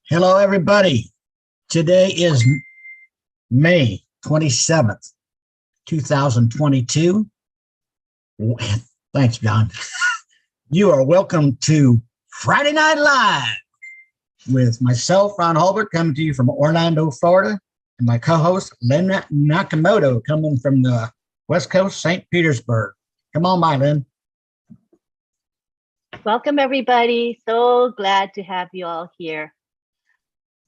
Hello, everybody. Today is May 27th, 2022. Thanks, John. You are welcome to Friday Night Live with myself, Ron Hulbert, coming to you from Orlando, Florida, and my co-host, LYNN Nakamoto, coming from the West Coast, St. Petersburg. Come on by, Lynn. Welcome, everybody. So glad to have you all here.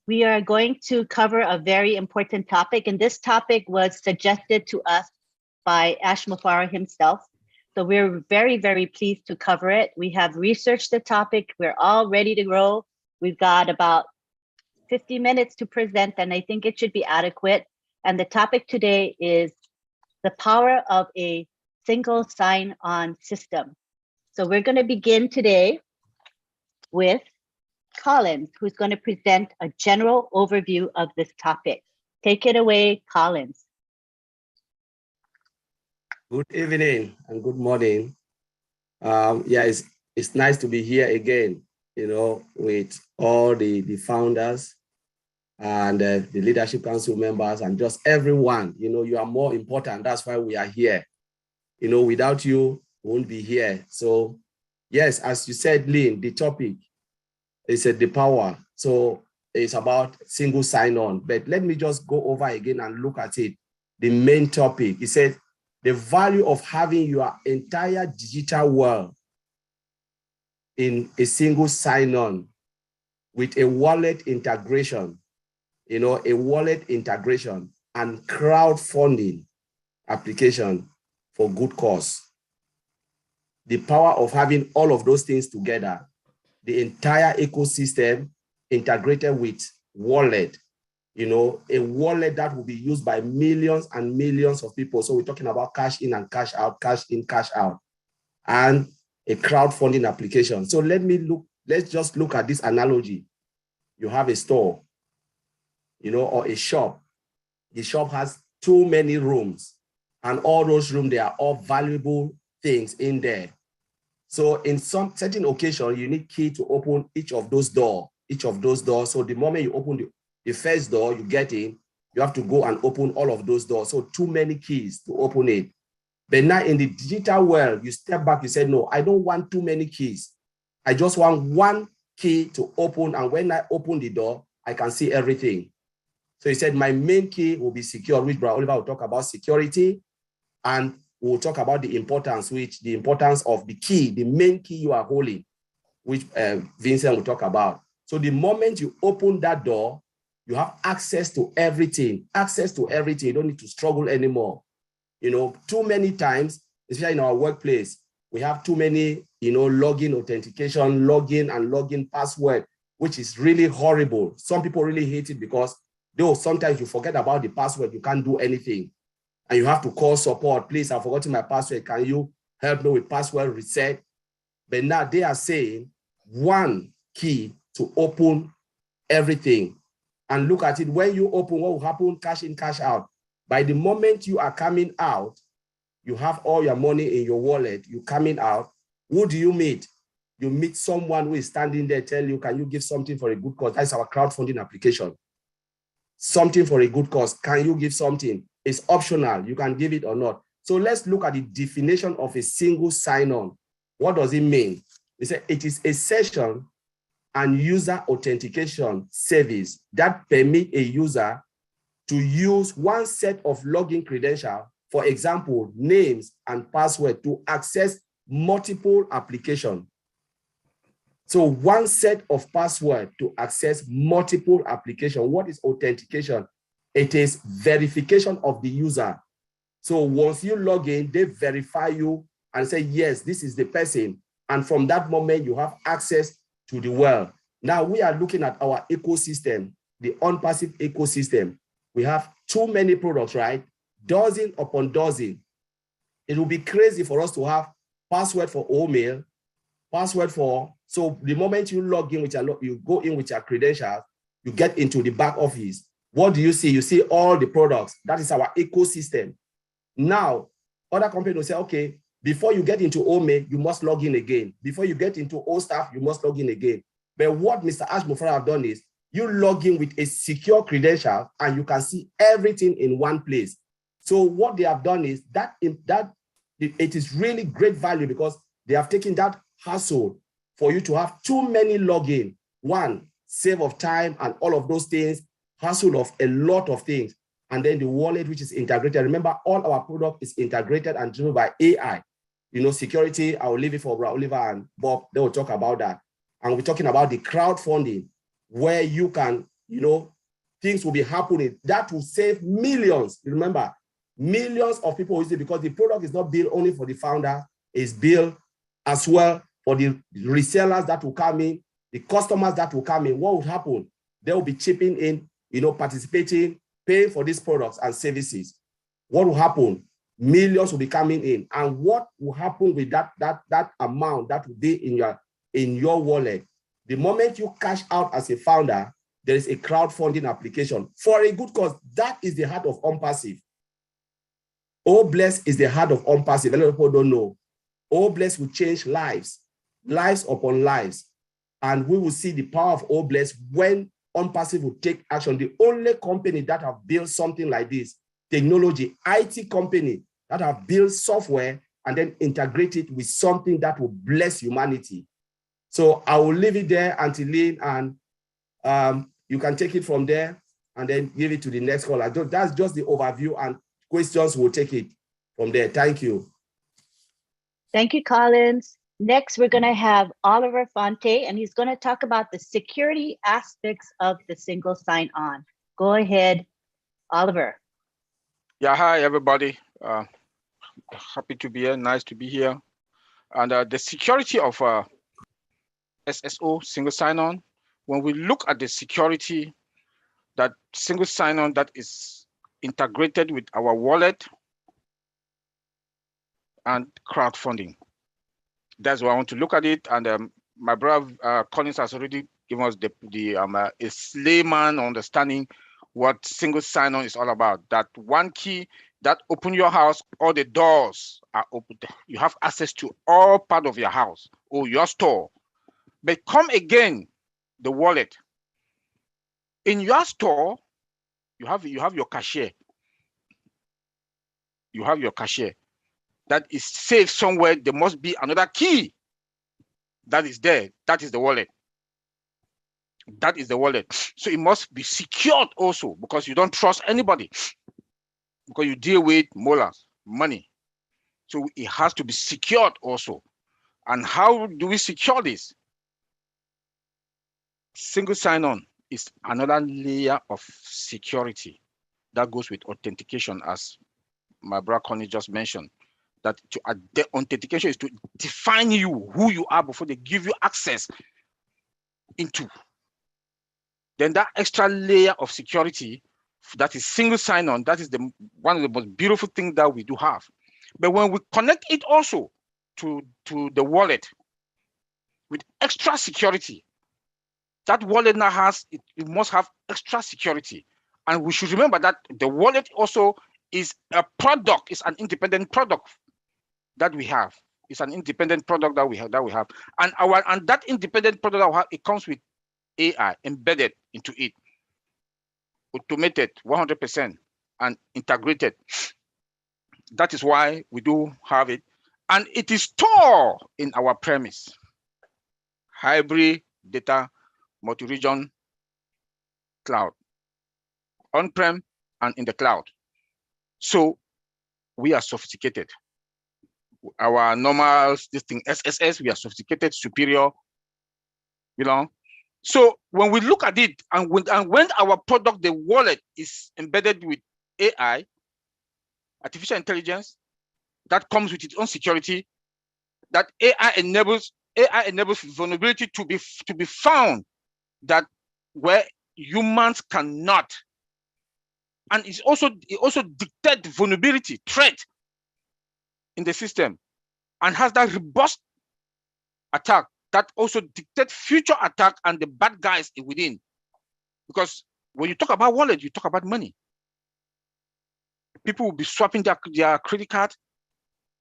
We are going to cover a very important topic, and this topic was suggested to us by Ash Mufara himself. So we're very, very pleased to cover it. We have researched the topic. We're all ready to go. We've got about 50 minutes to present, and I think it should be adequate. And the topic today is the power of a single sign-on system. So we're going to begin today with Collins, who's going to present a general overview of this topic. Take it away, Collins. Good evening and good morning. It's nice to be here again, with all the founders and the leadership council members and just everyone. You are more important. That's why we are here. Without you, we won't be here. So yes, as you said, Lynn, the topic is the power. So it's about single sign-on. But let me just go over again and look at it. The main topic, it says the value of having your entire digital world in a single sign-on with a wallet integration, a wallet integration and crowdfunding application for good cause. The power of having all of those things together, the entire ecosystem integrated with wallet, a wallet that will be used by millions and millions of people. So we're talking about cash in and cash out, cash in, cash out, and a crowdfunding application. So let's just look at this analogy. You have a store, or a shop. The shop has too many rooms, and all those rooms, they are all valuable things in there. So in some certain occasion, you need key to open each of those doors. So the moment you open the first door, you get in, you have to go and open all of those doors. So too many keys to open it. But now in the digital world, you step back, you say, no, I don't want too many keys. I just want one key to open. And when I open the door, I can see everything. So he said, my main key will be secure, which Brother Oliver will talk about security. And we'll talk about the importance of the key, the main key you are holding, which Vincent will talk about. So the moment you open that door, you have access to everything. You don't need to struggle anymore. Too many times, especially in our workplace, we have too many, login authentication, login password, which is really horrible. Some people really hate it because though sometimes you forget about the password, you can't do anything. And you have to call support. Please, I've forgotten my password. Can you help me with password reset? But now they are saying one key to open everything. And look at it. When you open, what will happen? Cash in, cash out. By the moment you are coming out, you have all your money in your wallet. You're coming out. Who do you meet? You meet someone who is standing there, tell you, can you give something for a good cause? That's our crowdfunding application. Something for a good cause. Can you give something? It's optional. You can give it or not. So let's look at the definition of a single sign-on. What does it mean? It is a session and user authentication service that permit a user to use one set of login credentials, for example, names and password, to access multiple applications. So one set of password to access multiple applications. What is authentication? It is verification of the user. So once you log in, they verify you and say, yes, this is the person. And from that moment, you have access to the world. Now we are looking at our ecosystem, the unpassive ecosystem. We have too many products, right? Dozen upon dozen. It will be crazy for us to have password for email, password for, so the moment you log in with you go in with your credentials, you get into the back office. What do you see? You see all the products. That is our ecosystem. Now, other companies will say, okay, Before you get into OME, you must log in again. Before you get into OSTAF, you must log in again. But what Mr. Ash Mufara have done is you log in with a secure credential and you can see everything in one place. So what they have done is that it is really great value because they have taken that hassle for you to have too many login. One, save of time and all of those things, hassle of a lot of things. And then the wallet, which is integrated. Remember, all our product is integrated and driven by AI. You know, security, I will leave it for Oliver and Bob. They will talk about that. And we're talking about the crowdfunding, where you can, you know, things will be happening. That will save millions. Remember, millions of people use it because the product is not built only for the founder, it's built as well for the resellers that will come in, the customers that will come in. What will happen? They will be chipping in, you know, participating, paying for these products and services. What will happen? Millions will be coming in. And what will happen with that amount that will be in your wallet? The moment you cash out as a founder, there is a crowdfunding application for a good cause. That is the heart of OnPassive. OBless is the heart of OnPassive. A lot of people don't know. OBless will change lives, lives upon lives. And we will see the power of OBless when OnPassive will take action. The only company that have built something like this, technology, IT company that have built software and then integrate it with something that will bless humanity. So I will leave it there until LYNN, and you can take it from there and then give it to the next caller. That's just the overview, and questions will take it from there. Thank you. Thank you, Collins. Next, we're going to have Oliver Fonte, and he's going to talk about the security aspects of the single sign-on. Go ahead, Oliver. Yeah, hi, everybody. Happy to be here. Nice to be here. And the security of SSO, single sign-on, when we look at the security, that single sign-on that is integrated with our wallet and crowdfunding. That's why I want to look at it. And my brother Collins has already given us a layman understanding what single sign-on is all about. That one key that open your house, all the doors are open. You have access to all part of your house or your store. But come again, the wallet. In your store, you have your cashier. You have your cashier. That is safe somewhere. There must be another key that is there. That is the wallet. That is the wallet. So it must be secured also, because you don't trust anybody, because you deal with molars, money. So it has to be secured also. And how do we secure this? Single sign-on is another layer of security that goes with authentication, as my brother Connie just mentioned. That the authentication is to define you, who you are, before they give you access into. Then that extra layer of security, that is single sign-on, that is one of the most beautiful things that we do have. But when we connect it also to the wallet with extra security, that wallet now has, it must have extra security. And we should remember that the wallet also is a product, it's an independent product that we have. It's an independent product that we have. And that independent product that we have, it comes with AI embedded into it, automated 100% and integrated. That is why we do have it. And it is stored in our premise. Hybrid data, multi-region cloud, on-prem and in the cloud. So we are sophisticated. Our normal, this thing, SSS, we are sophisticated, superior, you know. So when we look at it, and when our product, the wallet, is embedded with AI, artificial intelligence, that comes with its own security, that AI enables vulnerability to be found that where humans cannot. And it also dictates vulnerability, threat in the system, and has that robust attack that also dictates future attack and the bad guys within. Because when you talk about wallet, you talk about money. People will be swapping their credit card,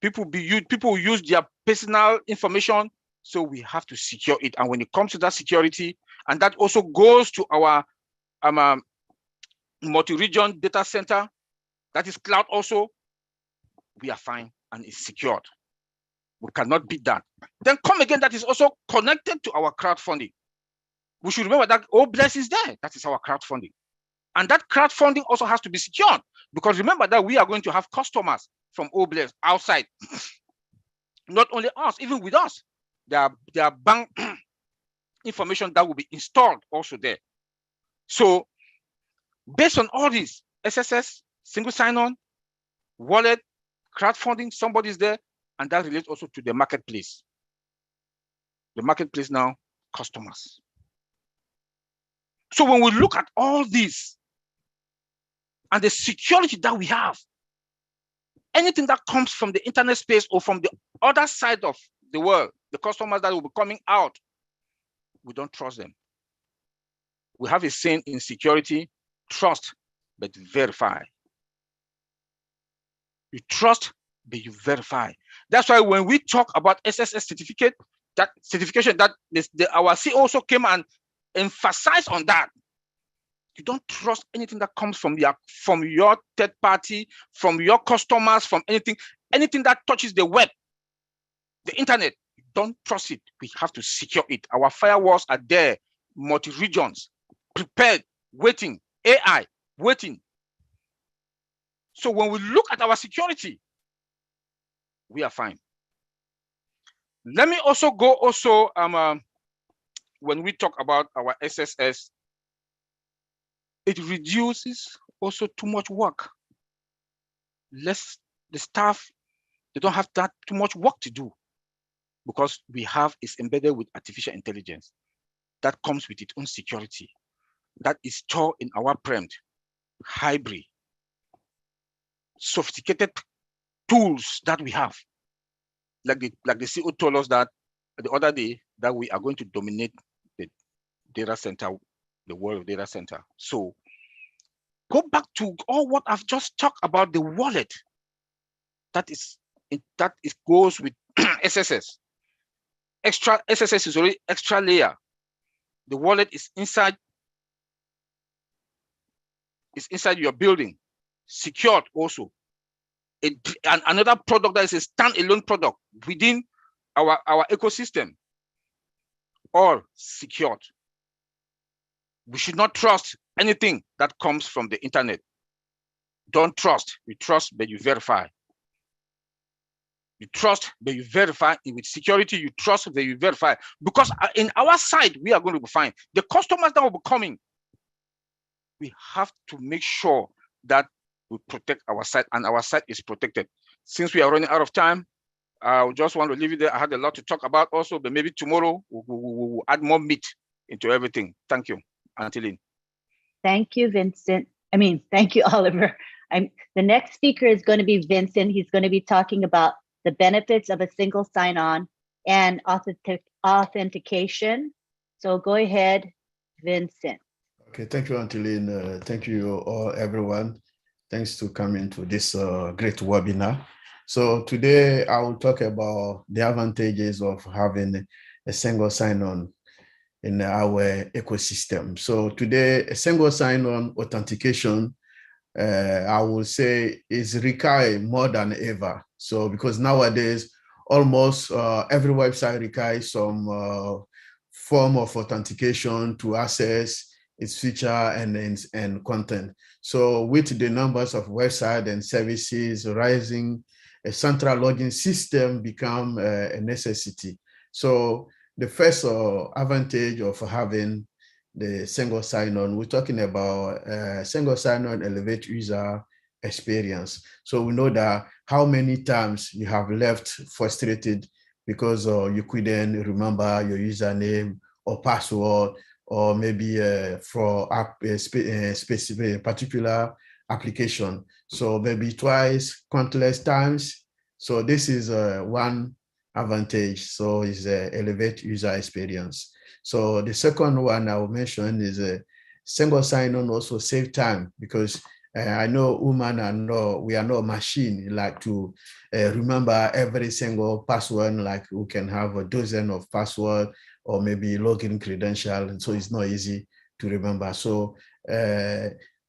People use their personal information, so we have to secure it. And when it comes to that security, and that also goes to our multi-region data center, that is cloud also, we are fine and it's secured. We cannot beat that. Then come again, that is also connected to our crowdfunding. We should remember that OBLES is there. That is our crowdfunding. And that crowdfunding also has to be secured, because remember that we are going to have customers from OBLES outside. Not only us, even with us. There are bank information that will be installed also there. So based on all this, SSS, single sign-on, wallet, crowdfunding, somebody's there, and that relates also to the marketplace. The marketplace now, customers. So when we look at all this and the security that we have, anything that comes from the internet space or from the other side of the world, the customers that will be coming out, we don't trust them. We have a saying in security: trust, but verify. You trust, but you verify. That's why when we talk about SSS certificate, that certification, that our CEO also came and emphasized on that. You don't trust anything that comes from your third party, from your customers, from anything that touches the web, the internet. You don't trust it. We have to secure it. Our firewalls are there, multi-regions, prepared, waiting, AI, waiting. So when we look at our security, we are fine. Let me also go when we talk about our SSS, it reduces also too much work. The staff, they don't have that too much work to do, because it's embedded with artificial intelligence that comes with its own security, that is stored in our prem, hybrid, sophisticated tools that we have. Like the CEO told us that the other day, that we are going to dominate the data center, the world of data center. So go back to all what I've just talked about, the wallet. That goes with SSS. Extra SSS is already extra layer. The wallet is inside your building, secured also. And another product that is a standalone product within our ecosystem, all secured. We should not trust anything that comes from the internet. Don't trust. You trust, but you verify. You trust, but you verify. With security, you trust, but you verify. Because in our side, we are going to be fine. The customers that will be coming, we have to make sure that we protect our site, and our site is protected. Since we are running out of time, I just want to leave it there. I had a lot to talk about also, but maybe tomorrow we'll add more meat into everything. Thank you, Auntie LYNN. Thank you, Vincent. Thank you, Oliver. The next speaker is going to be Vincent. He's going to be talking about the benefits of a single sign-on and authentication. So go ahead, Vincent. Okay, thank you, Auntie LYNN. Thank you all, everyone. Thanks to coming to this great webinar. So today I will talk about the advantages of having a single sign-on in our ecosystem. So today, a single sign-on authentication, I will say, is required more than ever. So because nowadays, almost every website requires some form of authentication to access its feature and content. So with the numbers of websites and services rising, a central login system become a necessity. So the first advantage of having the single sign-on, we're talking about single sign-on elevate user experience. So we know that how many times you have left frustrated because you couldn't remember your username or password, or maybe for a specific particular application. So maybe twice, countless times. So this is one advantage. So it's elevate user experience. So the second one I will mention is a single sign-on also save time, because I know human are no, we are not machine like to remember every single password, like we can have a dozen of password or maybe login credential. And so it's not easy to remember. So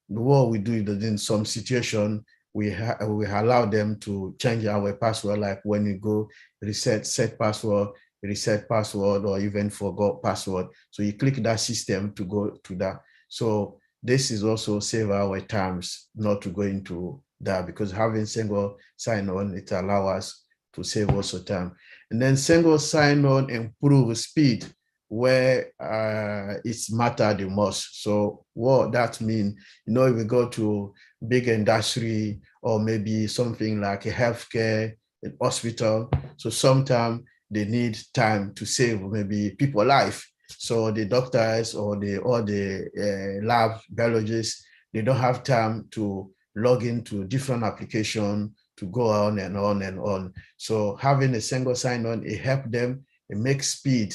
what we do in some situation, we allow them to change our password, like when you go set password, reset password, or even forgot password. So you click that system to go to that. So this is also save our times not to go into that, because having single sign-on, it allows us to save also time. And then single sign-on improve speed where it's matter the most. So what that means, you know, if we go to big industry or maybe something like a healthcare, an hospital, so sometimes they need time to save maybe people life. So the doctors or the lab biologists, they don't have time to log into different applications to go on and on and on. So having a single sign-on, it helps them, it makes speed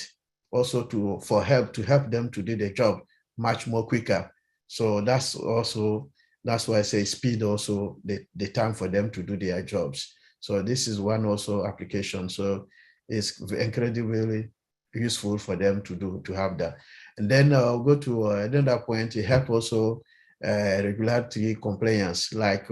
also to help them to do their job much more quicker. So that's why I say speed also the time for them to do their jobs. So this is one also application. So it's incredibly useful for them to have that. And then I'll go to another point. It helps also regulatory compliance, like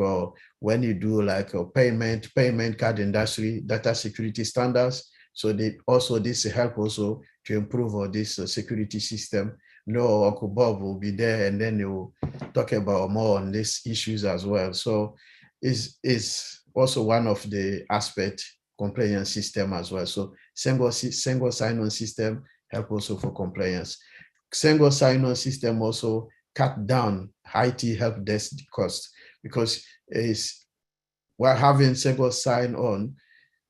when you do like a payment card industry, data security standards. So this help also to improve this security system. No, Uncle Bob will be there, and then he'll talk about more on these issues as well. So is also one of the aspect compliance system as well. So single sign-on system help also for compliance. Single sign-on system also cut down IT help desk cost, because while having single sign-on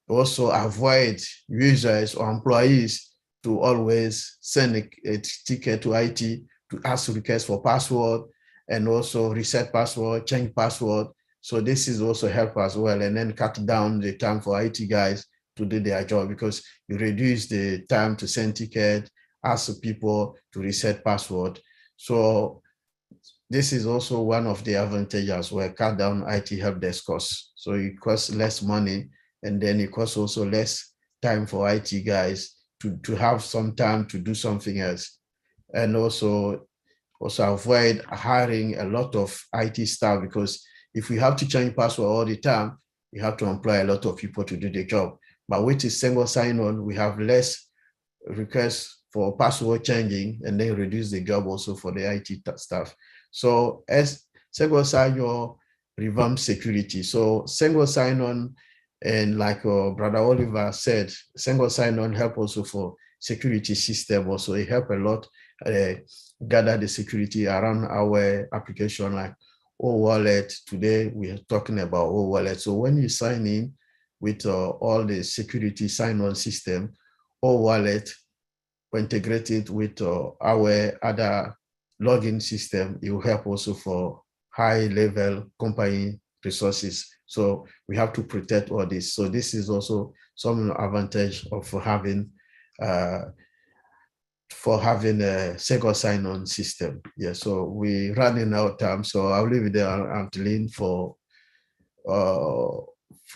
also avoid users or employees to always send a ticket to IT to ask request for password and also reset password, change password. So this is also help as well, and then cut down the time for IT guys to do their job, because you reduce the time to send ticket, ask people to reset password. So this is also one of the advantages as well, cut down IT help desk costs. So it costs less money, and then it costs also less time for IT guys to have some time to do something else. And also avoid hiring a lot of IT staff, because if we have to change password all the time, we have to employ a lot of people to do the job. But with a single sign-on, we have less requests for password changing, and then reduce the job also for the IT staff. So as single sign-on revamp security. So single sign-on, and like Brother Oliver said, single sign-on help also for security system. Also, it help a lot gather the security around our application, like O-Wallet. Today we are talking about O-Wallet. So when you sign in with all the security sign-on system, O-Wallet integrated with our other login system, it will help also for high-level company resources. So we have to protect all this. So this is also some advantage of having a single sign-on system. Yeah, so we're running out of time, so I'll leave it there until LYNN for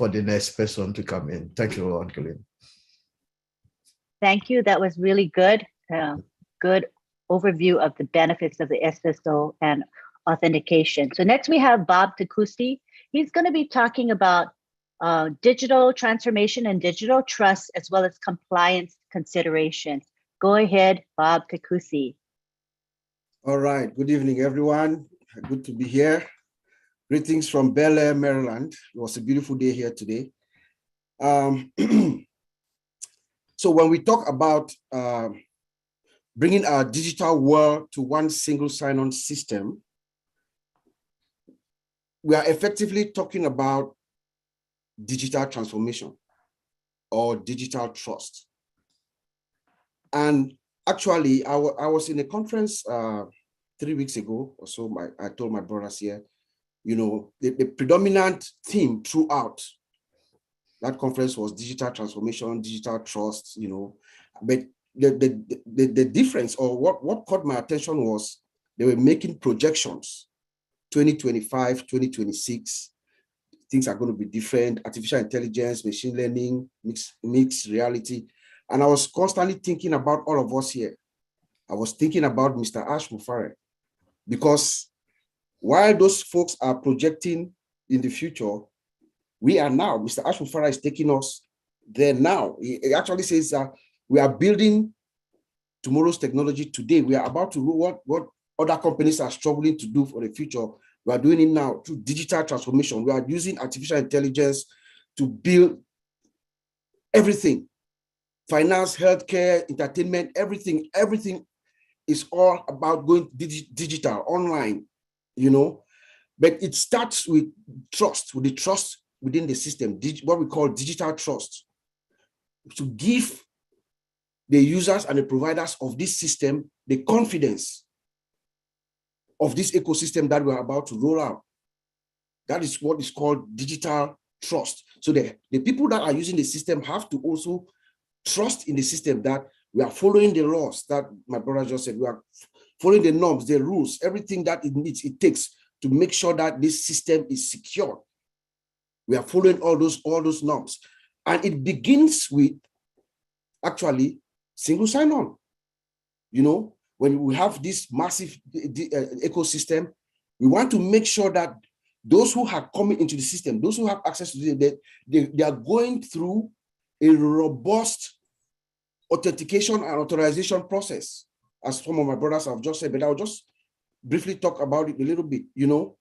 the next person to come in. Thank you, Uncle LYNN. Thank you. That was really good. Good overview of the benefits of the SSO and authentication. So next we have Bob Takusi. He's going to be talking about digital transformation and digital trust, as well as compliance considerations. Go ahead, Bob Takusi. All right. Good evening, everyone. Good to be here. Greetings from Bel Air, Maryland. It was a beautiful day here today. So when we talk about bringing our digital world to one single sign-on system, we are effectively talking about digital transformation or digital trust. And actually, I was in a conference 3 weeks ago or so. I told my brothers here, you know, the predominant theme throughout that conference was digital transformation, digital trust, you know. But the difference, or what caught my attention, was they were making projections 2025, 2026, things are going to be different. Artificial intelligence, machine learning, mixed reality. And I was constantly thinking about all of us here. I was thinking about Mr. Ash Mufare, because while those folks are projecting in the future, we are now, Mr. Ash Mufare is taking us there now. He actually says we are building tomorrow's technology today. We are about to do what other companies are struggling to do for the future. We are doing it now through digital transformation. We are using artificial intelligence to build everything. Finance, healthcare, entertainment, everything is all about going digital, online, you know. But it starts with trust, with the trust within the system, what we call digital trust, to give the users and the providers of this system the confidence of this ecosystem that we're about to roll out. That is what is called digital trust. So the people that are using the system have to also trust in the system, that we are following the laws that my brother just said. We are following the norms, the rules, everything that it takes to make sure that this system is secure. We are following all those norms. And it begins with actually single sign-on. You know, when we have this massive ecosystem, we want to make sure that those who are coming into the system, those who have access to it, they are going through a robust authentication and authorization process, as some of my brothers have just said, but I'll just briefly talk about it a little bit. You know,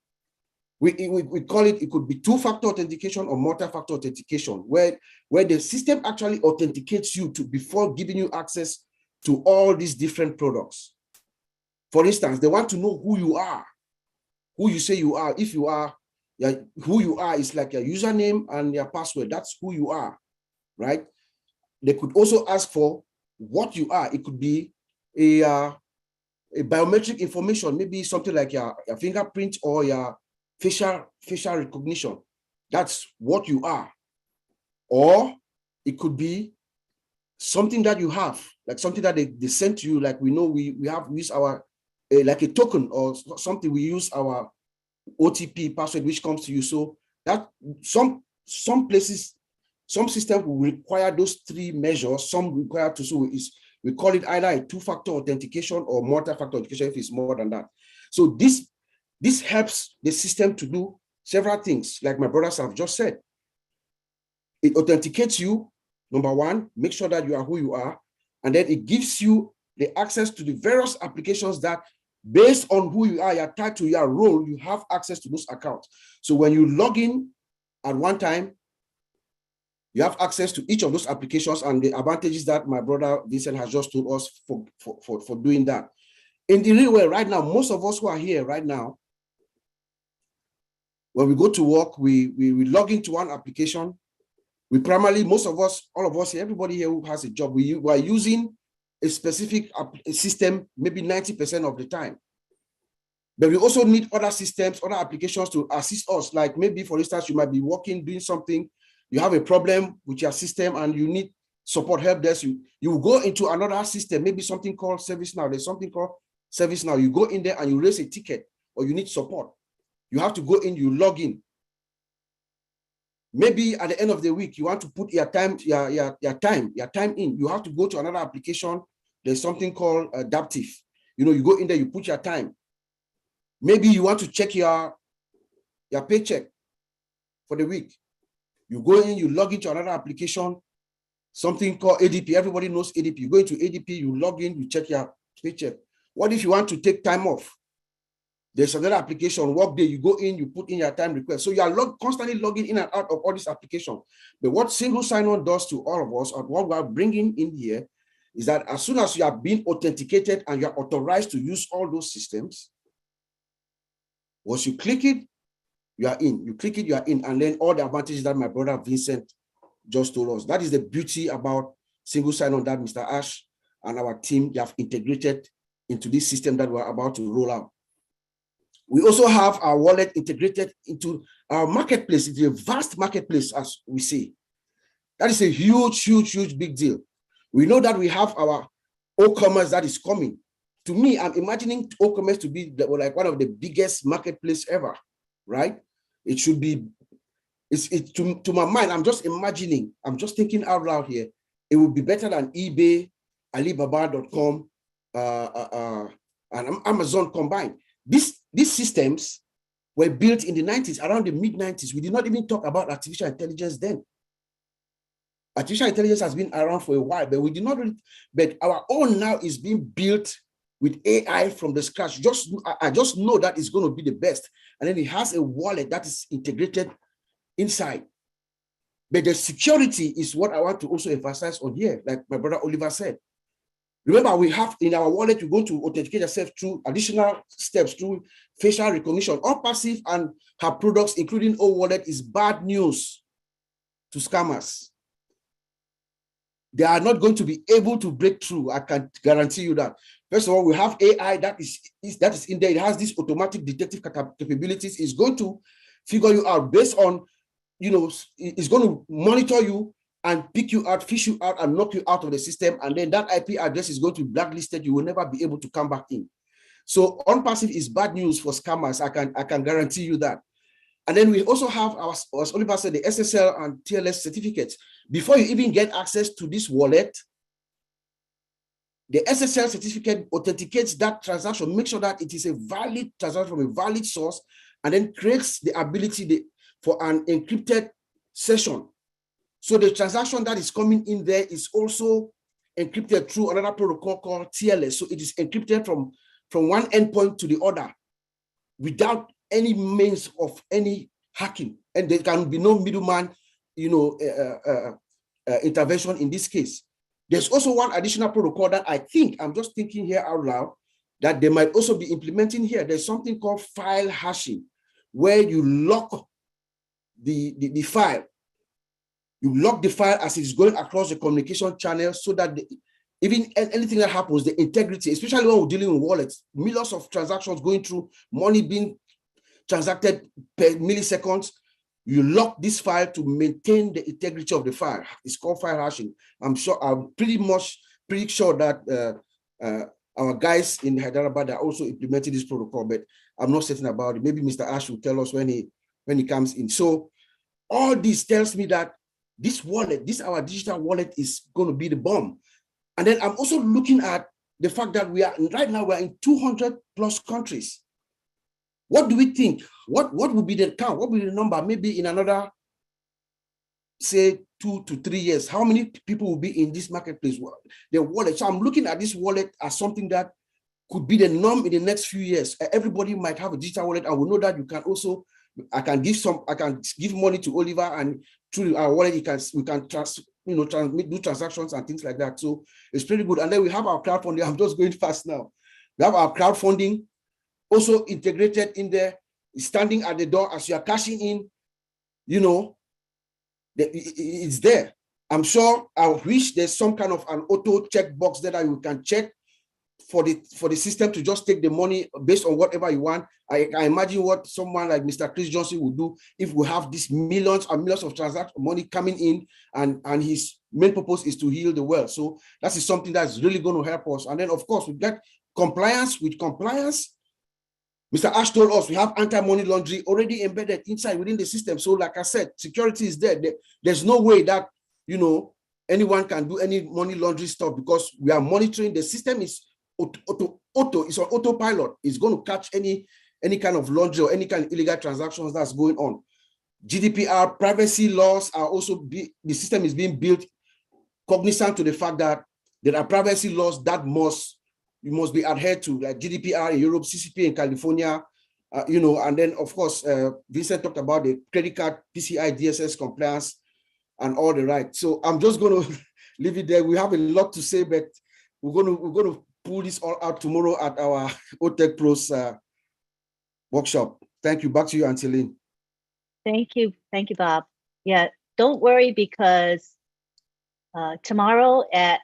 we call it could be two-factor authentication or multi-factor authentication, where the system actually authenticates you before giving you access to all these different products. For instance, they want to know who you are, who you say you are. If you are, who you are is like your username and your password. That's who you are, right? They could also ask for what you are. It could be a biometric information, maybe something like your fingerprint or your facial recognition. That's what you are. Or it could be something that you have, like something that they sent to you, like we know we use our, like a token or something, we use our OTP password, which comes to you. So that some places, some systems will require those three measures, some require two. So we call it either a two-factor authentication or multi-factor authentication if it's more than that. So this helps the system to do several things, like my brothers have just said. It authenticates you, number one, make sure that you are who you are, and then it gives you the access to the various applications that, based on who you are, your title, your role, you have access to those accounts. So when you log in at one time, you have access to each of those applications and the advantages that my brother Vincent has just told us for doing that. In the real way, right now, most of us who are here right now, when we go to work, we log into one application. We primarily, most of us, all of us, everybody here who has a job, we are using a specific system, maybe 90% of the time. But we also need other systems, other applications to assist us. Like maybe, for instance, you might be working, doing something, you have a problem with your system and you need support, help desk. You will go into another system, maybe something called ServiceNow. There's something called ServiceNow. You go in there and you raise a ticket or you need support. You have to go in, you log in. Maybe at the end of the week, you want to put your time in. You have to go to another application. There's something called Adaptive. You know, you go in there, you put your time. Maybe you want to check your paycheck for the week. You go in, you log into another application, something called ADP. Everybody knows ADP. You go into ADP, you log in, you check your paycheck. What if you want to take time off? There's another application, Workday. You go in, you put in your time request. So you are constantly logging in and out of all these applications. But what single sign-on does to all of us, and what we are bringing in here, is that as soon as you are being authenticated and you are authorized to use all those systems, once you click it, you are in. You click it, you are in. And then all the advantages that my brother Vincent just told us. That is the beauty about single sign-on that Mr. Ash and our team have integrated into this system that we're about to roll out. We also have our wallet integrated into our marketplace. It's a vast marketplace, as we say. That is a huge, huge, huge big deal. We know that we have our e-commerce that is coming. to me, I'm imagining OCommerce to be like one of the biggest marketplace ever, right? It should be, to my mind, I'm just imagining, I'm just thinking out loud here. It would be better than eBay, Alibaba.com, and Amazon combined. These systems were built in the 90s, around the mid-90s. We did not even talk about artificial intelligence then. Artificial intelligence has been around for a while, but we did not really, but our own now is being built with AI from the scratch. I just know that it's going to be the best. And then it has a wallet that is integrated inside. But the security is what I want to also emphasize on here, like my brother Oliver said. Remember, we have in our wallet, you're going to authenticate yourself through additional steps, through facial recognition. All passive and her products, including O Wallet, is bad news to scammers. They are not going to be able to break through. I can guarantee you that. First of all, we have AI that is in there. It has these automatic detective capabilities. It's going to figure you out based on, it's going to monitor you and pick you out, fish you out, and knock you out of the system. And then that IP address is going to be blacklisted. You will never be able to come back in. So unpassive is bad news for scammers. I can guarantee you that. And then we also have, as Oliver said, the SSL and TLS certificates. Before you even get access to this wallet, the SSL certificate authenticates that transaction, make sure that it is a valid transaction from a valid source, and then creates the ability for an encrypted session. So the transaction that is coming in there is also encrypted through another protocol called TLS. So it is encrypted from one endpoint to the other without any means of any hacking. And there can be no middleman, intervention in this case. There's also one additional protocol that I think, I'm just thinking here out loud, that they might also be implementing here. There's something called file hashing, where you lock the file. You lock the file as it's going across the communication channel so that even anything that happens, the integrity, especially when we're dealing with wallets, millions of transactions going through, money being transacted per milliseconds, you lock this file to maintain the integrity of the file. It's called file hashing. I'm pretty sure that our guys in Hyderabad are also implementing this protocol, but I'm not certain about it. Maybe Mr. Ash will tell us when he comes in. So all this tells me that this wallet, our digital wallet, is going to be the bomb. And then I'm also looking at the fact that right now we're in 200 plus countries. What do we think? What would be the count? What will be the number? Maybe in another, say, 2 to 3 years, how many people will be in this marketplace? The wallet. So I'm looking at this wallet as something that could be the norm in the next few years. Everybody might have a digital wallet, and we know that you can also, I can give money to Oliver, and through our wallet, we can do transactions and things like that. So it's pretty good. And then we have our crowdfunding. I'm just going fast now. We have our crowdfunding also integrated in there, standing at the door as you are cashing in, it's there. I'm sure, I wish there's some kind of an auto check box there that you can check for the system to just take the money based on whatever you want. I imagine what someone like Mr. Chris Johnson would do if we have these millions and millions of transaction money coming in, and his main purpose is to heal the world. So that is something that's really going to help us. And then, of course, we get compliance. With compliance, Mr. Ash told us we have anti-money laundering already embedded inside within the system. So like I said, security is there. There's no way that, anyone can do any money laundering stuff, because we are monitoring. The system is it's on autopilot. It's going to catch any kind of laundry or any kind of illegal transactions that's going on. GDPR, privacy laws are also, the system is being built cognizant to the fact that there are privacy laws that must be adhered to, like GDPR in Europe, CCP in California, and then of course, Vincent talked about the credit card, PCI DSS compliance and all the right. So I'm just going to leave it there. We have a lot to say, but we're going to pull this all out tomorrow at our OTech Pros workshop. Thank you. Back to you, Auntie LYNN. Thank you, Bob. Yeah, don't worry, because tomorrow at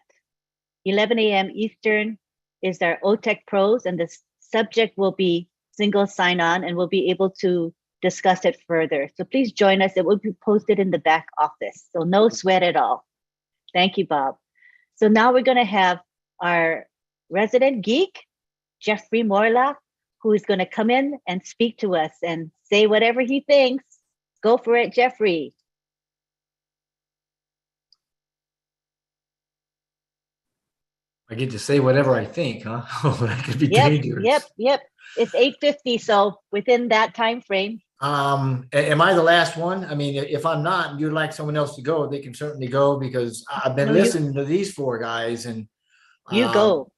11 a.m. Eastern is our OTech Pros, and the subject will be single sign-on, and we'll be able to discuss it further. So please join us. It will be posted in the back office, so no sweat at all. Thank you, Bob. So now we're going to have our resident geek, Jeffrey Morlock, who is going to come in and speak to us and say whatever he thinks. Go for it, Jeffrey. I get to say whatever I think, huh? Oh, that could be dangerous. Yep. It's 8:50, so within that time frame. Am I the last one? I mean, if I'm not, and you'd like someone else to go, they can certainly go, because I've been listening to these four guys, and you go.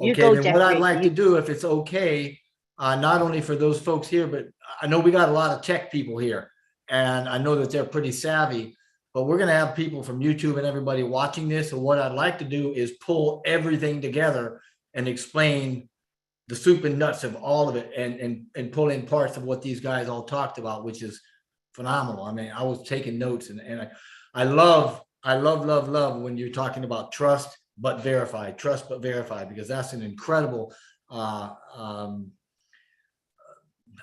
You okay, go, then Jeffrey. what I'd like to do, if it's okay, not only for those folks here, but I know we got a lot of tech people here, and I know that they're pretty savvy, but we're going to have people from YouTube and everybody watching this. So what I'd like to do is pull everything together and explain the soup and nuts of all of it, and pull in parts of what these guys all talked about, which is phenomenal. I mean, I was taking notes, and I love when you're talking about trust but verify, because that's an incredible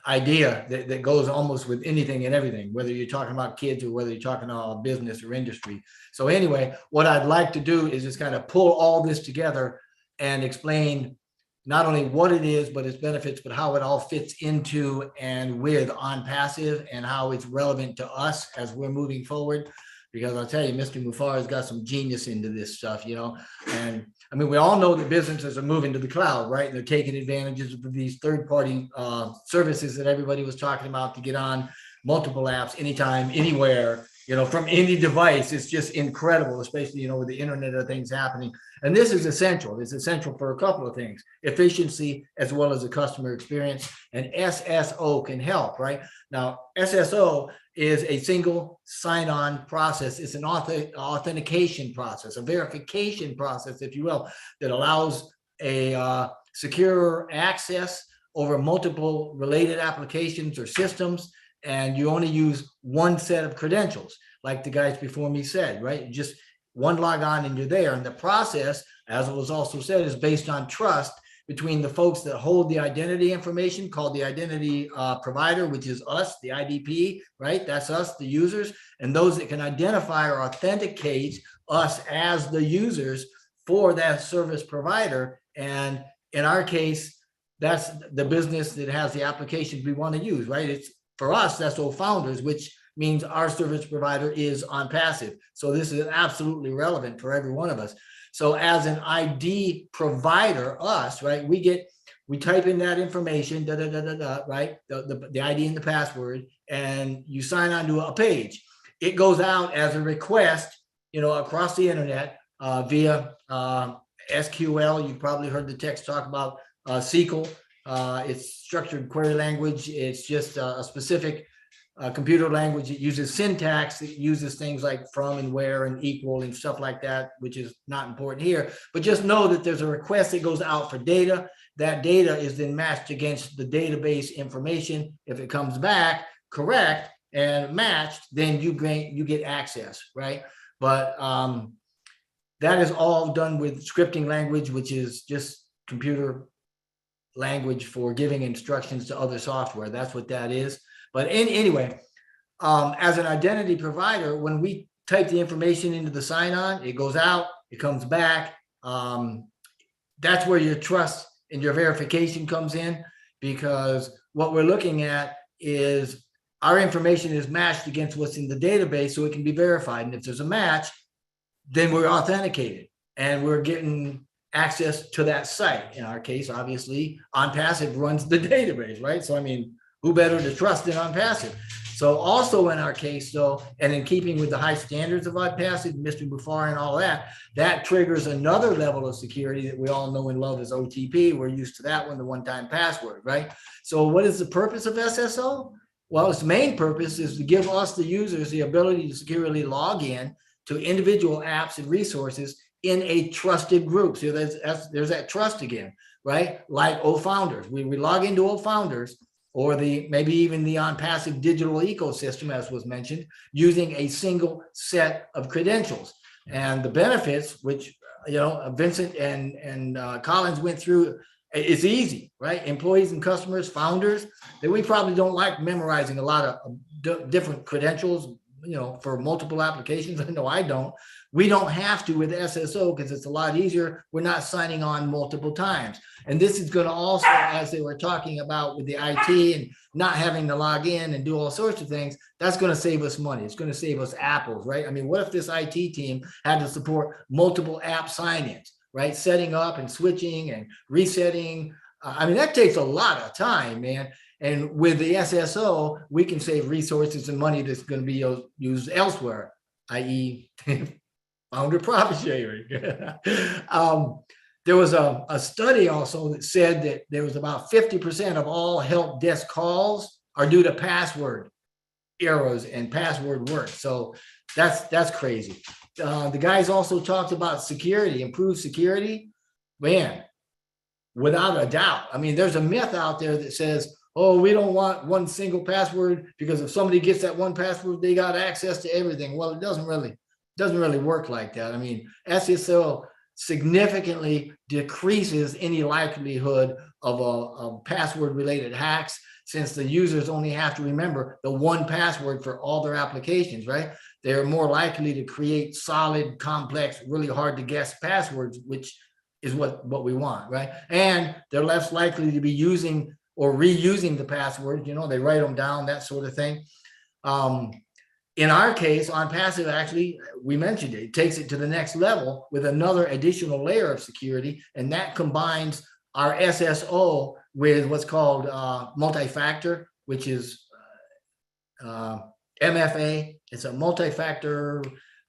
idea that goes almost with anything and everything, whether you're talking about kids or whether you're talking about business or industry. So anyway, what I'd like to do is just kind of pull all this together and explain not only what it is, but its benefits, but how it all fits into and with OnPassive, and how it's relevant to us as we're moving forward. Because I'll tell you, Mr. Mufar has got some genius into this stuff, you know. And I mean, we all know that businesses are moving to the cloud, right? And they're taking advantages of these third-party services that everybody was talking about to get on multiple apps anytime, anywhere, you know, from any device. It's just incredible, especially, you know, with the Internet of Things happening. And this is essential. It's essential for a couple of things: efficiency as well as the customer experience. And SSO can help, right? Now, SSO is a single sign-on process. It's an authentication process, a verification process, if you will, that allows a secure access over multiple related applications or systems. And you only use one set of credentials, like the guys before me said, right? Just one log on and you're there. And the process, as it was also said, is based on trust between the folks that hold the identity information, called the identity provider, which is us, the IDP, right? That's us, the users, and those that can identify or authenticate us as the users for that service provider. And in our case, that's the business that has the applications we want to use, right? It's for us, that's Founders, which means our service provider is OnPassive. So this is absolutely relevant for every one of us. So as an ID provider, us, right, we type in that information, right, the ID and the password, and you sign on to a page. It goes out as a request, you know, across the internet via SQL. You probably heard the text talk about SQL. It's structured query language. It's just a specific computer language. It uses syntax. It uses things like from and where and equal and stuff like that, which is not important here. But just know that there's a request that goes out for data. That data is then matched against the database information. If it comes back correct and matched, then you get access, right? But that is all done with scripting language, which is just computer language for giving instructions to other software. That's what that is. But anyway, as an identity provider, when we type the information into the sign-on, it goes out, it comes back. That's where your trust and your verification comes in, because what we're looking at is our information is matched against what's in the database, so it can be verified. And if there's a match, then we're authenticated and we're getting access to that site. In our case, obviously, OnPassive runs the database, right? So, I mean, who better to trust than OnPassive? So also in our case, though, and in keeping with the high standards of OnPassive, Mr. Bufar and all that, that triggers another level of security that we all know and love as OTP. We're used to that one, the one-time password, right? So what is the purpose of SSO? Well, its main purpose is to give us, the users, the ability to securely log in to individual apps and resources in a trusted group. So there's that trust again, right? Like Founders. We log into Founders, or maybe even the OnPassive digital ecosystem, as was mentioned, using a single set of credentials. And the benefits, which, you know, Vincent and Collins went through, it's easy, right? Employees and customers, founders, that we probably don't like memorizing a lot of different credentials, for multiple applications. I know I don't. We don't have to with SSO because it's a lot easier. We're not signing on multiple times. And this is going to also, as they were talking about with the IT and not having to log in and do all sorts of things, that's going to save us money. It's going to save us apples, right? I mean, what if this IT team had to support multiple app sign-ins, right? Setting up and switching and resetting. I mean, that takes a lot of time, man. And with the SSO, we can save resources and money that's going to be used elsewhere, i.e. founder profit sharing. There was a study also that said that there was about 50% of all help desk calls are due to password errors and password work. So that's crazy. The guys also talked about security, improved security. Man, without a doubt. I mean, there's a myth out there that says, oh, we don't want one single password because if somebody gets that one password, they got access to everything. Well, it doesn't really work like that. I mean, SSO significantly decreases any likelihood of a password related hacks, since the users only have to remember the one password for all their applications, right? They're more likely to create solid, complex, really hard to guess passwords, which is what we want, right? And they're less likely to be using or reusing the passwords, they write them down, that sort of thing. In our case, on passive, actually, we mentioned it takes it to the next level with another additional layer of security, and that combines our SSO with what's called multi-factor, which is MFA. It's a multi-factor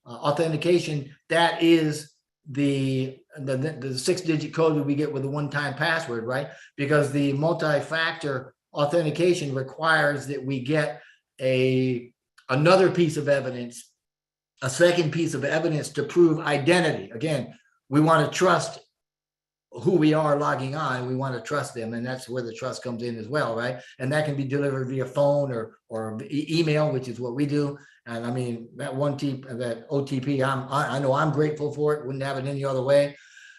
authentication. That is the 6-digit code that we get with a one-time password, right? Because the multi-factor authentication requires that we get another piece of evidence, a second piece of evidence to prove identity. Again, we want to trust who we are logging on. We want to trust them, and that's where the trust comes in as well, right? And that can be delivered via phone or email, which is what we do. And I mean, that OTP, I know I'm grateful for it. Wouldn't have it any other way.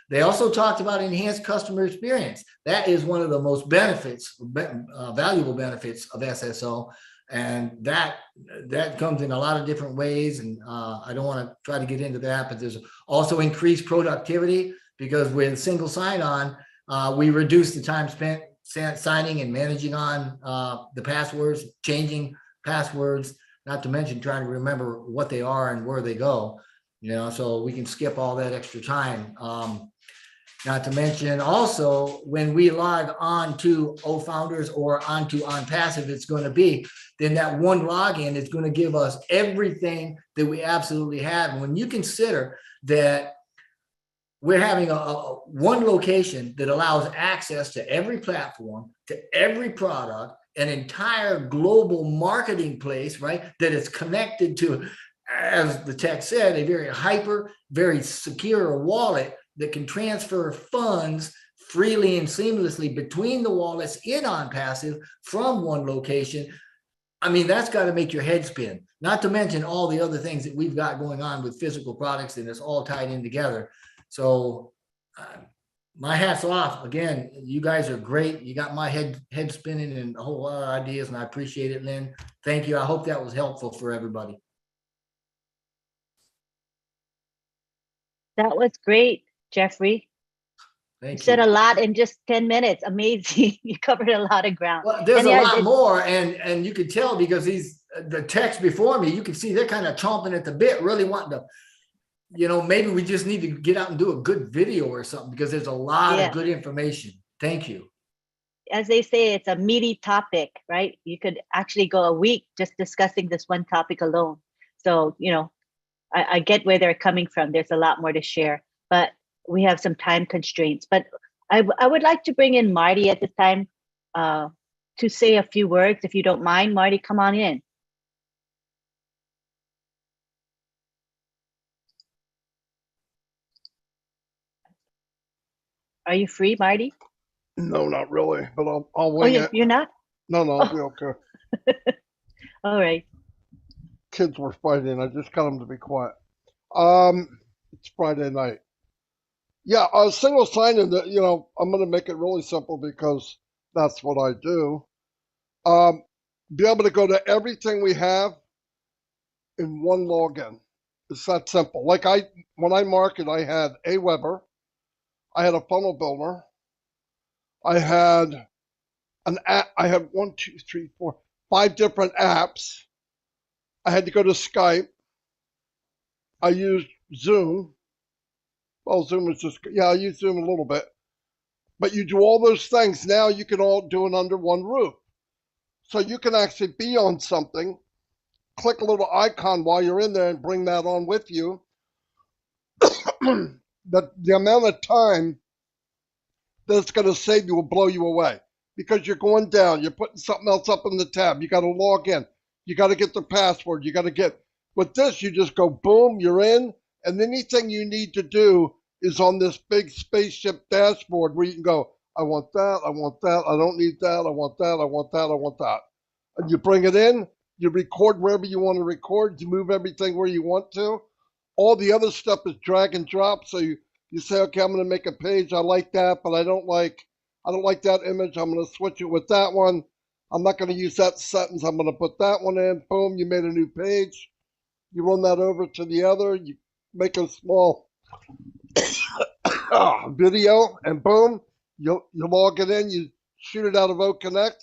They also talked about enhanced customer experience. That is one of the most valuable benefits of SSO. And that comes in a lot of different ways. And I don't want to try to get into that, but there's also increased productivity, because with single sign-on, we reduce the time spent signing and managing on the passwords, changing passwords, not to mention trying to remember what they are and where they go, so we can skip all that extra time. Not to mention also, when we log on to OFounders or onto OnPassive, it's going to be, then that one login is going to give us everything that we absolutely have. And when you consider that we're having one location that allows access to every platform, to every product, an entire global marketing place, right? That is connected to, as the text said, a very secure wallet that can transfer funds freely and seamlessly between the wallets in OnPassive from one location. I mean, that's got to make your head spin, not to mention all the other things that we've got going on with physical products, and it's all tied in together. So my hat's off. Again, you guys are great. You got my head spinning and a whole lot of ideas, and I appreciate it, Lynn. Thank you. I hope that was helpful for everybody. That was great, Jeffrey. You said a lot in just 10 minutes. Amazing. You covered a lot of ground. Well, there's a lot more, and you can tell because the text before me, you can see they're kind of chomping at the bit, really wanting to, maybe we just need to get out and do a good video or something, because there's a lot of good information. Thank you. As they say, it's a meaty topic, right? You could actually go a week just discussing this one topic alone. So, I get where they're coming from. There's a lot more to share, but we have some time constraints. But I would like to bring in Marty at this time to say a few words, if you don't mind. Marty, come on in. Are you free, Marty? No, not really, but I'll wing it. You're not? No, I'll be okay. All right. Kids were fighting. I just got them to be quiet. It's Friday night. Yeah, a single sign-in. I'm going to make it really simple because that's what I do. Be able to go to everything we have in one login. It's that simple. Like when I market, I had Aweber, I had a funnel builder, I had an app. I had 1, 2, 3, 4, 5 different apps. I had to go to Skype. I used Zoom. Well, Zoom is just, yeah, I use Zoom a little bit. But you do all those things. Now you can all do it under one roof. So you can actually be on something, click a little icon while you're in there and bring that on with you. The amount of time that it's going to save you will blow you away because you're going down, you're putting something else up in the tab. You got to log in. You got to get the password. You got to get, with this, you just go boom, you're in. And anything you need to do is on this big spaceship dashboard where you can go, I want that, I want that, I don't need that, I want that, I want that, I want that. And you bring it in, you record wherever you want to record, you move everything where you want to. All the other stuff is drag and drop. So you say, okay, I'm going to make a page. I like that, but I don't like that image. I'm going to switch it with that one. I'm not going to use that sentence. I'm going to put that one in. Boom, you made a new page. You run that over to the other. You make a small video, and boom, you log it in. You shoot it out of OConnect,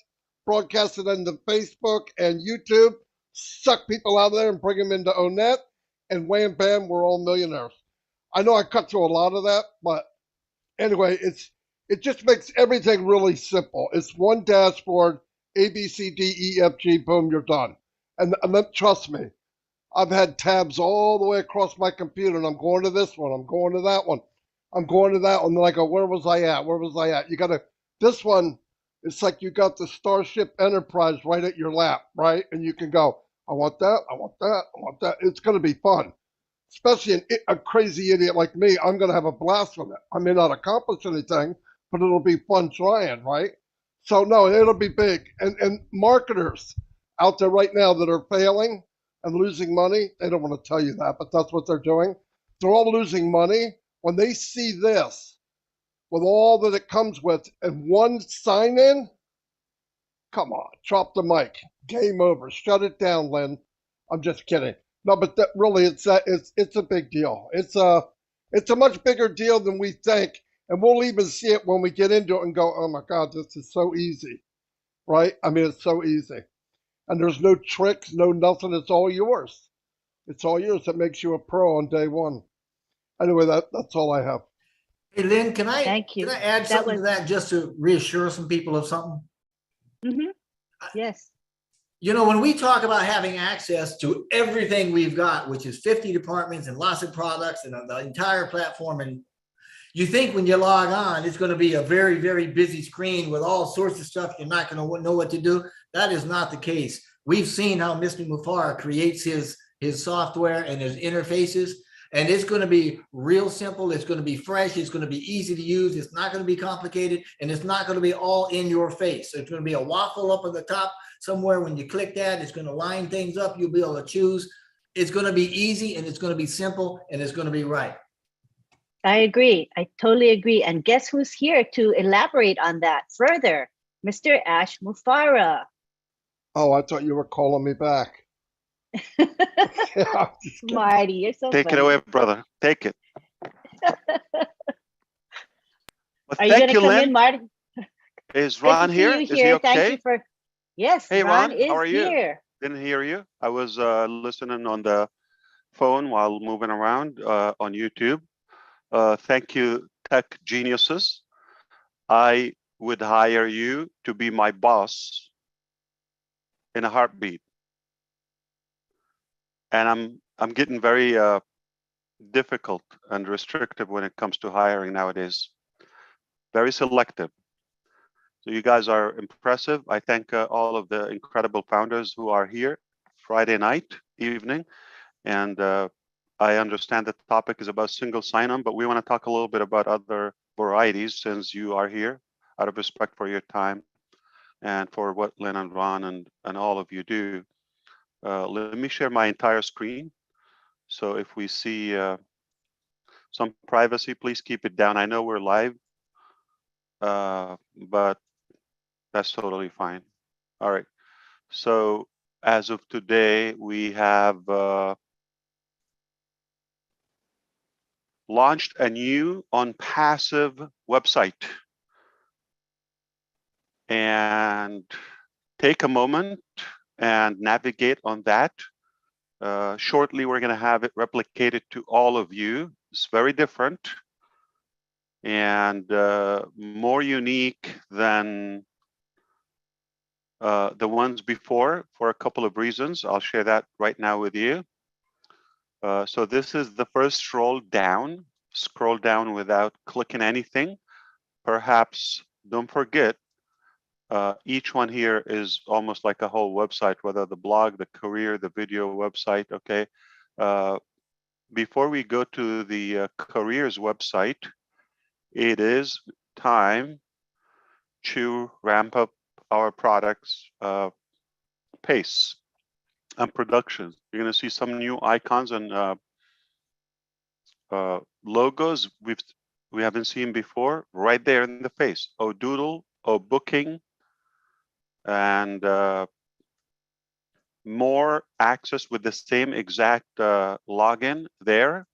broadcast it into Facebook and YouTube, suck people out of there and bring them into ONET, and wham, bam, we're all millionaires. I know I cut through a lot of that, but anyway, it just makes everything really simple. It's one dashboard, A, B, C, D, E, F, G, boom, you're done. And trust me, I've had tabs all the way across my computer, and I'm going to this one, I'm going to that one, I'm going to that one. Then I go, where was I at? Where was I at? You got to, this one, it's like you got the Starship Enterprise right at your lap, right? And you can go, I want that, I want that, I want that. It's going to be fun. Especially a crazy idiot like me, I'm going to have a blast with it. I may not accomplish anything, but it'll be fun trying, right? So, no, it'll be big. And marketers out there right now that are failing and losing money, they don't want to tell you that, but that's what they're doing. They're all losing money. When they see this, with all that it comes with, and one sign in, come on, drop the mic. Game over. Shut it down, Lynn. I'm just kidding. No, but that really, it's a big deal. It's a much bigger deal than we think, and we'll even see it when we get into it and go, oh my God, this is so easy, right? I mean, it's so easy, and there's no tricks, no nothing. It's all yours. It's all yours. That makes you a pro on day one. Anyway, that's all I have. Hey, Lynn, can I Thank you. add That something was- to that just to reassure some people of something? Mhm. Yes. You know, when we talk about having access to everything we've got, which is 50 departments and lots of products and the entire platform, and you think when you log on, it's going to be a very, very busy screen with all sorts of stuff. You're not going to know what to do. That is not the case. We've seen how Mr. Mufara creates his software and his interfaces, and it's going to be real simple. It's going to be fresh. It's going to be easy to use. It's not going to be complicated, and it's not going to be all in your face. So it's going to be a waffle up at the top somewhere. When you click that, it's going to line things up. You'll be able to choose. It's going to be easy, and it's going to be simple, and it's going to be right. I agree. I totally agree. And guess who's here to elaborate on that further? Mr. Ash Mufara. Oh, I thought you were calling me back. Yeah, Marty, you're so Take funny. it away, brother. Take it. Well, Are you going thank to you, come Lynn. in, Marty? Is Good to Ron see here? you Is he here. Thank okay? you for. Yes, Hey, Ron Ron, is how are you? here. Didn't hear you. I was listening on the phone while moving around on YouTube. Thank you, tech geniuses. I would hire you to be my boss in a heartbeat. And I'm getting very difficult and restrictive when it comes to hiring nowadays. Very selective. So you guys are impressive. I thank all of the incredible founders who are here Friday night, evening. And I understand the topic is about single sign-on, but we want to talk a little bit about other varieties since you are here, out of respect for your time and for what Lynn and Ron and all of you do. Let me share my entire screen. So if we see some privacy, please keep it down. I know we're live, but that's totally fine. All right. So as of today, we have launched a new OnPassive website. And take a moment and navigate on that. Shortly, we're going to have it replicated to all of you. It's very different and more unique than the ones before for a couple of reasons. I'll share that right now with you. So this is the first scroll down. Scroll down without clicking anything. Perhaps don't forget, each one here is almost like a whole website, whether the blog, the career, the video website, okay? Before we go to the careers website, it is time to ramp up our products pace and production. You're gonna see some new icons and logos we haven't seen before right there in the face. Oh Doodle, oh Booking, and more access with the same exact login there.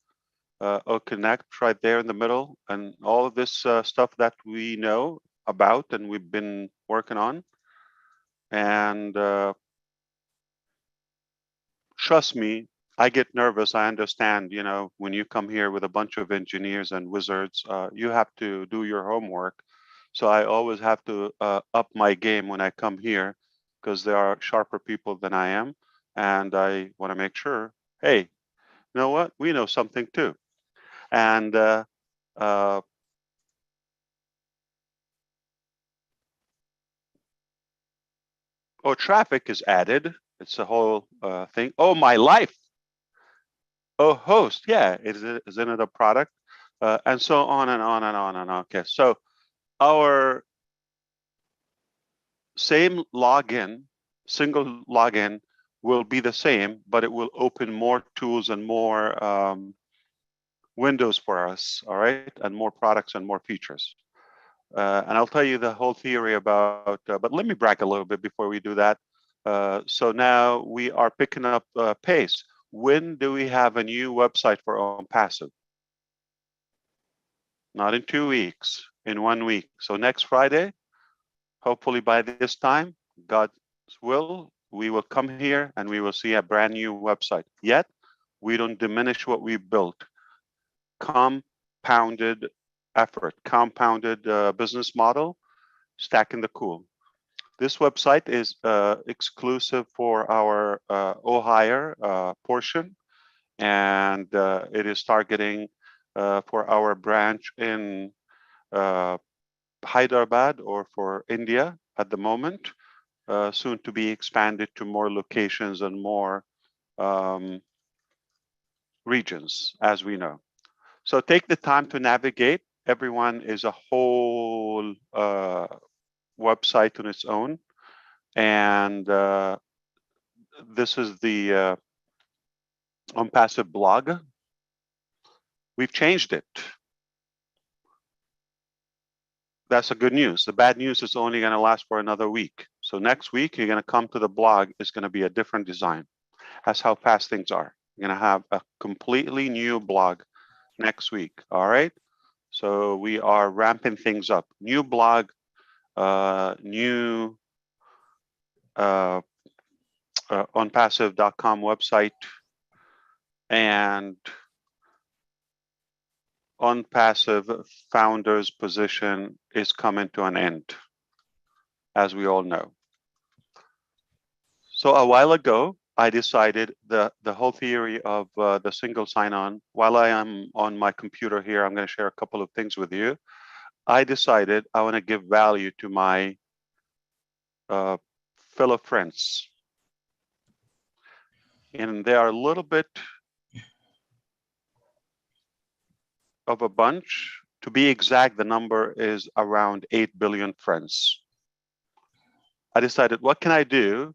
Connect right there in the middle, and all of this stuff that we know about and we've been working on. And trust me, I get nervous. I understand, you know, when you come here with a bunch of engineers and wizards, you have to do your homework. So I always have to up my game when I come here because there are sharper people than I am. And I want to make sure, hey, you know what? We know something too. And oh, traffic is added. It's a whole thing. Oh, my life. Oh, host. Yeah, isn't it a product? And so on and on and on and on. Okay, so our same login, single login, will be the same, but it will open more tools and more windows for us, all right, and more products and more features. And I'll tell you the whole theory about, but let me brag a little bit before we do that. So now we are picking up pace. When do we have a new website for OnPassive? Not in 2 weeks, in 1 week. So next Friday, hopefully by this time, God's will, we will come here and we will see a brand new website. Yet, we don't diminish what we built. Compounded effort, compounded business model, stacking the cool. This website is exclusive for our Ohio portion, and it is targeting for our branch in Hyderabad or for India at the moment, soon to be expanded to more locations and more regions, as we know. So take the time to navigate. Everyone is a whole website on its own. And this is the OnPassive blog. We've changed it. That's the good news. The bad news is only going to last for another week. So next week, you're going to come to the blog. It's going to be a different design. That's how fast things are. You're going to have a completely new blog next week. All right. So we are ramping things up. New blog, new onpassive.com website, and OnPassive founder's position is coming to an end, as we all know. So a while ago, I decided the whole theory of the single sign-on. While I am on my computer here, I'm going to share a couple of things with you. I decided I want to give value to my fellow friends. And they are a little bit of a bunch. To be exact, the number is around 8 billion friends. I decided, what can I do?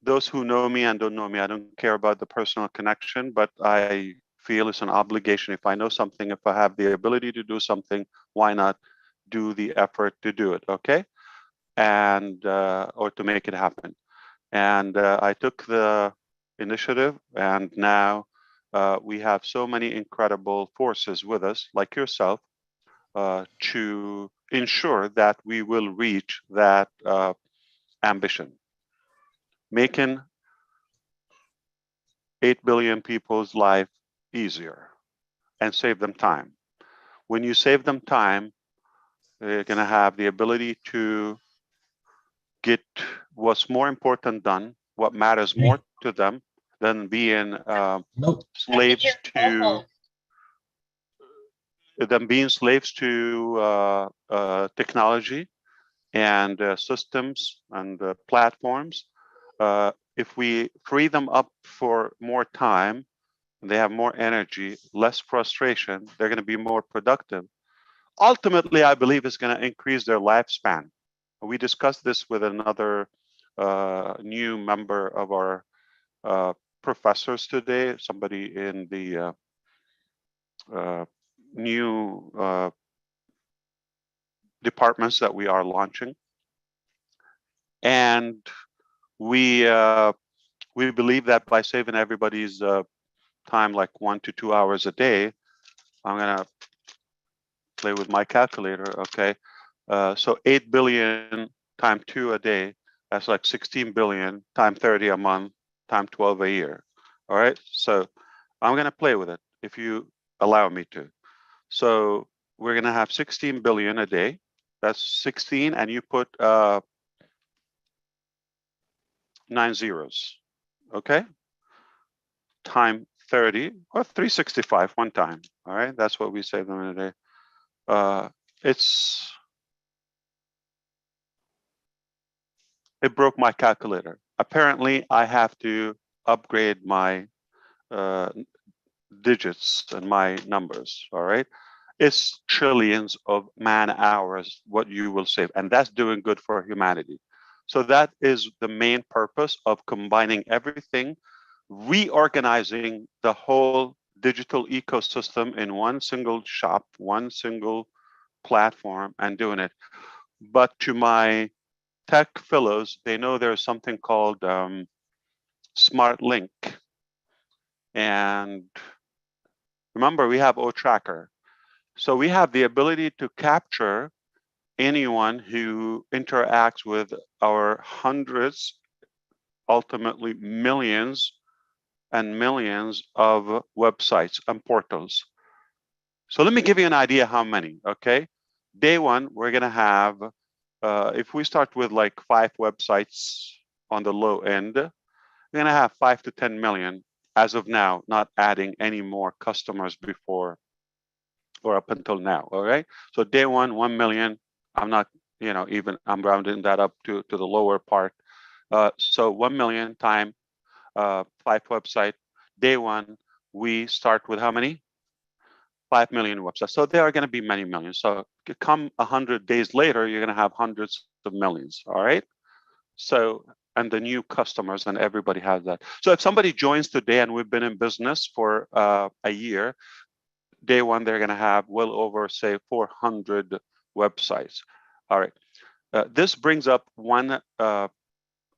Those who know me and don't know me, I don't care about the personal connection, but I feel it's an obligation. If I know something, if I have the ability to do something, why not do the effort to do it, okay? And or to make it happen. And I took the initiative, and now we have so many incredible forces with us, like yourself, to ensure that we will reach that ambition, making 8 billion people's life easier and save them time. When you save them time, they're going to have the ability to get what's more important done, what matters more to them than being Nope. slaves to technology and systems and platforms. If we free them up for more time, they have more energy, less frustration, they're going to be more productive. Ultimately, I believe it's going to increase their lifespan. We discussed this with another new member of our professors today, somebody in the new departments that we are launching. And we believe that by saving everybody's time, like 1 to 2 hours a day, I'm going to play with my calculator, okay? So 8 billion times 2 a day, that's like 16 billion times 30 a month times 12 a year. All right, so I'm going to play with it if you allow me to. So we're going to have 16 billion a day. That's 16, and you put 9 zeros, okay? Time 30 or 365 one time. All right, that's what we save them in a day. It broke my calculator. Apparently, I have to upgrade my digits and my numbers. All right, it's trillions of man hours what you will save, and that's doing good for humanity. So that is the main purpose of combining everything, reorganizing the whole digital ecosystem in one single shop, one single platform, and doing it. But to my tech fellows, they know there's something called Smart Link. And remember, we have O-Tracker. So we have the ability to capture anyone who interacts with our hundreds, ultimately millions and millions of websites and portals. So let me give you an idea how many, okay? Day one, we're gonna have, if we start with like 5 websites on the low end, we're gonna have 5 to 10 million as of now, not adding any more customers before or up until now, all right? So day one, 1 million, I'm not, I'm rounding that up to the lower part. So 1 million times 5 website. Day one, we start with how many? 5 million websites. So there are going to be many millions. So come 100 days later, you're going to have hundreds of millions. All right. So, and the new customers, and everybody has that. So if somebody joins today, and we've been in business for a year, day one, they're going to have well over, say, 400 websites. All right. This brings up one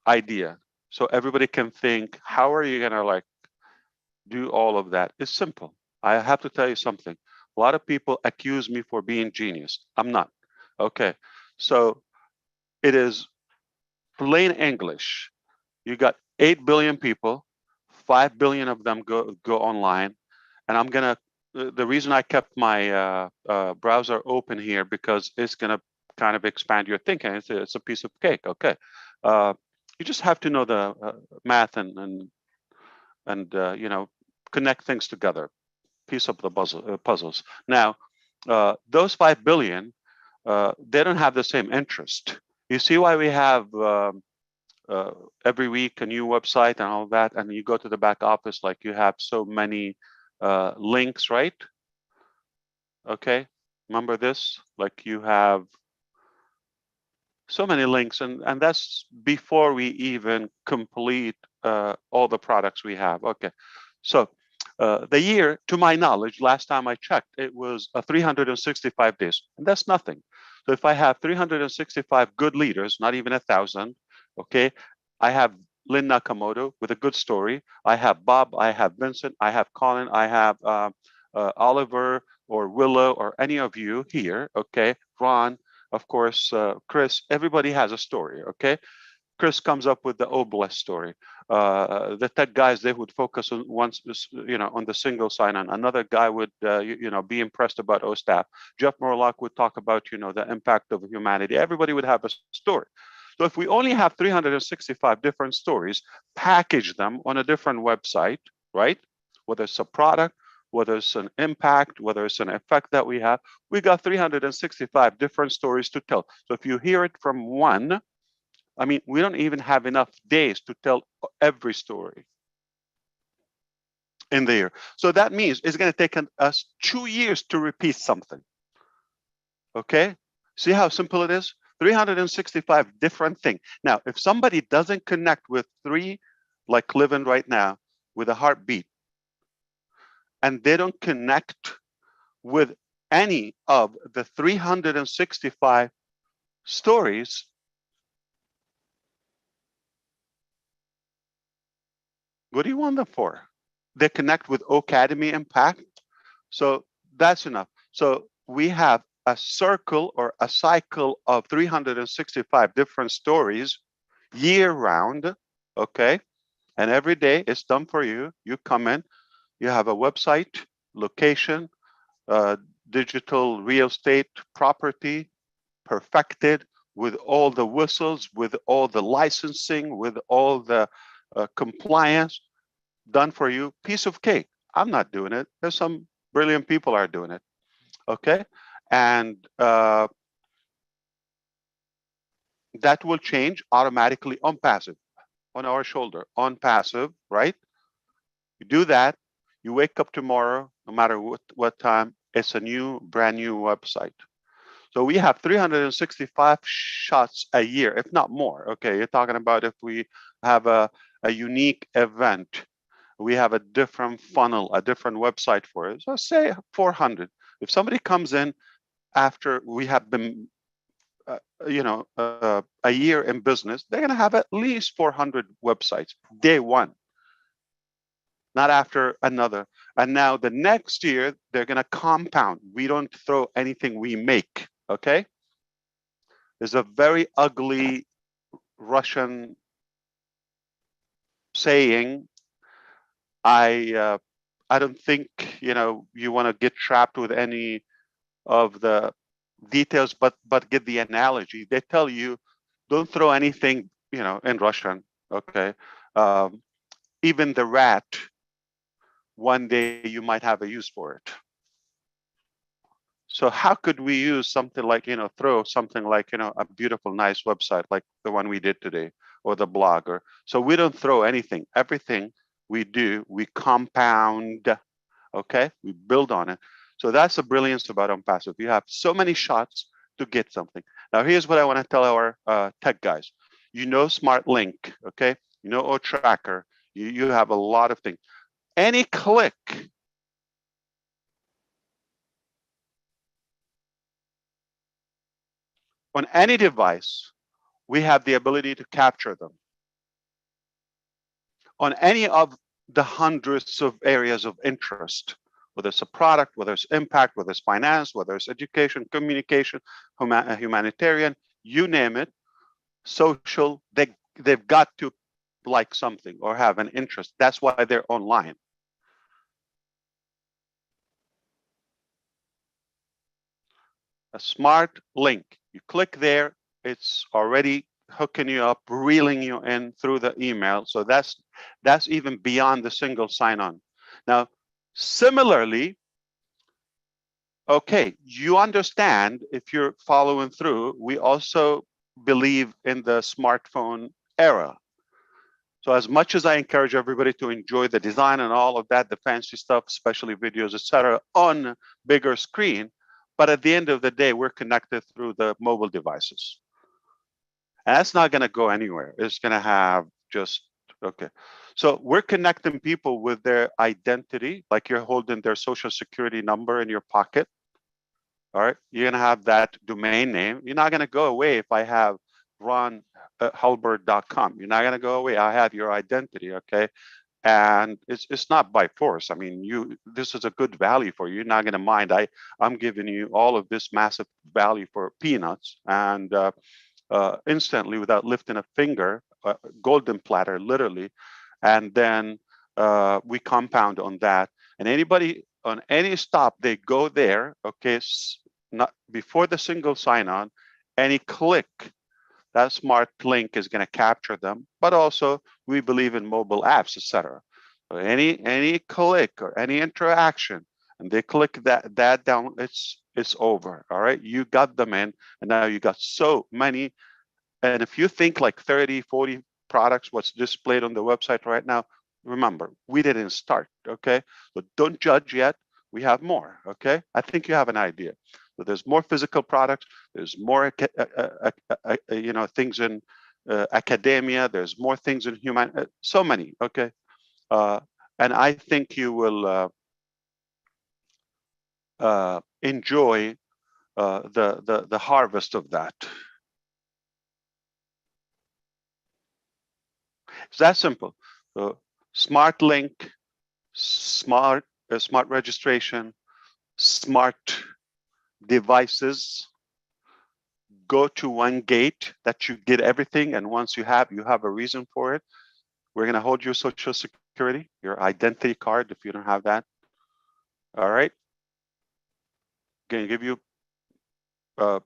idea. So everybody can think, how are you going to do all of that? It's simple. I have to tell you something. A lot of people accuse me for being genius. I'm not. Okay. So it is plain English. You got 8 billion people, 5 billion of them go online. And I'm going to, the reason I kept my browser open here, because it's going to kind of expand your thinking. It's a piece of cake. Okay. You just have to know the math and connect things together, piece of the puzzles. Now, those 5 billion, they don't have the same interest. You see why we have every week a new website and all that, and you go to the back office, like you have so many links, right? Okay, remember this? Like you have so many links, and that's before we even complete all the products we have. Okay, so the year, to my knowledge, last time I checked, it was 365 days, and that's nothing. So if I have 365 good leaders, not even 1,000, okay, I have LYNN Nakamoto with a good story. I have Bob, I have Vincent, I have Colin, I have Oliver or Willow or any of you here, okay? Ron, of course, Chris, everybody has a story, okay? Chris comes up with the Obelisk story. The tech guys, they would focus on on the single sign-on. Another guy would, be impressed about OSTAP. Jeff Morlock would talk about, the impact of humanity. Everybody would have a story. So if we only have 365 different stories, package them on a different website, right? Whether it's a product, whether it's an impact, whether it's an effect that we have, we got 365 different stories to tell. So if you hear it from one, I mean, we don't even have enough days to tell every story in the year. So that means it's going to take us 2 years to repeat something. Okay? See how simple it is? 365 different things. Now, if somebody doesn't connect with three, like living right now, with a heartbeat, and they don't connect with any of the 365 stories, what do you want them for? They connect with Academy Impact. So that's enough. So we have a circle or a cycle of 365 different stories year round, okay? And every day it's done for you. You come in, you have a website, location, digital real estate property, perfected with all the whistles, with all the licensing, with all the compliance done for you, piece of cake. I'm not doing it. There's some brilliant people are doing it. Okay. And that will change automatically on passive, on our shoulder, on passive, right? You do that, you wake up tomorrow, no matter what time, it's a brand new website. So we have 365 shots a year, if not more. Okay, you're talking about if we have a unique event, we have a different funnel, a different website for it. So say 400. If somebody comes in after we have been, a year in business, they're going to have at least 400 websites day one, not after another. And now the next year, they're going to compound. We don't throw anything we make, okay? There's a very ugly Russian saying, I don't think you want to get trapped with any of the details, but get the analogy. They tell you, don't throw anything in Russian. Okay, even the rat. One day you might have a use for it. So how could we use something like throw something like a beautiful, nice website like the one we did today, or the blog, or so we don't throw anything. Everything we do, we compound. Okay, we build on it. So that's the brilliance about OnPassive. You have so many shots to get something. Now, here's what I want to tell our tech guys. Smart Link, okay? OTracker. You have a lot of things. Any click on any device, we have the ability to capture them. On any of the hundreds of areas of interest, whether it's a product, whether it's impact, whether it's finance, whether it's education, communication, humanitarian, you name it, social, they've got to like something or have an interest. That's why they're online. A smart link, you click there, it's already hooking you up, reeling you in through the email. So that's even beyond the single sign-on. Now, similarly, okay, you understand if you're following through, we also believe in the smartphone era. So as much as I encourage everybody to enjoy the design and all of that, the fancy stuff, especially videos, etc., on bigger screen, but at the end of the day, we're connected through the mobile devices. And that's not going to go anywhere. It's going to have just, okay. So we're connecting people with their identity, like you're holding their social security number in your pocket. All right, you're going to have that domain name. You're not going to go away if I have ronhalbert.com. You're not going to go away. I have your identity, okay? And it's not by force. I mean, this is a good value for you. You're not going to mind. I'm giving you all of this massive value for peanuts, and instantly, without lifting a finger, golden platter, literally, and then we compound on that. And anybody on any stop, they go there, okay, not before the single sign-on, any click, that smart link is going to capture them. But also, we believe in mobile apps, etc. So any click or any interaction, and they click that down, it's over. All right, you got them in, and now you got so many. And if you think like 30, 40 products, what's displayed on the website right now, remember, we didn't start, okay? But don't judge yet. We have more, okay? I think you have an idea. So there's more physical products. There's more, things in academia. There's more things in human, so many, okay? And I think you will enjoy the harvest of that. It's that simple. Smart link, smart registration, smart devices. Go to one gate that you get everything, and once you have a reason for it. We're going to hold your social security, your identity card, if you don't have that. All right. Going to give you a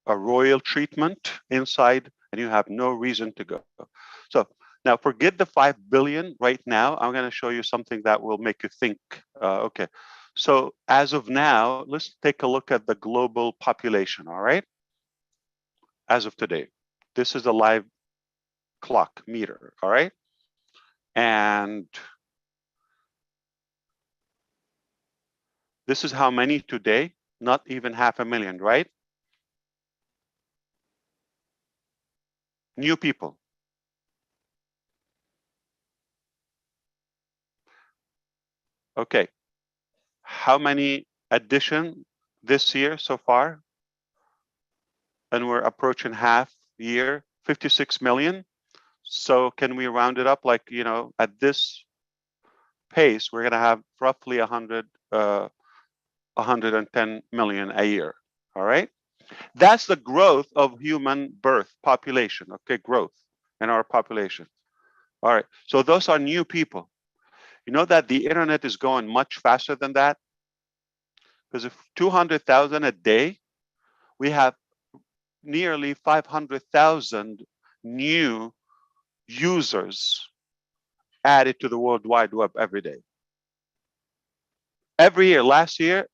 royal treatment inside, and you have no reason to go. So now forget the 5 billion right now. I'm going to show you something that will make you think. Okay. So as of now, let's take a look at the global population. All right. As of today, this is a live clock meter. All right. And this is how many today, not even 500,000, right? New people. Okay. How many addition this year so far? And we're approaching half year, 56 million. So can we round it up, like, at this pace, we're going to have roughly 110 million a year. All right. That's the growth of human birth population. Okay. Growth in our population. All right. So those are new people. You know that the internet is going much faster than that? Because if 200,000 a day, we have nearly 500,000 new users added to the World Wide Web every day. Every year, last year,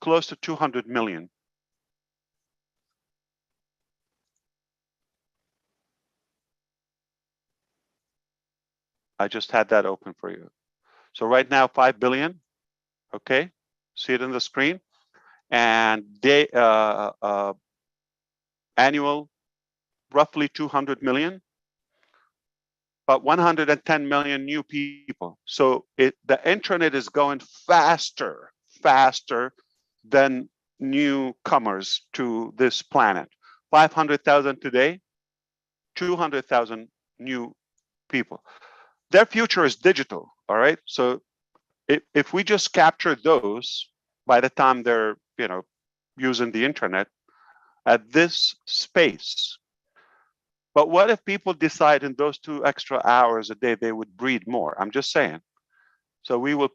close to 200 million. I just had that open for you. So right now, 5 billion, okay? See it on the screen. And they, annual, roughly 200 million. But 110 million new people. So the internet is going faster than newcomers to this planet. 500,000 today, 200,000 new people. Their future is digital, all right? So if we just capture those by the time they're, using the internet at this space. But what if people decide in those 2 extra hours a day they would breed more? I'm just saying. So we will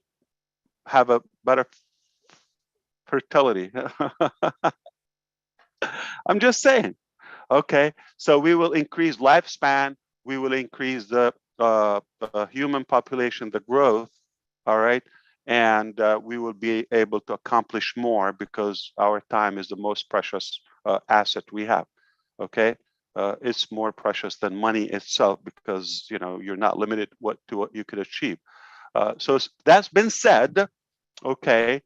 have a better fertility. I'm just saying. Okay, so we will increase lifespan. We will increase the human population, the growth. All right, and we will be able to accomplish more because our time is the most precious asset we have. Okay. It's more precious than money itself because you're not limited to what you could achieve. So that's been said. Okay.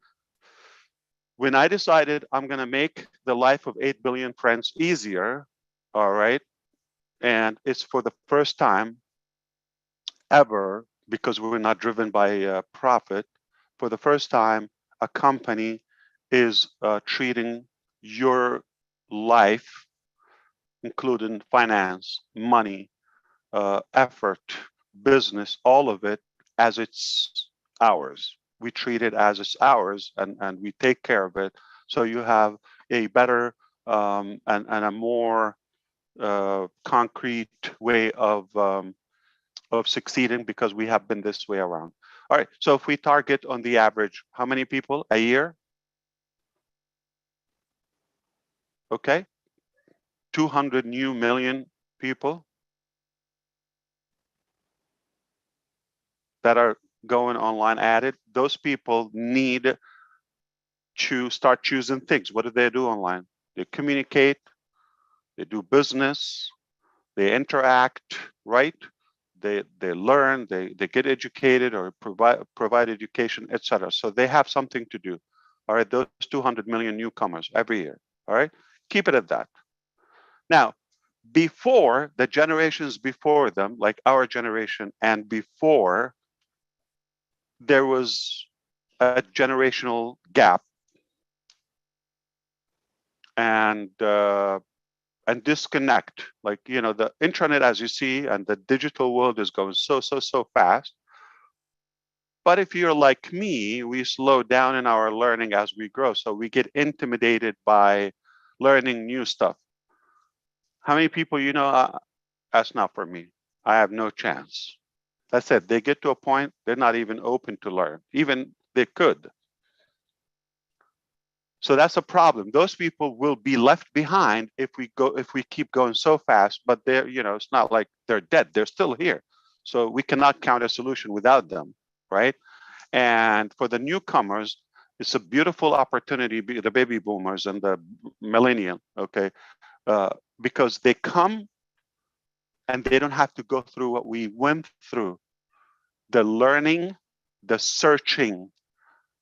When I decided I'm going to make the life of 8 billion friends easier, all right, and it's for the first time ever, because we're not driven by profit, for the first time, a company is treating your life including finance, money, effort, business, all of it as it's ours. We treat it as it's ours, and we take care of it. So you have a better and a more concrete way of succeeding, because we have been this way around. All right, so if we target on the average, how many people a year? Okay, 200 new million people that are going online added. Those people need to start choosing things. What do they do online? They communicate, they do business, they interact, right? They learn, they get educated or provide education, etc. So they have something to do. All right, those 200 million newcomers every year. All right, keep it at that. Now, before the generations before them, like our generation, and before, there was a generational gap, and disconnect. Like, you know, the internet, as you see, and the digital world is going so fast. But if you're like me, we slow down in our learning as we grow. So we get intimidated by learning new stuff. How many people, you know, that's not for me. I have no chance. That's it. They get to a point, they're not even open to learn. Even they could. So that's a problem. Those people will be left behind if we keep going so fast, but they're, you know, it's not like they're dead. They're still here. So we cannot count a solution without them, right? And for the newcomers, it's a beautiful opportunity, the baby boomers and the millennial, okay? Because they come and they don't have to go through what we went through. The learning, the searching.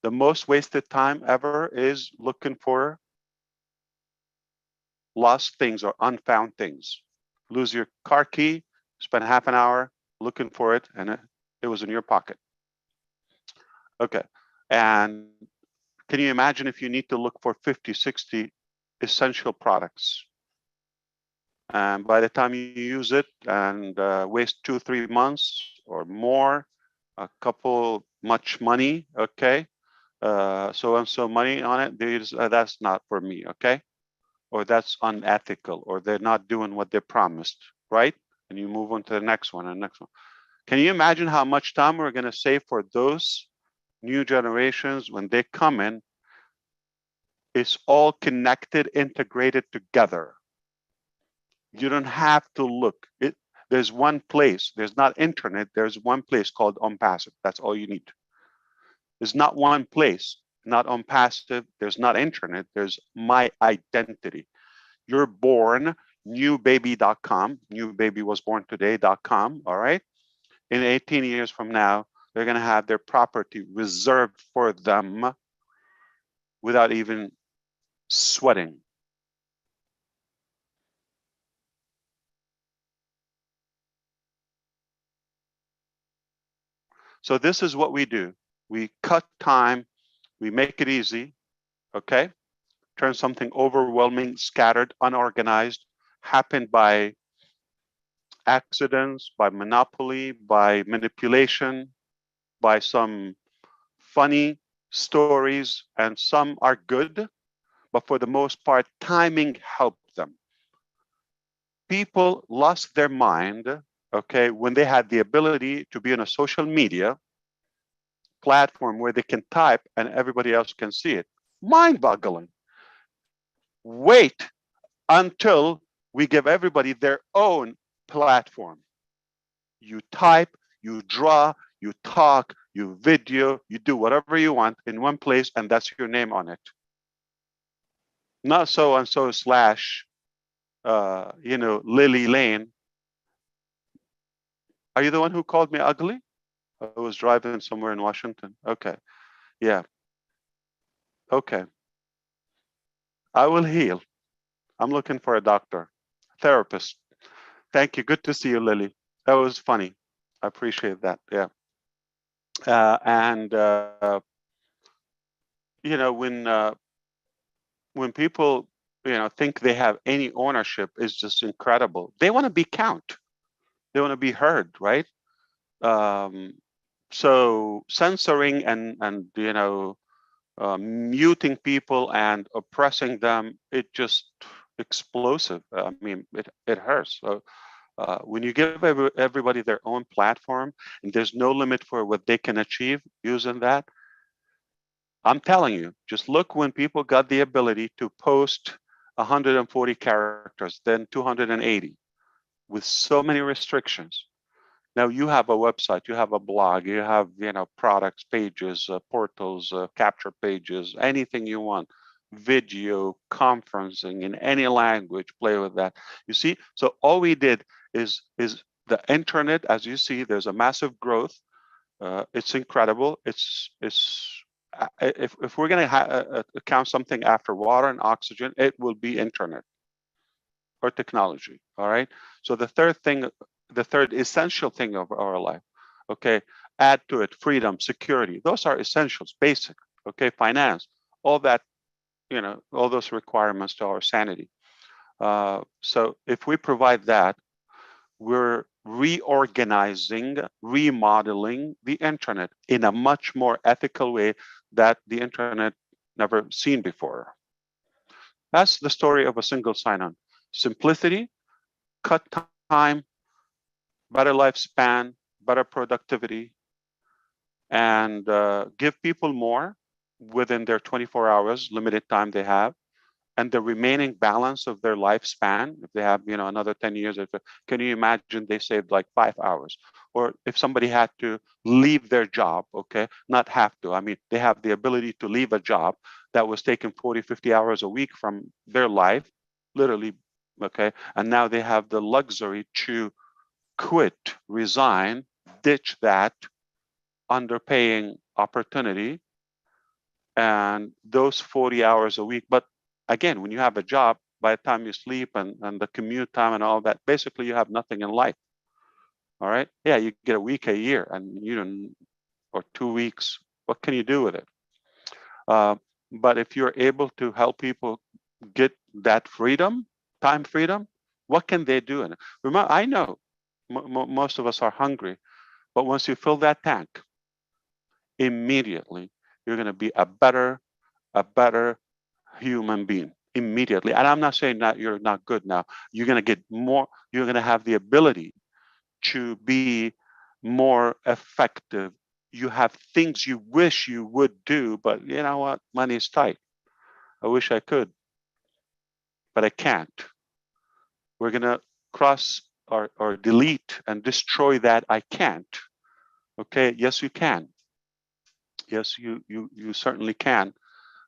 The most wasted time ever is looking for lost things or unfound things. Lose your car key, spend half an hour looking for it, and it was in your pocket. Okay. And can you imagine if you need to look for 50, 60 essential products? And by the time you use it and waste 2, 3 months or more, a couple much money, okay? So money on it, that's not for me, okay? Or that's unethical, or they're not doing what they promised, right? And you move on to the next one and next one. Can you imagine how much time we're going to save for those new generations when they come in? It's all connected, integrated together. You don't have to look. There's one place. There's not internet. There's one place called OnPassive. That's all you need. There's not one place, not OnPassive. There's not internet. There's my identity. You're born, newbaby.com. New baby was born today.com. All right. In 18 years from now, they're going to have their property reserved for them without even sweating. So this is what we do. We cut time, we make it easy, okay? Turn something overwhelming, scattered, unorganized, happened by accidents, by monopoly, by manipulation, by some funny stories, and some are good, but for the most part, timing helped them. People lost their mind, okay, when they had the ability to be on a social media platform where they can type and everybody else can see it. Mind-boggling. Wait until we give everybody their own platform. You type, you draw, you talk, you video, you do whatever you want in one place, and that's your name on it. Not so-and-so slash, you know, Lily Lane. Are you the one who called me ugly? I was driving somewhere in Washington. Okay. Yeah. Okay. I will heal. I'm looking for a doctor, therapist. Thank you. Good to see you, Lily. That was funny. I appreciate that. Yeah. You know, when people, think they have any ownership is just incredible. They want to be count. They want to be heard, right? So censoring and muting people and oppressing them, it just explosive. I mean, it hurts. So when you give everybody their own platform and there's no limit for what they can achieve using that, I'm telling you, just look when people got the ability to post 140 characters, then 280, with so many restrictions. Now you have a website, you have a blog, you have products pages, portals, capture pages, anything you want, video, conferencing in any language. Play with that. You see, so all we did is the internet. As you see, there's a massive growth. It's incredible. It's if we're going to count something after water and oxygen, it will be internet or technology. All right. So the third essential thing of our life, okay, add to it freedom, security. Those are essentials, basic. Okay, finance, all that, all those requirements to our sanity. So if we provide that, we're reorganizing, remodeling the internet in a much more ethical way that the internet never seen before. That's the story of a single sign-on. Simplicity, cut time, better lifespan, better productivity, and give people more within their 24 hours, limited time they have, and the remaining balance of their lifespan, if they have, another 10 years, can you imagine they saved like 5 hours? Or if somebody had to leave their job, okay, not have to, I mean, they have the ability to leave a job that was taking 40, 50 hours a week from their life, literally, okay, and now they have the luxury to quit, resign, ditch that underpaying opportunity and those 40 hours a week. But again, when you have a job, by the time you sleep and the commute time and all that, basically you have nothing in life. All right. Yeah, you get a week a year and or 2 weeks. What can you do with it? But if you're able to help people get that freedom, time freedom, what can they do in it? Remember, I know most of us are hungry, but once you fill that tank, immediately you're going to be a better human being immediately. And I'm not saying that you're not good now. You're going to get more, you're going to have the ability to be more effective. You have things you wish you would do, but you know what? Money's tight. I wish I could, but I can't. We're going to cross or delete and destroy that I can't. Okay, yes, you can. Yes, you certainly can.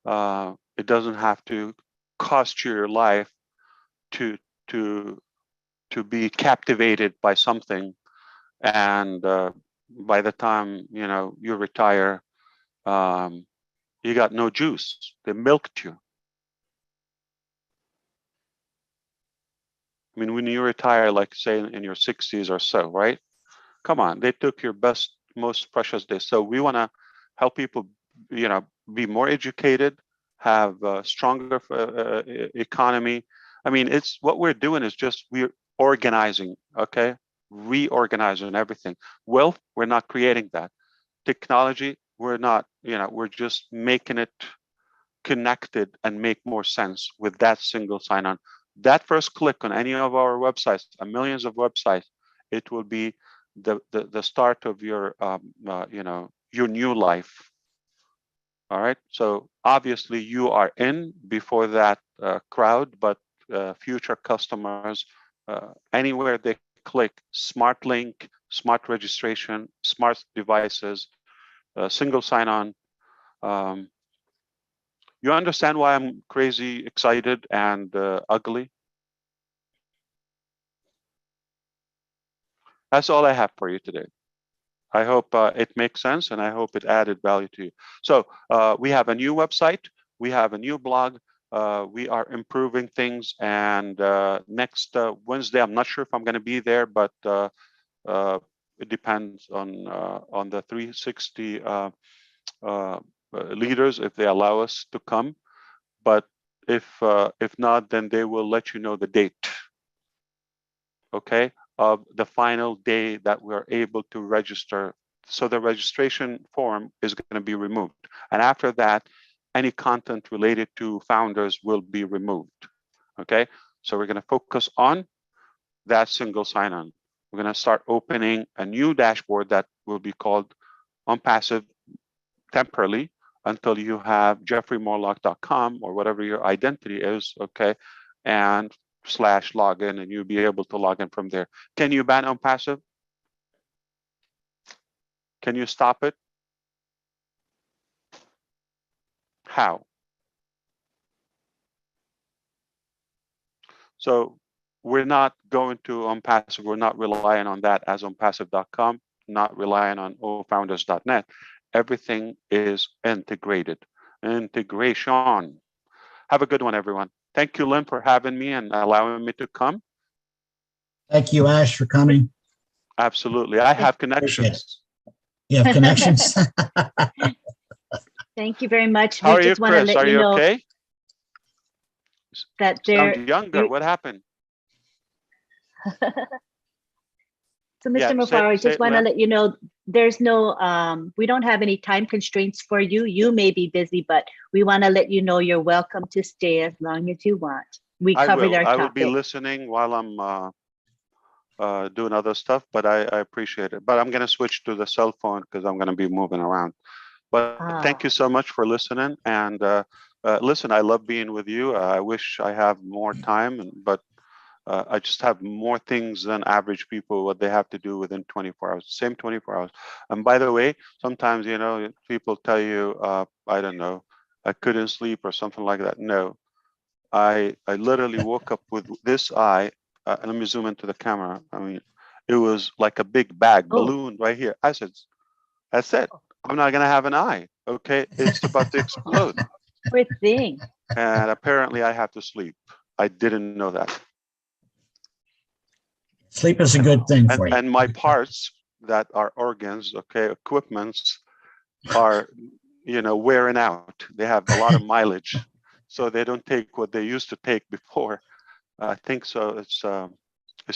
It doesn't have to cost you your life to be captivated by something, and by the time you retire, you got no juice. They milked you. I mean, when you retire, like say in your 60s or so, right? Come on, they took your best, most precious days. So we want to help people, be more educated, have a stronger economy. I mean, it's what we're doing is just we're organizing, okay, reorganizing everything. Wealth, we're not creating that. Technology, we're not, we're just making it connected and make more sense with that single sign-on. That first click on any of our websites, millions of websites, it will be the start of your your new life. All right. So obviously you are in before that crowd, but future customers, anywhere they click, smart link, smart registration, smart devices, single sign-on. You understand why I'm crazy excited and ugly? That's all I have for you today. I hope it makes sense, and I hope it added value to you. So we have a new website. We have a new blog. We are improving things. And next Wednesday, I'm not sure if I'm going to be there, but it depends on the 360 leaders if they allow us to come. But If not, then they will let you know the date, okay, of the final day that we're able to register. So the registration form is going to be removed. And after that, any content related to founders will be removed, okay? So we're going to focus on that single sign-on. We're going to start opening a new dashboard that will be called OnPassive temporarily until you have jeffreymorlock.com or whatever your identity is, okay, and /login, and you'll be able to log in from there. Can you ban OnPassive? Can you stop it? How? So we're not going to OnPassive. We're not relying on that as OnPassive.com, not relying on ofounders.net. Everything is integrated. Integration. Have a good one, everyone. Thank you, Lynn, for having me and allowing me to come. Thank you, Ash, for coming. Absolutely. I have Appreciate it. connections. You have connections? Thank you very much. How We are you, just want to Chris? let Are you you know okay? that there. Sound younger. What happened? So, Mr. Yeah, Mufaro, I say just it, want to Lynn. let you know there's no, we don't have any time constraints for you. You may be busy, but we want to let you know you're welcome to stay as long as you want. We covered our I will be topic. listening while I'm doing other stuff, but I appreciate it. But I'm going to switch to the cell phone because I'm going to be moving around. But thank you so much for listening. And listen, I love being with you. I wish I have more time, but I just have more things than average people, what they have to do within 24 hours, same 24 hours. And by the way, sometimes, you know, people tell you, I don't know, I couldn't sleep or something like that. No, I literally woke up with this eye. Let me zoom into the camera. I mean, it was like a big bag balloon right here. I said, I'm not going to have an eye. Okay. It's about to explode. Poor thing. And apparently I have to sleep. I didn't know that. Sleep is a good thing for you. And my parts that are organs, okay, equipments are, you know, wearing out. They have a lot of mileage, so they don't take what they used to take before. I think so. It's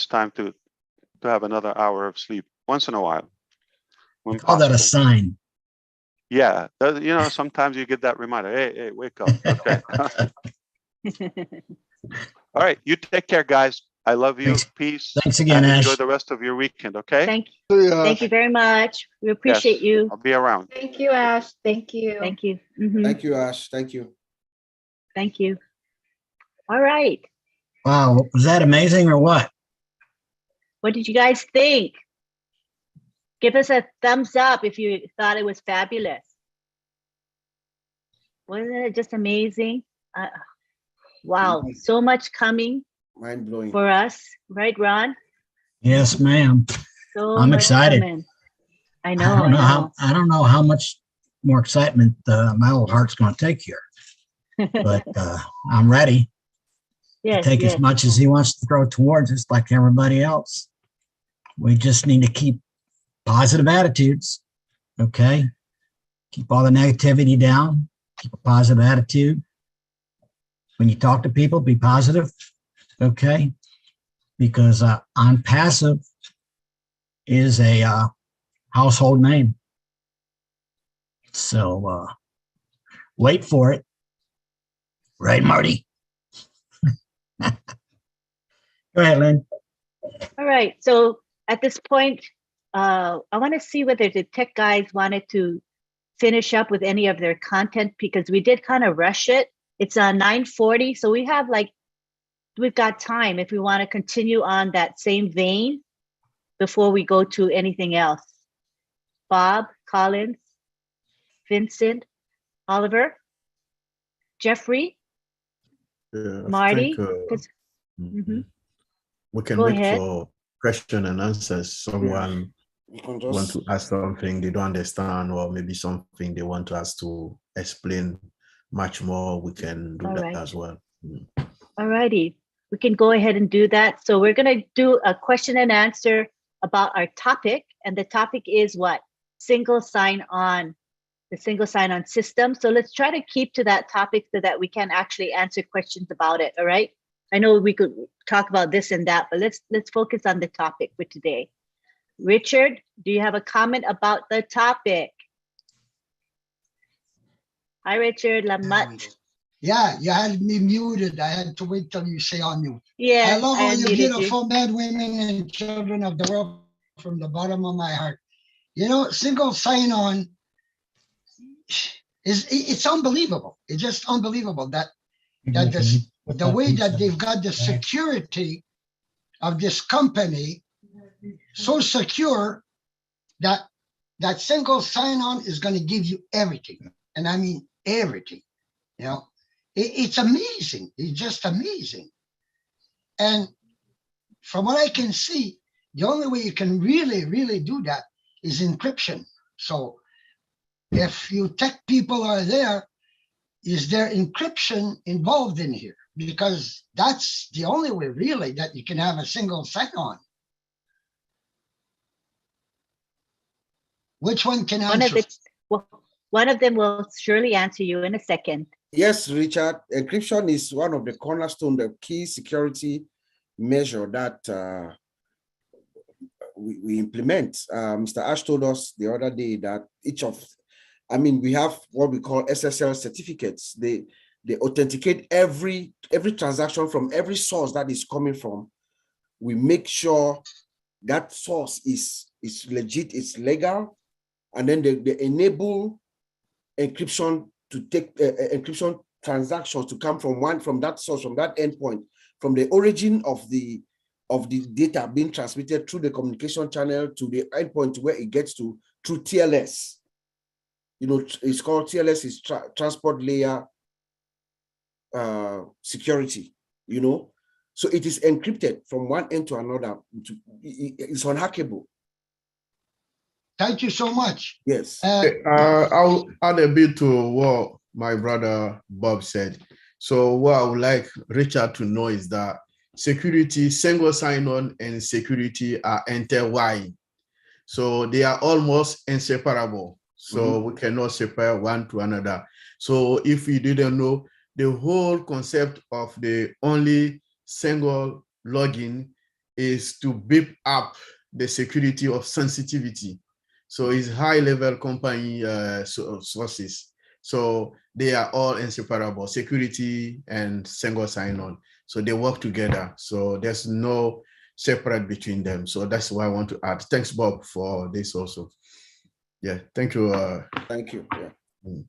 time to have another hour of sleep once in a while, when Call that a possible. sign. Yeah, you know, sometimes you get that reminder. Hey, wake up. Okay. All right, you take care, guys. I love you. Thanks. Peace. Thanks again, and Ash. enjoy the rest of your weekend. Okay. Thank you very much. We appreciate you. I'll be around. Thank you, Ash. Thank you. Thank you. Mhm. Thank you, Ash. Thank you. Thank you. All right. Wow, was that amazing or what? What did you guys think? Give us a thumbs up if you thought it was fabulous. Wasn't it just amazing? Wow, so much coming Mind blowing for us, right, Ron? Yes, ma'am. So I'm much excited. coming. I know. I don't know how much more excitement my old heart's going to take here, but I'm ready to take as much as he wants to throw towards us, like everybody else. We just need to keep positive attitudes. Okay, keep all the negativity down. Keep a positive attitude. When you talk to people, be positive. Okay, because OnPassive is a household name. So wait for it. Right, Marty? Go ahead, Lynn. All right. So at this point, I want to see whether the tech guys wanted to finish up with any of their content, because we did kind of rush it. It's 9:40. So we've got time if we want to continue on that same vein before we go to anything else. Bob, Collins, Vincent, Oliver, Jeffrey, Marty. We can Go wait ahead. for question and answers. Someone want to ask something they don't understand, or maybe something they want us to explain much more. We can do that as well. All righty. We can go ahead and do that. So we're going to do a question and answer about our topic. And the topic is what? Single sign-on. the single sign-on system. So let's try to keep to that topic so that we can actually answer questions about it. All right. I know we could talk about this and that, but let's focus on the topic for today. Richard, do you have a comment about the topic? Hi, Richard. Lamat. Yeah, you had me muted. I had to wait till you say unmute. Yeah, I love I all you unmuted beautiful men, women, and children of the world from the bottom of my heart. You know, single sign-on it's unbelievable. It's just unbelievable that the way that they've got the security of this company so secure that that single sign-on is going to give you everything. And I mean everything. You know, it's amazing. It's just amazing. And from what I can see, the only way you can really do that is encryption. So if you tech people are there, is there encryption involved in here? Because that's the only way really that you can have a single sign-on. Which one can answer? One of them will surely answer you in a second. Yes, Richard, encryption is one of the cornerstone, the key security measure that we implement. Mr. Ash told us the other day that we have what we call SSL certificates. They authenticate every transaction from every source that is coming from. We make sure that source is legit, it's legal, and then they enable encryption to take encryption transactions to come from that source, from that endpoint, from the origin of the data being transmitted through the communication channel to the endpoint where it gets to through TLS. You know, it's called TLS is transport layer security, you know. So it is encrypted from one end to another. It's unhackable. Thank you so much. Yes. I'll add a bit to what my brother Bob said. So what I would like Richard to know is that security, single sign-on and security are intertwined. So they are almost inseparable. So we cannot separate one to another. So if you didn't know, the whole concept of the only single login is to beef up the security of sensitivity. So it's high-level company sources. So they are all inseparable, security and single sign-on. So they work together. So there's no separate between them. So that's why I want to add. Thanks, Bob, for this also. Yeah, thank you. Thank you. Yeah.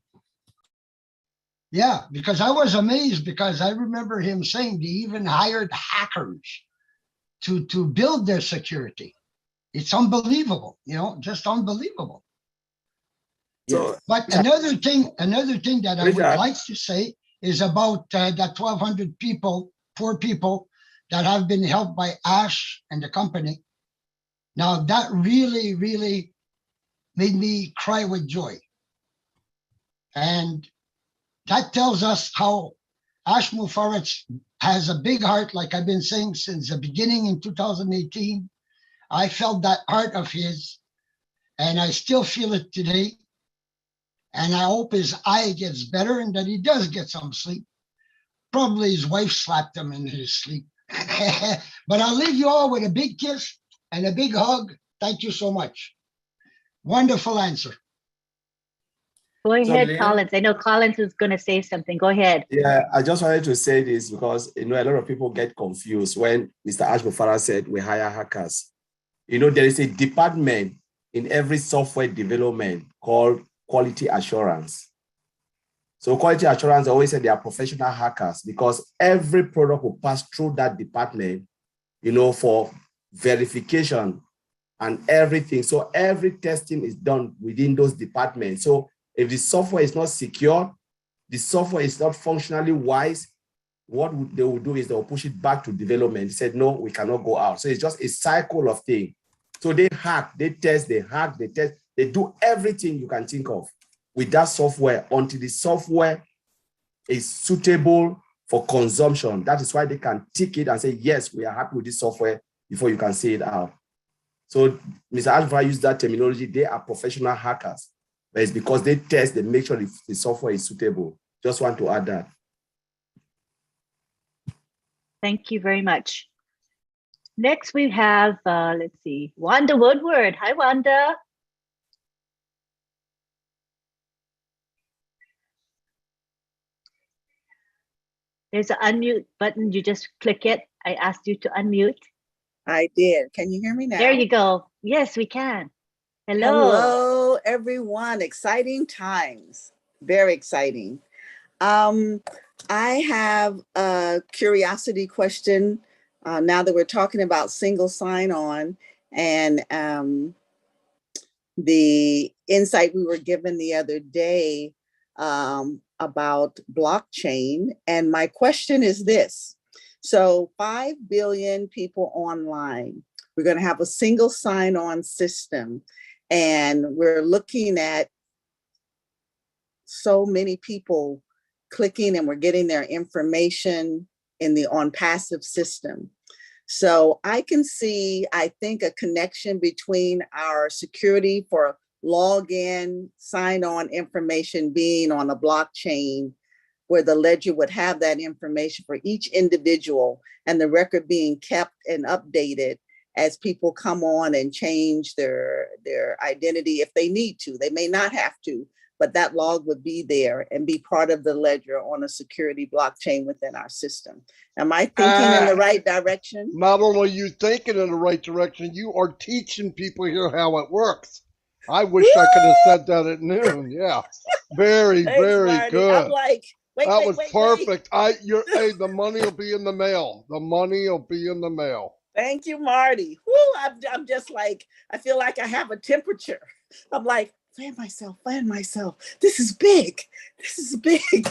Yeah, because I was amazed because I remember him saying they even hired hackers to build their security. It's unbelievable, you know, just unbelievable. So, but another thing that I would Richard, like to say is about that 1,200 people, poor people that have been helped by Ash and the company. Now that really made me cry with joy. And that tells us how Ash Mufaraj has a big heart, like I've been saying since the beginning in 2018. I felt that heart of his, and I still feel it today. And I hope his eye gets better and that he does get some sleep. Probably his wife slapped him in his sleep. But I'll leave you all with a big kiss and a big hug. Thank you so much. Wonderful answer. Go ahead, LYNN, Collins. I know Collins is going to say something. Go ahead. Yeah, I just wanted to say this because, you know, a lot of people get confused when Mr. Ash Mufaraj said we hire hackers. You know, there is a department in every software development called quality assurance. So quality assurance, I always say they are professional hackers because every product will pass through that department, you know, for verification and everything. So every testing is done within those departments. So if the software is not secure, the software is not functionally wise, what they will do is they will push it back to development. They said, no, we cannot go out. So it's just a cycle of things. So they hack, they test, they hack, they test, they do everything you can think of with that software until the software is suitable for consumption. That is why they can tick it and say, yes, we are happy with this software before you can see it out. So Mr. Alpha used that terminology. They are professional hackers. but it's because they test, they make sure the software is suitable. Just want to add that. Thank you very much. Next, we have, let's see, Wanda Woodward. Hi, Wanda. There's an unmute button. You just click it. I asked you to unmute. I did. Can you hear me now? There you go. Yes, we can. Hello. Hello, everyone. Exciting times. Very exciting. I have a curiosity question now that we're talking about single sign-on and the insight we were given the other day about blockchain. And my question is this. So 5 billion people online, we're going to have a single sign-on system, and we're looking at so many people clicking and we're getting their information in the on-passive system. So I can see, I think, a connection between our security for login, sign-on information being on a blockchain where the ledger would have that information for each individual and the record being kept and updated as people come on and change their identity if they need to. They may not have to, but that log would be there and be part of the ledger on a security blockchain within our system. Am I thinking in the right direction? Not only are you thinking in the right direction, you are teaching people here how it works. I wish I could have said that at noon. Yeah, very, Thanks, very Marty. good. I'm like, wait, that wait, was wait, perfect. wait. Hey, the money will be in the mail. The money will be in the mail. Thank you, Marty. Woo, I'm just like, I feel like I have a temperature. I'm like, fan myself. This is big. This is big.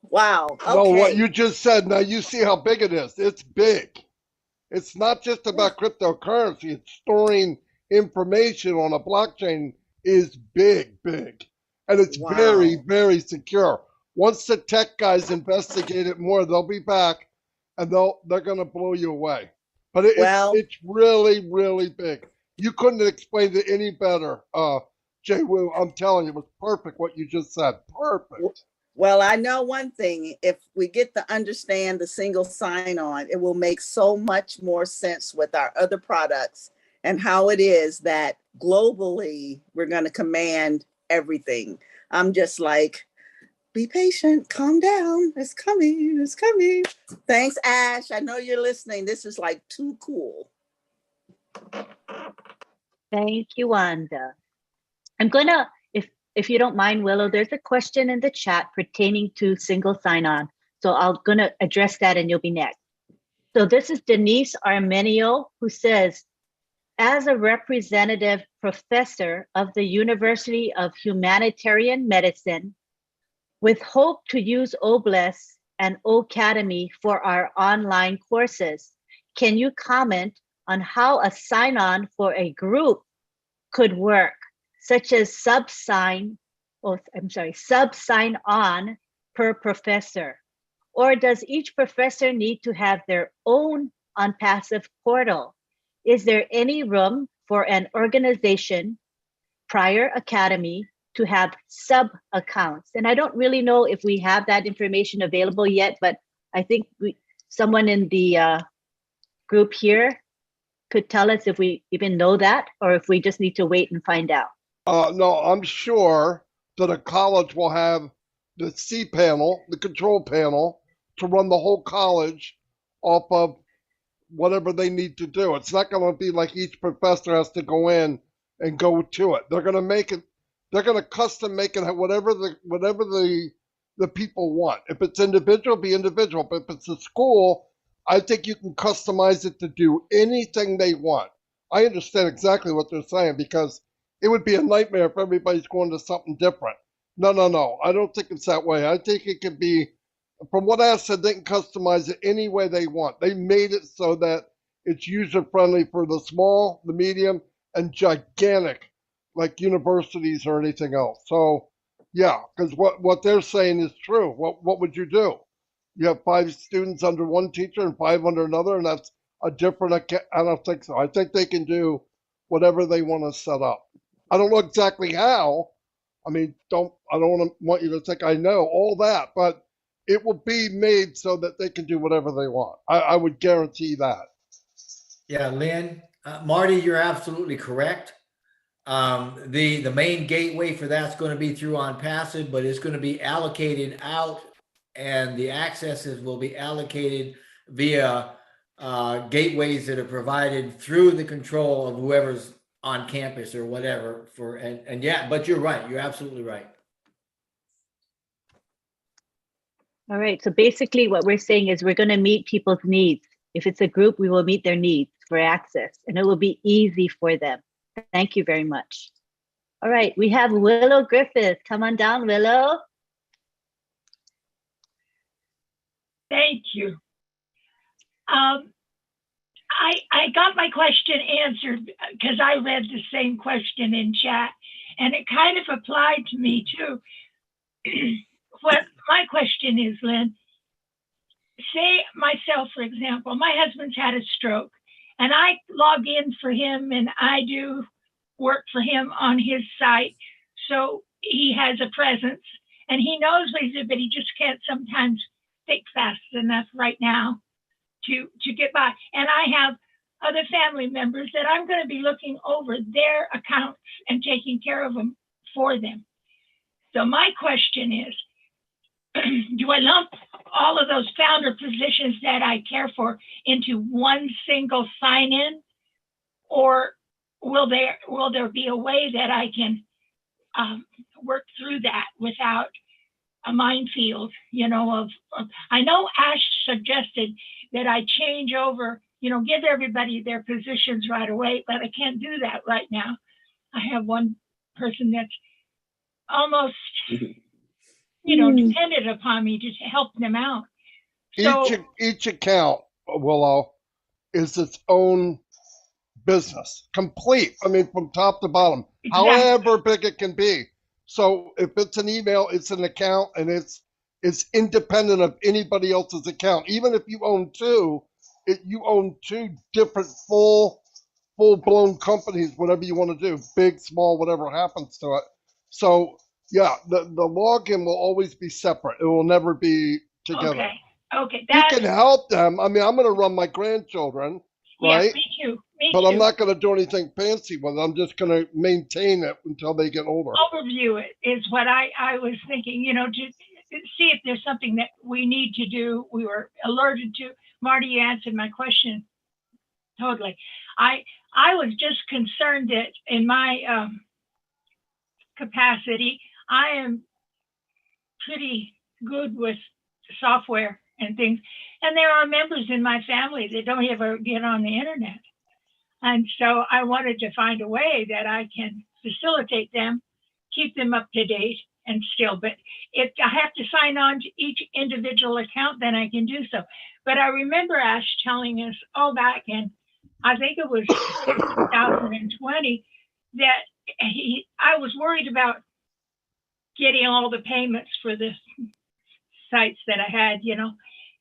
Wow. Okay. No, what you just said, now you see how big it is. It's big. It's not just about cryptocurrency. It's storing information on a blockchain is big, big. And it's very, very secure. Once the tech guys investigate it more, they'll be back and they're going to blow you away. But it's really, really big. You couldn't have explained it any better, Jay Wu. I'm telling you, it was perfect what you just said. Perfect. Well, I know one thing. If we get to understand the single sign-on, it will make so much more sense with our other products and how it is that globally we're going to command everything. I'm just like, be patient, calm down. It's coming, it's coming. Thanks, Ash. I know you're listening. This is like too cool. Thank you, Wanda. I'm gonna, if you don't mind, Willow, there's a question in the chat pertaining to single sign-on. So I'm gonna address that and you'll be next. So this is Denise Armenio, who says, as a representative professor of the University of Humanitarian Medicine, with hope to use OBLES and OCademy for our online courses, can you comment on how a sign-on for a group could work, such as sub-sign on per professor? Or does each professor need to have their own on-passive portal? Is there any room for an organization, prior academy, to have sub-accounts? And I don't really know if we have that information available yet, but I think someone in the group here could tell us if we even know that, or if we just need to wait and find out. No, I'm sure that a college will have the C panel, the control panel, to run the whole college off of whatever they need to do. It's not going to be like each professor has to go in and go to it. They're going to make it. They're going to custom make it whatever the people want. If it's individual, be individual. But if it's a school, I think you can customize it to do anything they want. I understand exactly what they're saying, because it would be a nightmare if everybody's going to something different. No. I don't think it's that way. I think it could be, from what I said, they can customize it any way they want. They made it so that it's user-friendly for the small, the medium, and gigantic, like universities or anything else. So, yeah, because what they're saying is true. What would you do? You have 5 students under one teacher and 5 under another, and that's a different. I don't think so. I think they can do whatever they want to set up. I don't know exactly how, I mean, I don't want you to think I know all that, but it will be made so that they can do whatever they want. I would guarantee that. Yeah, Lynn, Marty, you're absolutely correct. The main gateway for that's going to be through OnPassive, but it's going to be allocated out, and the accesses will be allocated via gateways that are provided through the control of whoever's on campus or whatever. And yeah, but you're right. You're absolutely right. All right. So basically what we're saying is we're going to meet people's needs. If it's a group, we will meet their needs for access, and it will be easy for them. Thank you very much. All right. We have Willow Griffith. Come on down, Willow. Thank you. I got my question answered because I read the same question in chat, and it kind of applied to me too. What my question is, Lynn, say myself, for example, my husband's had a stroke, and I log in for him and I do work for him on his site. So he has a presence and he knows what he's doing, but he just can't sometimes think fast enough right now to get by. And I have other family members that I'm going to be looking over their accounts and taking care of them for them. So my question is, do I lump all of those founder positions that I care for into one single sign-in, or will there be a way that I can work through that without a minefield? You know, I know Ash suggested that I change over, you know, give everybody their positions right away, but I can't do that right now. I have one person that's almost, you know, dependent upon me to help them out. So Each account, Willow, is its own business, complete. I mean, from top to bottom, exactly. However big it can be. So if it's an email, it's an account, and it's independent of anybody else's account. Even if you own two, you own two different full-blown companies, whatever you want to do, big, small, whatever happens to it. So yeah, the login will always be separate. It will never be together. Okay. You can help them. I mean, I'm going to run my grandchildren, right? Yeah, me too. But I'm not going to do anything fancy with it. I'm just going to maintain it until they get older. Overview it is what I was thinking, you know, to see if there's something that we need to do. We were alerted to. Marty, you answered my question totally. I was just concerned that in my capacity, I am pretty good with software and things. And there are members in my family that don't ever get on the internet. And so I wanted to find a way that I can facilitate them, keep them up to date and still, but if I have to sign on to each individual account, then I can do so. But I remember Ash telling us back in, I think it was 2020, that I was worried about getting all the payments for the sites that I had, you know,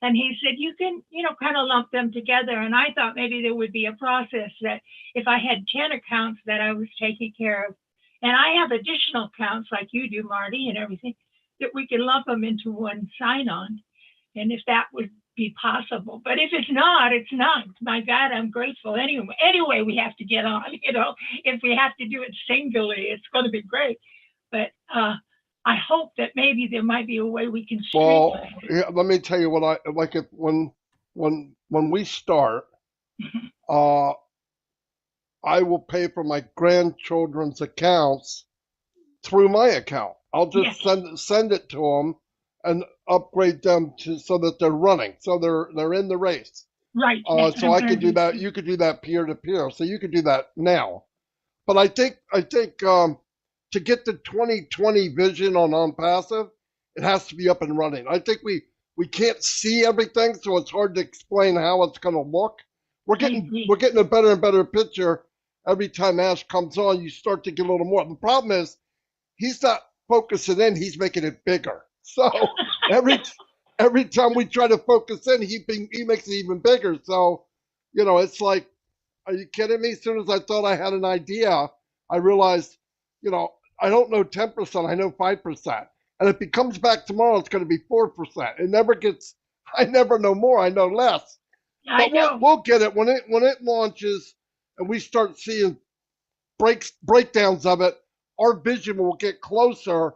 and he said, you can, you know, kind of lump them together. And I thought maybe there would be a process that if I had 10 accounts that I was taking care of, and I have additional accounts like you do, Marty, and everything, that we can lump them into one sign-on. And if that would be possible, but if it's not, it's not. My God, I'm grateful anyway. Anyway, we have to get on, you know, if we have to do it singly, it's going to be great. But I hope that maybe there might be a way we can streamline it. Yeah, let me tell you what I like. If when we start, I will pay for my grandchildren's accounts through my account. I'll just send it to them and upgrade them so that they're running, so they're in the race. Right. So I could do that. You could do that peer to peer. So you could do that now. But I think to get the 2020 vision on OnPassive, it has to be up and running. I think we can't see everything, so it's hard to explain how it's going to look. We're getting a better and better picture every time Ash comes on. You start to get a little more. The problem is he's not focusing in; he's making it bigger. So every time we try to focus in, he makes it even bigger. So you know, it's like, are you kidding me? As soon as I thought I had an idea, I realized, you know, I don't know 10%, I know 5%. And if it comes back tomorrow, it's going to be 4%. It never gets, I never know more, I know less. I But know. we'll get it when it launches and we start seeing breakdowns of it. Our vision will get closer.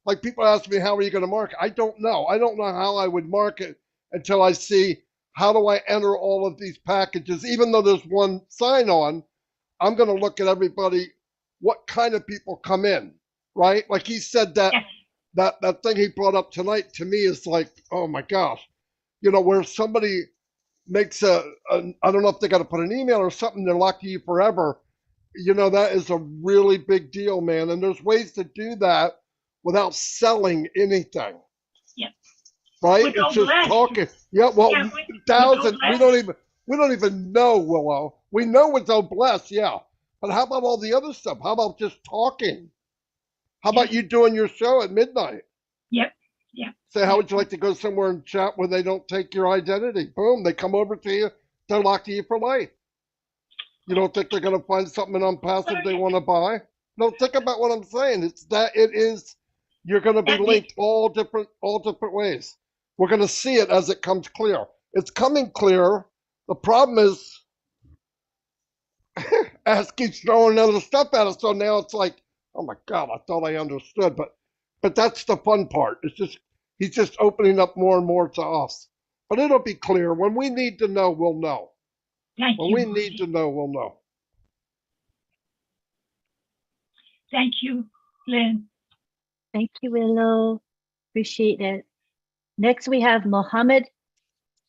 Like people ask me, how are you going to market? I don't know. I don't know how I would market until I see how do I enter all of these packages. Even though there's one sign on, I'm going to look at everybody, what kind of people come in, right? Like he said that Yes. that thing he brought up tonight to me is like, oh my gosh, you know, where somebody makes I don't know if they got to put an email or something, they're locked to you forever. You know, that is a really big deal, man. And there's ways to do that without selling anything. Yep. Right? With It's no just bless. talking. Yeah, well, Yeah, with thousands, no we don't even know, Willow. We know it's bless, yeah. But how about all the other stuff? How about just talking? How about you doing your show at midnight? Yep. Yep. Say, how would you like to go somewhere and chat where they don't take your identity? Boom, they come over to you, they're locked to you for life. You don't think they're going to find something unpassive they want to buy? No, think about what I'm saying. It's that it is, you're going to be linked all different ways. We're going to see it as it comes clear. It's coming clear. The problem is, Ass keeps throwing other stuff at us. So now it's like, oh my God, I thought I understood. But that's the fun part. It's just, he's just opening up more and more to us. But it'll be clear. When we need to know, we'll know. When we need to know, we'll know. Thank you, Lynn. Thank you, Willow. Appreciate it. Next, we have Mohammed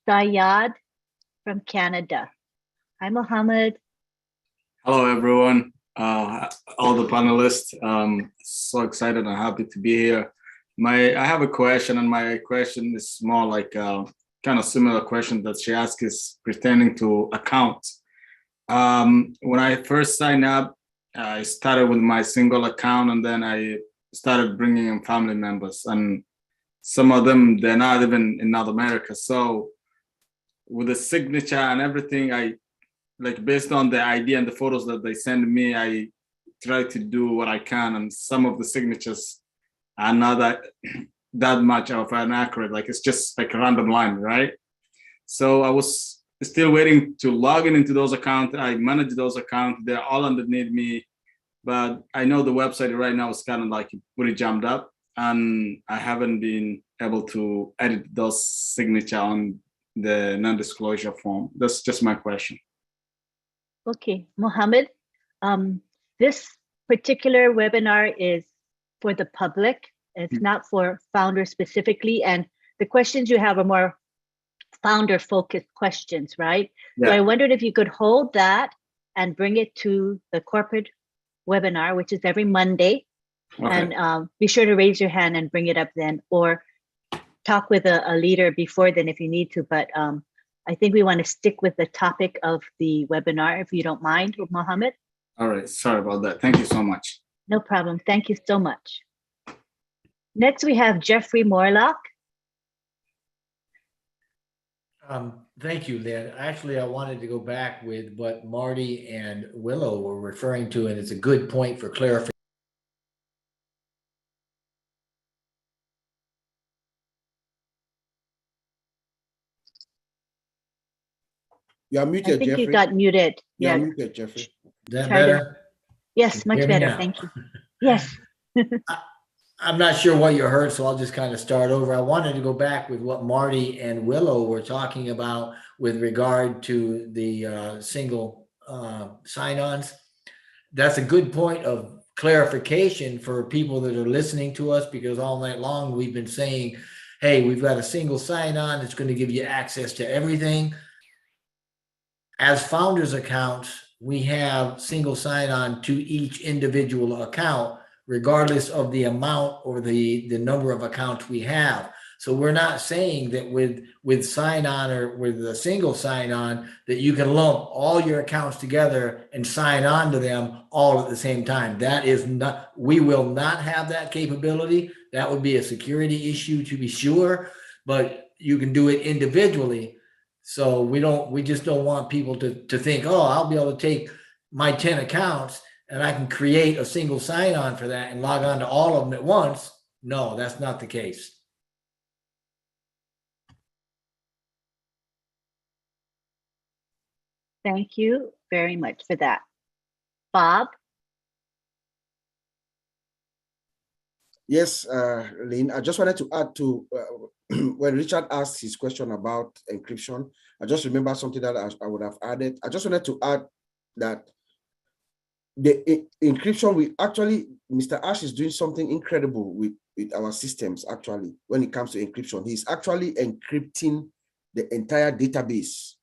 Sayad from Canada. Hi, Mohammed. Hello, everyone. All the panelists. So excited and happy to be here. I have a question, and my question is more like kind of similar question that she asked is pertaining to accounts. When I first signed up, I started with my single account, and then I started bringing in family members, and some of them, they're not even in North America. So with the signature and everything, based on the ID and the photos that they send me, I try to do what I can, and some of the signatures are not that much of an accurate, like it's just like a random line, right? So I was still waiting to log into those accounts. I manage those accounts, they're all underneath me, but I know the website right now is kind of like pretty jammed up, and I haven't been able to edit those signature on the non-disclosure form. That's just my question. Okay, Mohammed, this particular webinar is for the public. It's not for founders specifically. And the questions you have are more founder-focused questions, right? Yeah. So I wondered if you could hold that and bring it to the corporate webinar, which is every Monday. Okay. And be sure to raise your hand and bring it up then, or talk with a leader before then if you need to. But I think we want to stick with the topic of the webinar, if you don't mind, Mohammed. All right, sorry about that. Thank you so much. No problem. Thank you so much. Next, we have Jeffrey Morlock. Thank you, Lynn. Actually, I wanted to go back with what Marty and Willow were referring to, and it's a good point for clarification. You're muted, I think Jeffrey. you got muted. You're muted, Jeffrey. Is that better? Yes, much better. Thank you. Yes. I'm not sure what you heard, so I'll just kind of start over. I wanted to go back with what Marty and Willow were talking about with regard to the single sign-ons. That's a good point of clarification for people that are listening to us, because all night long we've been saying, hey, we've got a single sign-on that's going to give you access to everything. As founders accounts, we have single sign-on to each individual account, regardless of the amount or the number of accounts we have. So we're not saying that with sign-on or with a single sign-on that you can lump all your accounts together and sign on to them all at the same time. That is not, we will not have that capability. That would be a security issue to be sure, but you can do it individually. So we just don't want people to think, oh, I'll be able to take my 10 accounts and I can create a single sign-on for that and log on to all of them at once. No, that's not the case. Thank you very much for that. Bob? Yes, Lynn, I just wanted to add to when Richard asked his question about encryption, I just remember something that I would have added. I just wanted to add that the encryption, we actually, Mr. Ash is doing something incredible with our systems, actually, when it comes to encryption. He's actually encrypting the entire database,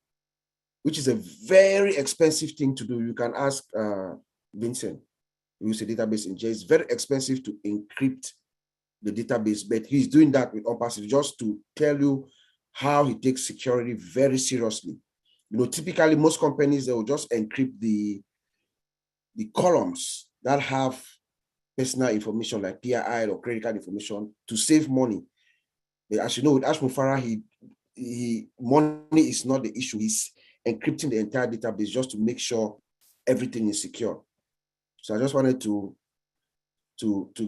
which is a very expensive thing to do. You can ask Vincent, who uses a database in J. It's very expensive to encrypt the database, but he's doing that with OnPassive just to tell you how he takes security very seriously. You know, typically most companies, they will just encrypt the columns that have personal information like PII or credit card information to save money. But as you know, with Ash Mufarah, money is not the issue. He's encrypting the entire database just to make sure everything is secure. So I just wanted to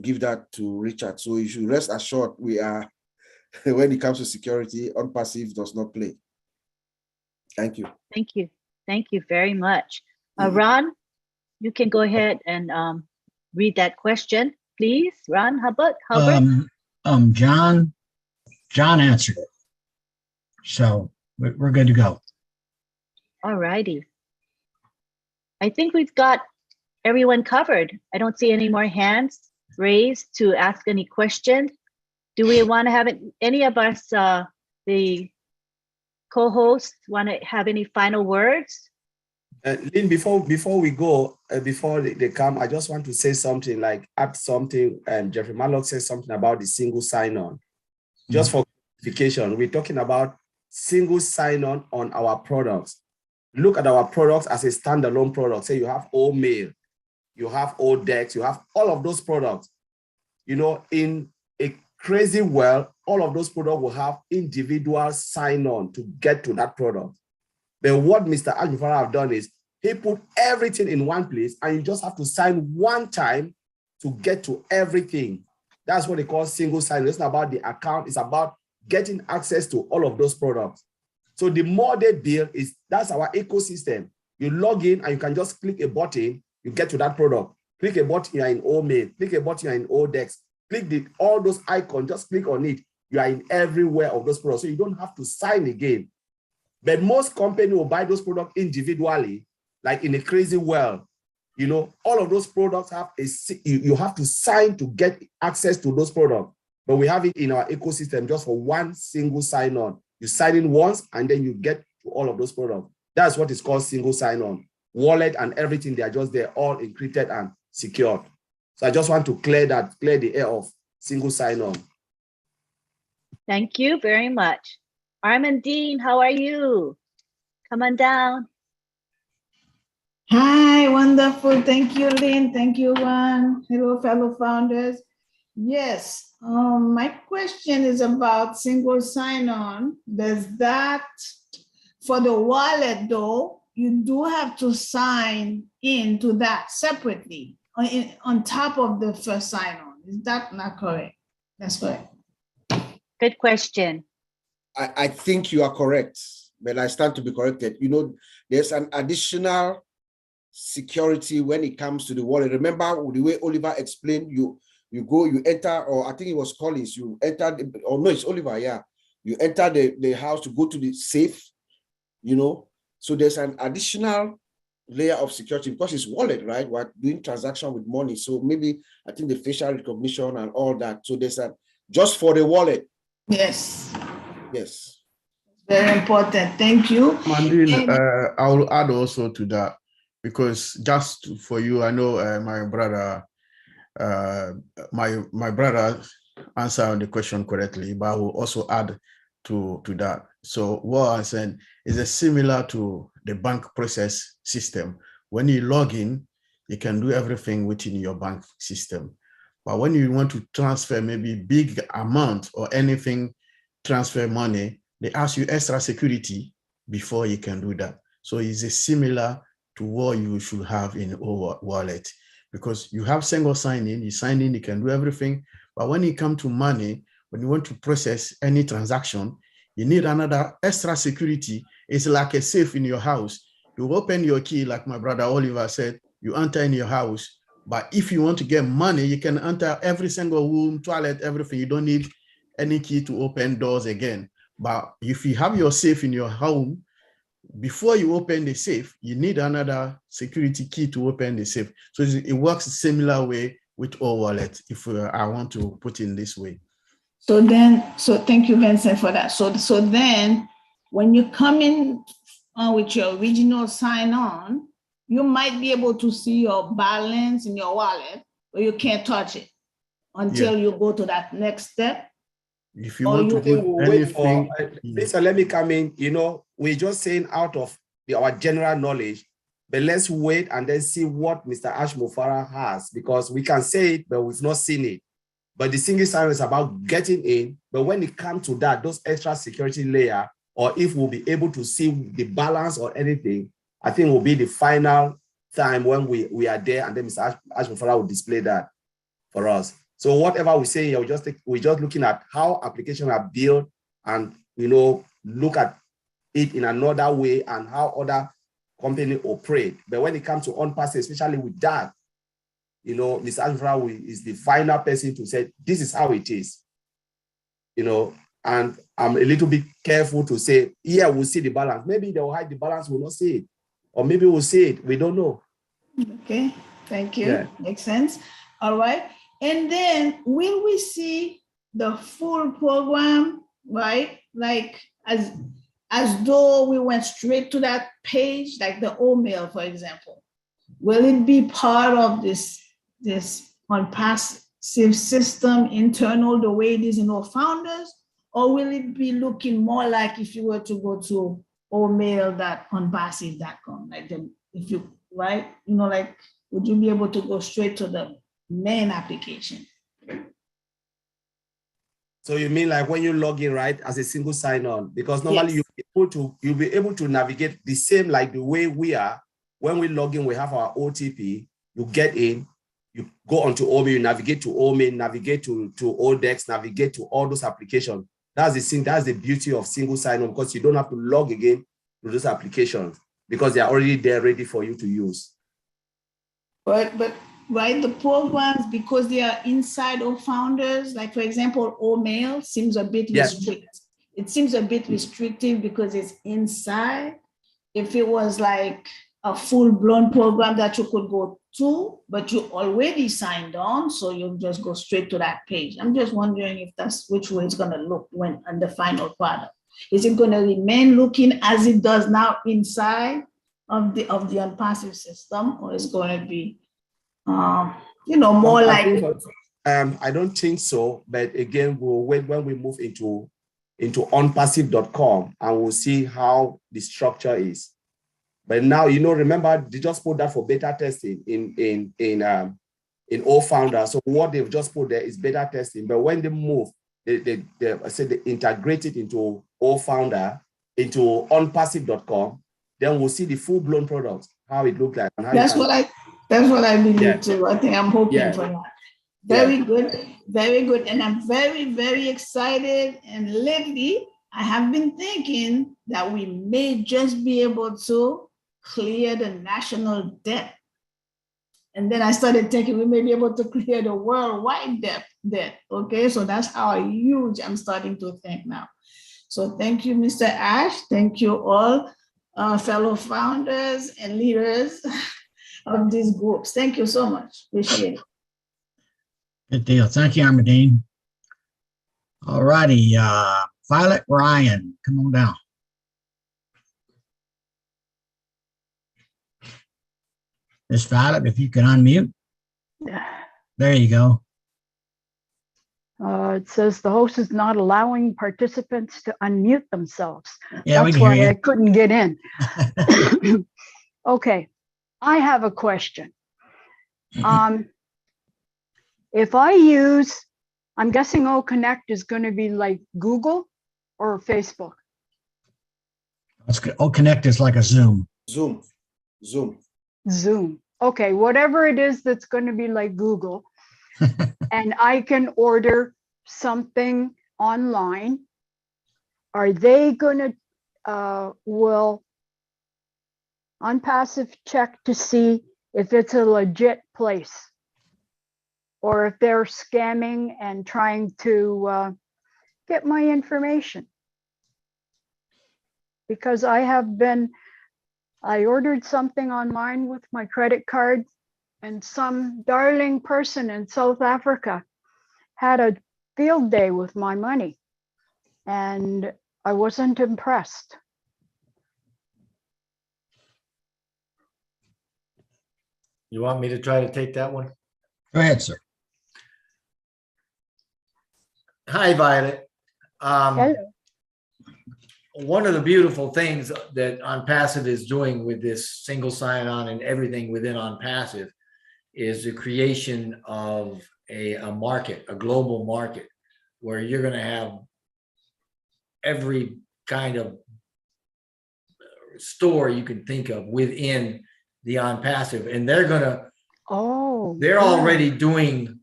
give that to Richard. So you should rest assured we are, when it comes to security, OnPassive does not play. Thank you. Thank you. Thank you very much. Ron, you can go ahead and read that question, please. Ron Hubbard? John answered it. So we're good to go. All righty. I think we've got everyone covered. I don't see any more hands raised to ask any questions. Do we want to have any of us, the co-hosts, want to have any final words? Lynn, before we go, before they come, I just want to say something, like add something. Jeffrey Morlock said something about the single sign-on. Just for clarification, we're talking about single sign-on on our products. Look at our products as a standalone product. Say you have old mail, you have old decks, you have all of those products. You know, in a crazy world, all of those products will have individual sign-on to get to that product. But what Mr. Ash Mufarah have done is he put everything in one place and you just have to sign one time to get to everything. That's what they call single sign-on. It's not about the account, it's about getting access to all of those products. So the more they build, that's our ecosystem. You log in and you can just click a button, you get to that product. Click a button, you're in old mail. Click a button, you're in old decks. Click all those icons, just click on it. You are in everywhere of those products. So you don't have to sign again. But most companies will buy those products individually, like in a crazy world. You know, all of those products have you have to sign to get access to those products. But we have it in our ecosystem just for one single sign-on. You sign in once and then you get to all of those products. That's what is called single sign-on. Wallet and everything, they are just there, all encrypted and secured. So I just want to clear the air of single sign-on. Thank you very much. Armin Dean, how are you? Come on down. Hi, wonderful. Thank you, Lynn. Thank you, Juan. Hello, fellow founders. Yes, my question is about single sign-on. Does that, for the wallet though, you do have to sign into that separately on top of the first sign-on. Is that not correct? That's correct. Good question. I think you are correct, but I stand to be corrected. You know, there's an additional security when it comes to the wallet. Remember the way Oliver explained, you go, you enter, or I think it was Collins, you enter, or no, it's Oliver, yeah. You enter the house to go to the safe, you know. So there's an additional layer of security because it's wallet, right? We're doing transaction with money. So maybe I think the facial recognition and all that. So there's just for the wallet. Yes. Yes. Very important. Thank you. Mandine, I will add also to that, because just for you, I know my brother answered the question correctly, but I will also add to that. So what I'm saying is similar to the bank process system. When you log in, you can do everything within your bank system. But when you want to transfer maybe big amount or anything, transfer money, they ask you extra security before you can do that. So it's similar to what you should have in our wallet. because you have single sign-in, you sign in, you can do everything. But when it comes to money, when you want to process any transaction, you need another extra security. It's like a safe in your house. You open your key, like my brother Oliver said, you enter in your house. But if you want to get money, you can enter every single room, toilet, everything. You don't need any key to open doors again. But if you have your safe in your home, before you open the safe, you need another security key to open the safe. So it works a similar way with all wallets, if I want to put in this way. So thank you, Vincent, for that. So then when you come in with your original sign-on, you might be able to see your balance in your wallet, but you can't touch it until you go to that next step. If you want to put anything, Lisa, let me come in. You know, we're just saying out of our general knowledge, but let's wait and then see what Mr. Ashmofara has, because we can say it, but we've not seen it. But the single sign is about getting in. But when it comes to that, those extra security layer, or if we'll be able to see the balance or anything, I think will be the final time when we are there, and then Mr. Ashmofara will display that for us. So whatever we say here, we're just looking at how applications are built, and look at it in another way and how other companies operate. But when it comes to on-pass, especially with that, Mr. Ashmofara is the final person to say this is how it is. And I'm a little bit careful to say, yeah, we'll see the balance. Maybe they'll hide the balance, we'll not see it, or maybe we'll see it. We don't know. Okay, thank you. Yeah. Makes sense. All right. And then will we see the full program, right? Like as though we went straight to that page, like the OMail, for example. Will it be part of this on-passive system internal, the way it is in our founders, or will it be looking more like if you were to go to omail.onpassive.com, like if you, right? Like, would you be able to go straight to the main application? So you mean like when you log in, right, as a single sign-on? Because normally you'll be able to navigate the same like the way we are. When we log in, we have our OTP. You get in, you go onto OME, you navigate to OME, navigate to ODEX, navigate to all those applications. That's the beauty of single sign-on, because you don't have to log again to those applications because they're already there ready for you to use. But right, the programs, because they are inside of founders, like for example, OMail seems a bit restricted. It seems a bit restrictive because it's inside. If it was like a full-blown program that you could go to, but you already signed on, so you'll just go straight to that page. I'm just wondering if that's which way it's going to look when on the final product. Is it going to remain looking as it does now inside of the on-passive system, or is going to be more like? I don't think so, but again, we'll wait when we move into onpassive.com and we'll see how the structure is. But now, remember, they just put that for beta testing in all founders. So what they've just put there is beta testing. But when they move, they integrate it into all founder, into onpassive.com, then we'll see the full-blown products, how it looks like. And how that's what I believe too. I think I'm hoping for that. Very good, very good. And I'm very, very excited. And lately, I have been thinking that we may just be able to clear the national debt. And then I started thinking we may be able to clear the worldwide debt. Okay, so that's how huge I'm starting to think now. So thank you, Mr. Ash. Thank you all, fellow founders and leaders of these groups. Thank you so much. Appreciate it. Good deal. Thank you, Armadine. All righty. Violet Ryan, come on down. Miss Violet, if you can unmute. There you go. It says the host is not allowing participants to unmute themselves. Yeah, that's why I couldn't get in. Okay, I have a question. If I use, I'm guessing OConnect is going to be like Google or Facebook. OConnect is like a Zoom. Zoom. Zoom. okay, whatever it is that's going to be like Google, and I can order something online, are they going to, will OnPassive check to see if it's a legit place or if they're scamming and trying to get my information? Because I ordered something online with my credit card, and some darling person in South Africa had a field day with my money, and I wasn't impressed. You want me to try to take that one? Go ahead, sir. Hi, Violet. Hello. One of the beautiful things that OnPassive is doing with this single sign-on and everything within OnPassive is the creation of a market, a global market, where you're going to have every kind of store you can think of within the OnPassive, and they're going to, they're already doing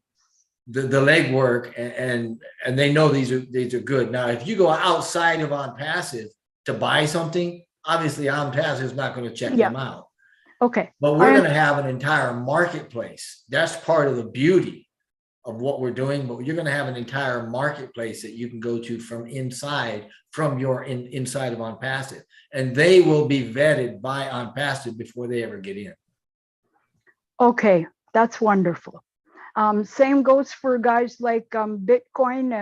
the legwork, and they know these are good. Now, if you go outside of OnPassive to buy something, obviously OnPassive is not going to check them out. Okay. But we're going to have an entire marketplace. That's part of the beauty of what we're doing. But you're going to have an entire marketplace that you can go to from inside, from your inside of OnPassive, and they will be vetted by OnPassive before they ever get in. Okay, that's wonderful. Same goes for guys like Bitcoin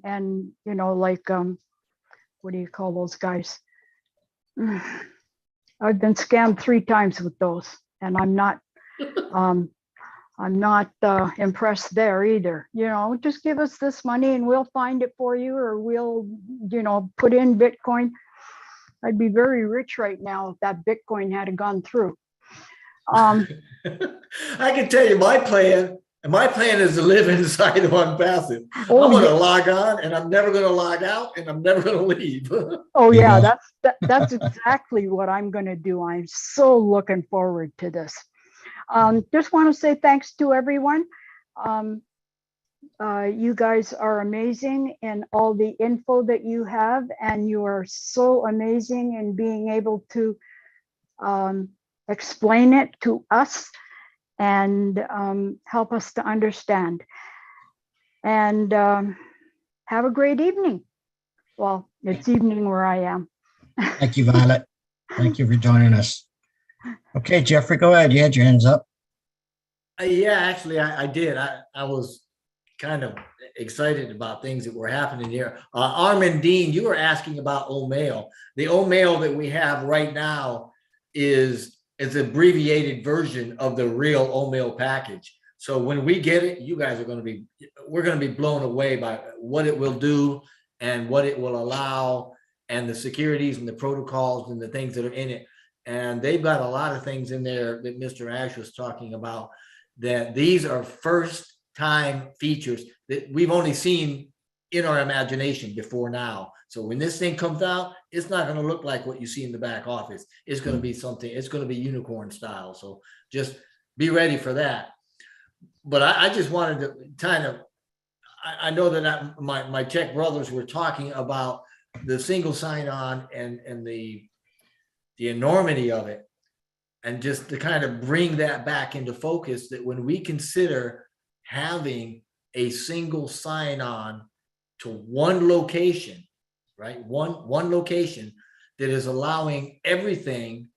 and you know, like what do you call those guys? I've been scammed 3 times with those, and I'm not impressed there either. You know, just give us this money and we'll find it for you, or we'll, you know, put in Bitcoin. I'd be very rich right now if that Bitcoin had gone through. I can tell you my plan. And my plan is to live inside of OnPassive. I'm going to log on, and I'm never going to log out, and I'm never going to leave. Oh yeah, that's exactly what I'm going to do. I'm so looking forward to this. Just want to say thanks to everyone. You guys are amazing in all the info that you have, and you are so amazing in being able to explain it to us and help us to understand. And have a great evening. Well, it's evening where I am. Thank you, Violet. Thank you for joining us. Okay, Jeffrey, go ahead. You had your hands up. Yeah, actually, I did. I was kind of excited about things that were happening here. Armin Dean, you were asking about OMail. The OMail that we have right now is an abbreviated version of the real OMail package. So when we get it, you guys are going to be, we're going to be blown away by what it will do and what it will allow, and the securities and the protocols and the things that are in it. And they've got a lot of things in there that Mr. Ash was talking about, that these are first time features that we've only seen in our imagination before now. So when this thing comes out, it's not going to look like what you see in the back office. It's going to be something, it's going to be unicorn style. So just be ready for that. But I just wanted to kind of, I know that my tech brothers were talking about the single sign-on and the enormity of it, and just to kind of bring that back into focus, that when we consider having a single sign-on to one location, right? One location that is allowing everything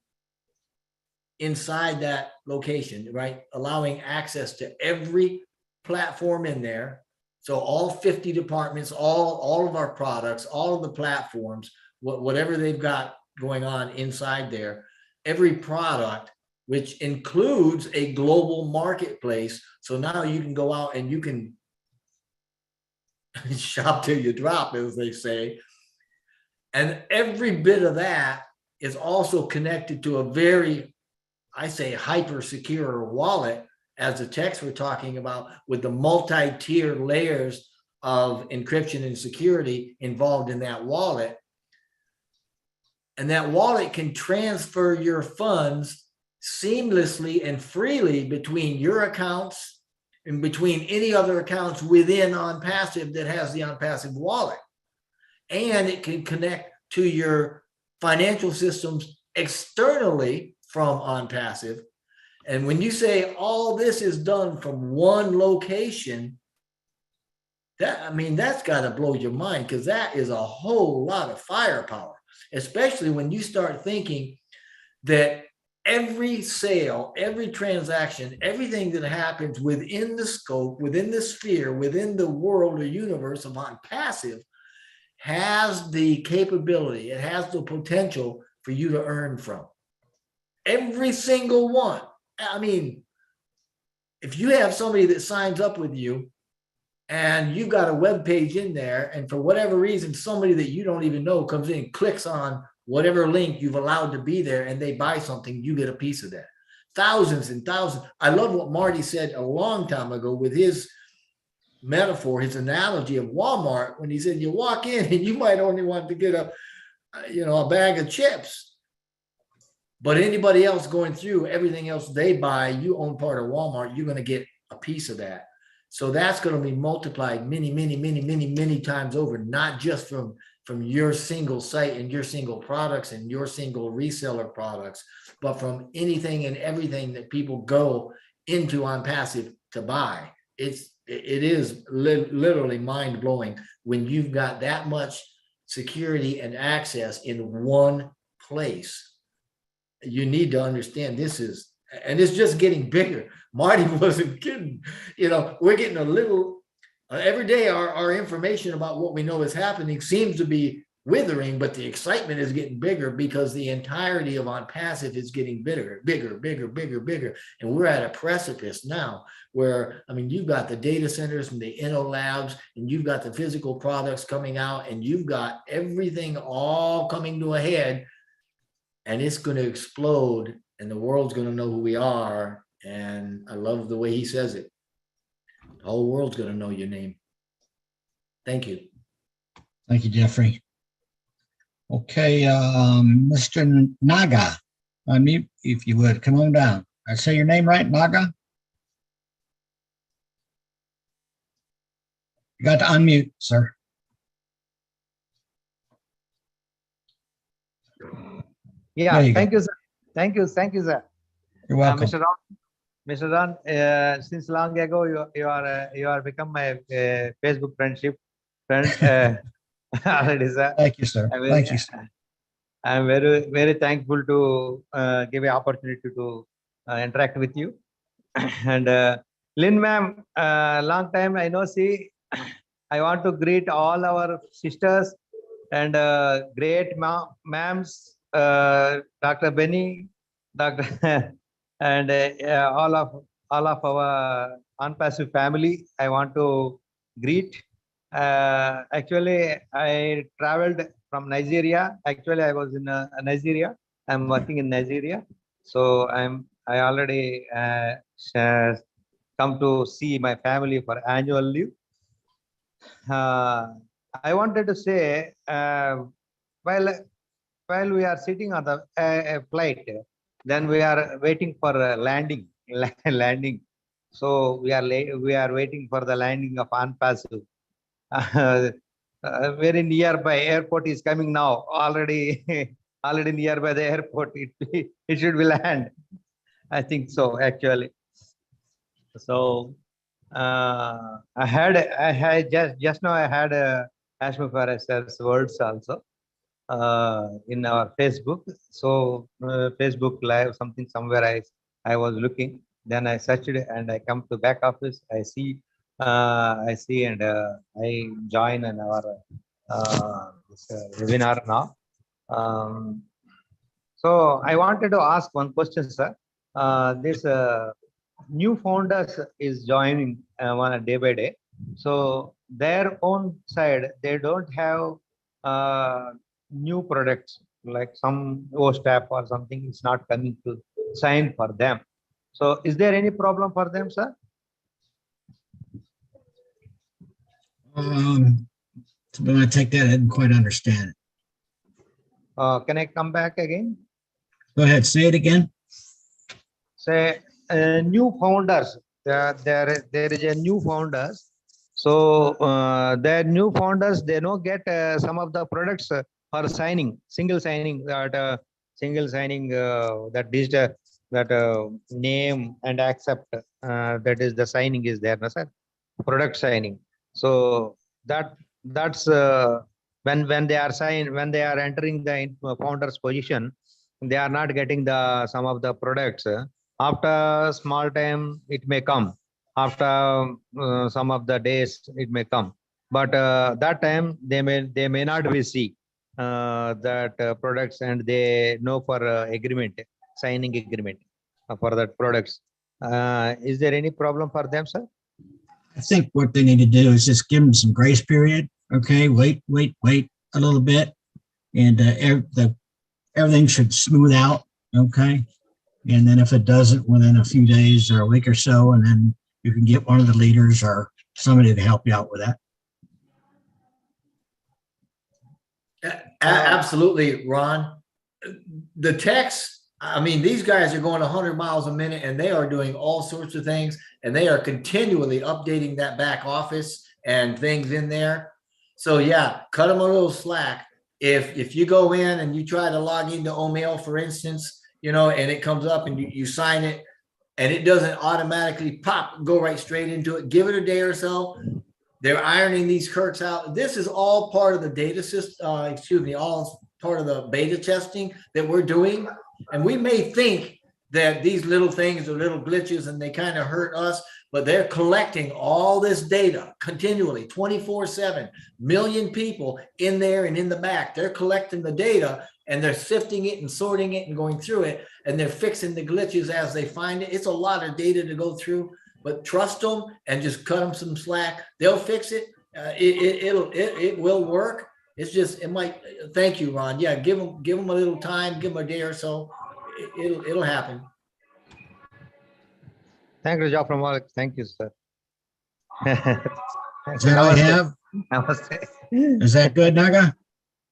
inside that location, right? Allowing access to every platform in there. So all 50 departments, all of our products, all of the platforms, whatever they've got going on inside there, every product, which includes a global marketplace. So now you can go out and you can shop till you drop, as they say. And every bit of that is also connected to a very, I say, hyper secure wallet, as the techs were talking about, with the multi-tier layers of encryption and security involved in that wallet. And that wallet can transfer your funds seamlessly and freely between your accounts and between any other accounts within OnPassive that has the OnPassive wallet. And it can connect to your financial systems externally from OnPassive. And when you say all this is done from one location, that's got to blow your mind, because that is a whole lot of firepower, especially when you start thinking that every sale, every transaction, everything that happens within the scope, within the sphere, within the world or universe of OnPassive has the capability, it has the potential for you to earn from. Every single one. I mean, if you have somebody that signs up with you and you've got a web page in there, and for whatever reason, somebody that you don't even know comes in, clicks on whatever link you've allowed to be there, and they buy something, you get a piece of that. Thousands and thousands. I love what Marty said a long time ago with his metaphor, his analogy of Walmart, when he said you walk in and you might only want to get a bag of chips, but anybody else going through, everything else they buy, you own part of Walmart, you're going to get a piece of that. So that's going to be multiplied many times over, not just from your single site and your single products and your single reseller products, but from anything and everything that people go into OnPassive to buy. It is literally mind-blowing when you've got that much security and access in one place. You need to understand this is, and it's just getting bigger. Marty wasn't kidding. We're getting a little, every day our information about what we know is happening seems to be withering, but the excitement is getting bigger because the entirety of OnPassive is getting bigger. And we're at a precipice now where, you've got the data centers and the Inno labs, and you've got the physical products coming out, and you've got everything all coming to a head, and it's going to explode, and the world's going to know who we are. And I love the way he says it. The whole world's going to know your name. Thank you. Thank you, Jeffrey. Okay, Mr. Naga, unmute if you would. Come on down. I say your name right, Naga? You got to unmute, sir. Yeah, you thank you, sir. Thank you, sir. You're welcome. Mr. Ron, since long ago, you are become my Facebook friend. Already, sir. Thank you, sir. Thank you, sir. I'm very thankful to give an opportunity to interact with you. And LYNN ma'am, long time I know. See, I want to greet all our sisters and great ma'ams, Dr. Benny, Dr. and all of our OnPassive family. I want to greet. Actually, I traveled from Nigeria. Actually, I was in Nigeria. I'm working in Nigeria, so I already come to see my family for annual leave. I wanted to say, while we are sitting on the flight, then we are waiting for landing. So we are waiting for the landing of OnPassive. Very nearby airport is coming now. Already nearby the airport. It should be land. I think so, actually. So I had just now I had Ashma Faras's words also in our Facebook. So Facebook Live, somewhere I was looking. Then I searched it and I come to back office. I see and I join in our this, webinar now. So I wanted to ask one question, sir. This new founders is joining one day by day. So their own side, they don't have new products like some OSTAP or something is not coming to sign for them. So is there any problem for them, sir? When I take that, I didn't quite understand it. Can I come back again? Go ahead, say it again. say new founders. There is a new founders. So the new founders, they don't get some of the products for signing, single signing, that digital, that name and accept, that is the signing is there, no, sir? Product signing. So that's when they are when they are entering the founder's position, they are not getting the some of the products. After small time, it may come. After some of the days, it may come. But that time they may not receive that products, and they know for agreement, signing agreement for that products. Is there any problem for them, sir? I think what they need to do is just give them some grace period. Okay, wait a little bit, and everything should smooth out. Okay, and then if it doesn't within a few days or a week or so, and then you can get one of the leaders or somebody to help you out with that. Absolutely, Ron. The text, I mean, these guys are going 100 miles a minute, and they are doing all sorts of things, and they are continually updating that back office and things in there. So yeah, cut them a little slack. If you go in and you try to log into Omail, for instance, you know, and it comes up and you sign it, and it doesn't automatically go right straight into it, give it a day or so. They're ironing these quirks out. This is all part of the data system, all part of the beta testing that we're doing. And we may think that these little things are little glitches and they kind of hurt us, but they're collecting all this data continually, 24/7, million people in there and in the back. They're collecting the data and they're sifting it and sorting it and going through it, and they're fixing the glitches as they find it. It's a lot of data to go through, but trust them and just cut them some slack. They'll fix it. It will work. It's just, it might. Thank you, Ron. Yeah, give them a little time, give them a day or so. It'll happen. Thank you, Job from Morlock. Thank you, sir. Is that all you have? Namaste. Is that good, Naga?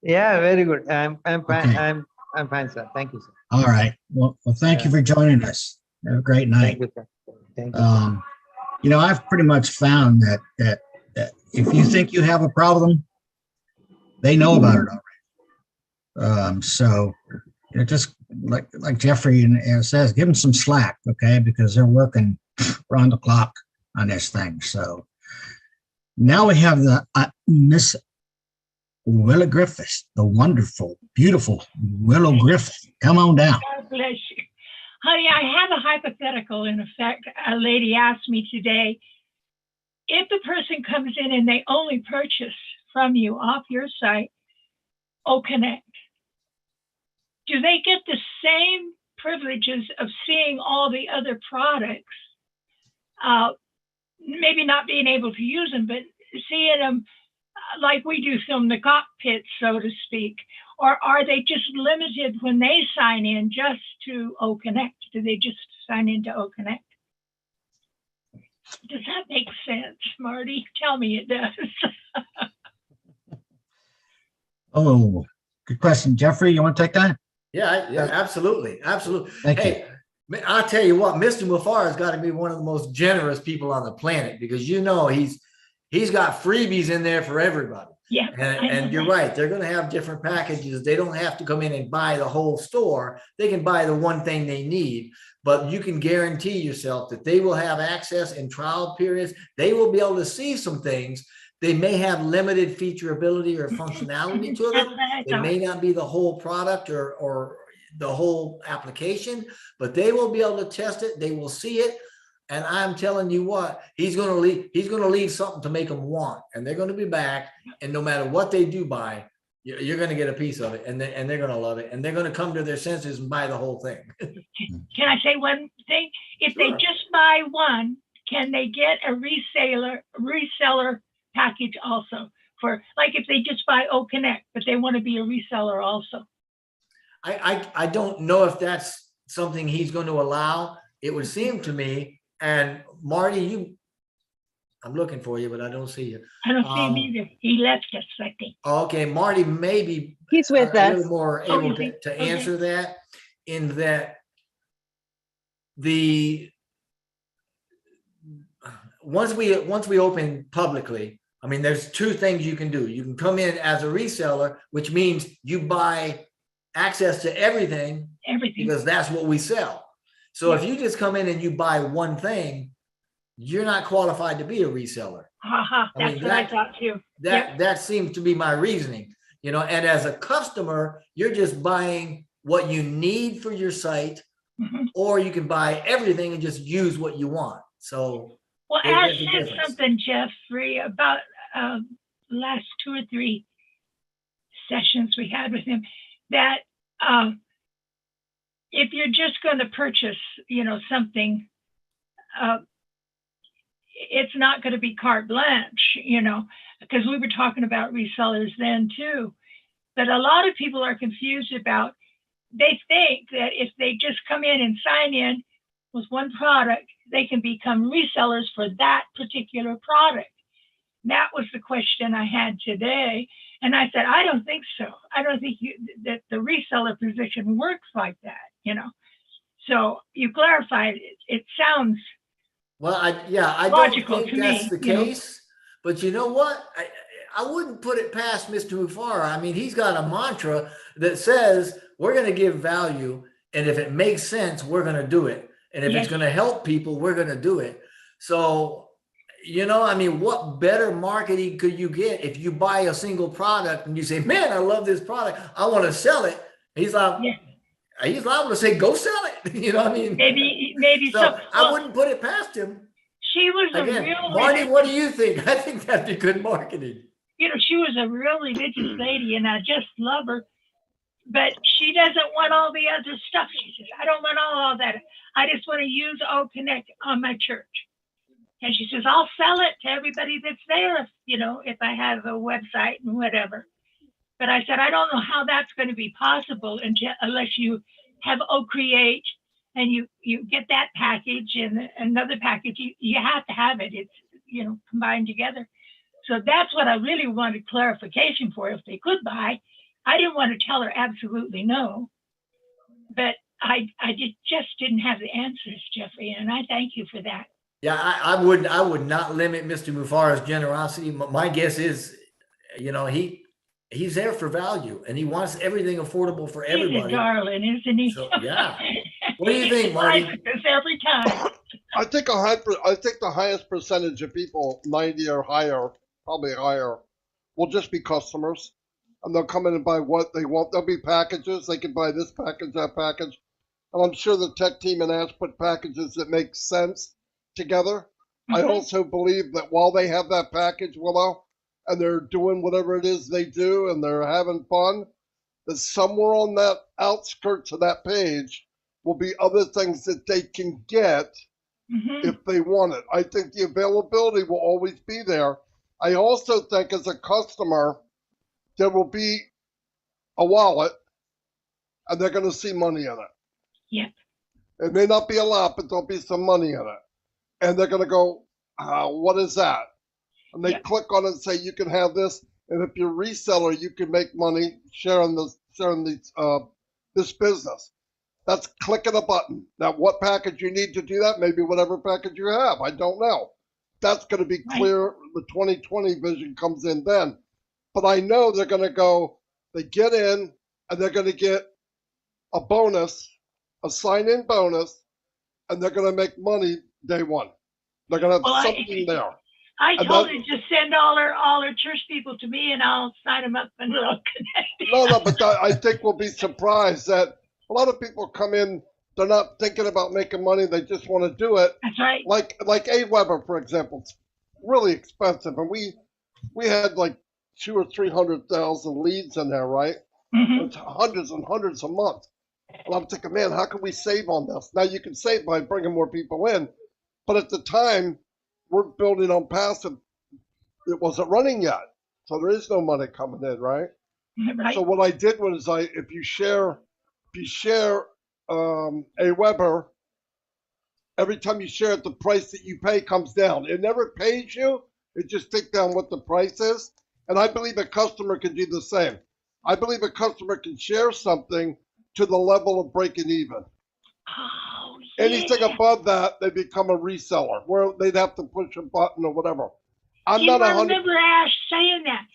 Yeah, very good. I'm fine. Okay. I'm fine, sir. Thank you, sir. All right. Well, thank you for joining us. Have a great night. Thank you, sir. Thank you. You know, I've pretty much found that if you think you have a problem, they know about it already. So you know, just like Jeffrey says, give them some slack, okay? Because they're working around the clock on this thing. So now we have the Miss Willa Griffiths, the wonderful, beautiful Willow Griffith. Come on down. God bless you. Honey, I have a hypothetical. In effect, a lady asked me today, if the person comes in and they only purchase from you off your site, Connect, do they get the same privileges of seeing all the other products? Maybe not being able to use them, but seeing them like we do from the cockpit, so to speak? Or are they just limited when they sign in just to Connect? Do they just sign into Connect? Does that make sense, Marty? Tell me it does. Oh, good question. Jeffrey, you want to take that? Yeah, absolutely. Thank you. I'll tell you what, Mr. Mufar has got to be one of the most generous people on the planet, because you know he's got freebies in there for everybody. Yeah. And you're right. They're going to have different packages. They don't have to come in and buy the whole store. They can buy the one thing they need, but you can guarantee yourself that they will have access in trial periods. They will be able to see some things. They may have limited featureability or functionality to them. It may not be the whole product or the whole application, but they will be able to test it. They will see it. And I'm telling you what, he's going to leave something to make them want, and they're going to be back. And no matter what they do buy, you're going to get a piece of it, and they're going to love it, and they're going to come to their senses and buy the whole thing. Can I say one thing? If they just buy one, can they get a reseller package also? For like if they just buy Connect, but they want to be a reseller also. I don't know if that's something he's going to allow. It would seem to me. And Marty, I'm looking for you, but I don't see you. I don't see him either. He left us, I think. Okay, Marty, maybe he's with us. A little more able to answer that. In that, once we open publicly, I mean, there's two things you can do. You can come in as a reseller, which means you buy access to everything because that's what we sell. So if you just come in and you buy one thing, you're not qualified to be a reseller. That's what I thought too. That seems to be my reasoning, you know, and as a customer, you're just buying what you need for your site, or you can buy everything and just use what you want. So, well, Ash said something, Jeffrey, about last 2 or 3 sessions we had with him, that if you're just going to purchase, you know, something, it's not going to be carte blanche, you know, because we were talking about resellers then too. But a lot of people are confused about, they think that if they just come in and sign in with one product, they can become resellers for that particular product. That was the question I had today. And I said, I don't think so. I don't think that the reseller position works like that, you know. So you clarified it. It sounds I don't think that's the case. But you know what? I wouldn't put it past Mr. Mufara. I mean, he's got a mantra that says we're going to give value, and if it makes sense, we're going to do it. And if it's going to help people, we're going to do it. So, you know, I mean, what better marketing could you get if you buy a single product and you say, man, I love this product, I want to sell it. He's like, he's liable to say, go sell it. You know what I mean? Maybe so. Well, I wouldn't put it past him. She was Again, Marty, what do you think? I think that'd be good marketing. You know, she was a real religious lady, and I just love her. But she doesn't want all the other stuff. She says, I don't want all that. I just want to use Connect on my church. And she says, I'll sell it to everybody that's there, if, you know, if I have a website and whatever. But I said, I don't know how that's going to be possible unless you have Create and you get that package and another package. You have to have it. It's, you know, combined together. So that's what I really wanted clarification for, if they could buy. I didn't want to tell her absolutely no, but I just didn't have the answers, Jeffrey, and I thank you for that. Yeah, I would not limit Mr. Mufara's generosity. My guess is, you know, he's there for value, and he wants everything affordable for everybody. He's a darling, isn't he? So, yeah. What do you think, Marty? Every time. I think the highest percentage of people, 90 or higher, probably higher, will just be customers. And they'll come in and buy what they want. There'll be packages. They can buy this package, that package. And I'm sure the tech team and Ash put packages that make sense together. I also believe that while they have that package, Willow, and they're doing whatever it is they do and they're having fun, that somewhere on that outskirts of that page will be other things that they can get if they want it. I think the availability will always be there. I also think as a customer, there will be a wallet and they're going to see money in it. Yeah. It may not be a lot, but there'll be some money in it. And they're going to go, what is that? And they click on it and say, you can have this. And if you're a reseller, you can make money sharing this business. That's clicking a button. Now, what package you need to do that? Maybe whatever package you have. I don't know. That's going to be clear. The 2020 vision comes in then. But I know they're going to go, they get in, and they're going to get a bonus, a sign-in bonus, and they're going to make money day one. They're going to have something there. I told her to send all her church people to me, and I'll sign them up and they'll connect. No, but I think we'll be surprised that a lot of people come in, they're not thinking about making money, they just want to do it. That's right. Like Aweber, for example, it's really expensive, and we had like 200,000 or 300,000 leads in there, right? It's hundreds and hundreds a month. And I'm thinking, man, how can we save on this? Now you can save by bringing more people in, but at the time, we're building on passive. It wasn't running yet, so there is no money coming in, right? Right. So what I did was, if you share Aweber, every time you share it, the price that you pay comes down. It never pays you; it just takes down what the price is. And I believe a customer can do the same. I believe a customer can share something to the level of breaking even. Oh Anything above that, they become a reseller where they'd have to push a button or whatever. I'm not I 100. remember Ash saying that.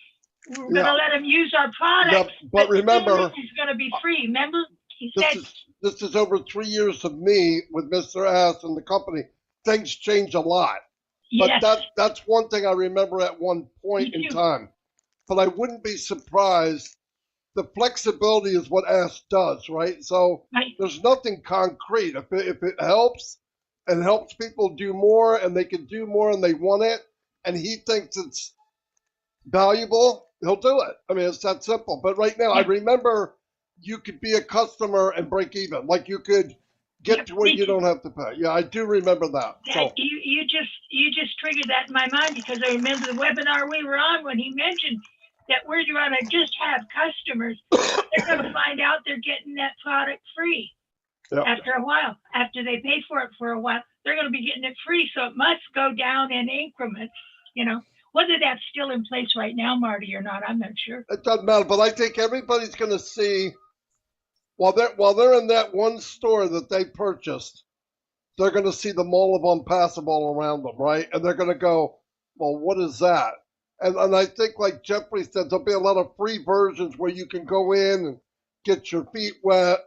We're Yeah. gonna let them use our products, But remember, it's gonna be free. Remember? He said, this is over 3 years of me with Mr. S and the company. Things change a lot. yes. But that's one thing I remember at one point in time. But I wouldn't be surprised. The flexibility is what Ask does, right? So there's nothing concrete. If it helps and helps people do more and they can do more and they want it and he thinks it's valuable, he'll do it. I mean, it's that simple. But right now, I remember you could be a customer and break even. Like you could get to where you don't have to pay. Yeah, I do remember that. So You just triggered that in my mind because I remember the webinar we were on when he mentioned that we're going to just have customers. They're going to find out they're getting that product free after a while. After they pay for it for a while, they're going to be getting it free. So it must go down in increments, you know. Whether that's still in place right now, Marty, or not, I'm not sure. it doesn't matter. But I think everybody's going to see while they're in that one store that they purchased, they're going to see the mall of Unpassable all around them, right? And they're going to go, well, what is that? And I think, like Jeffrey said, there'll be a lot of free versions where you can go in and get your feet wet,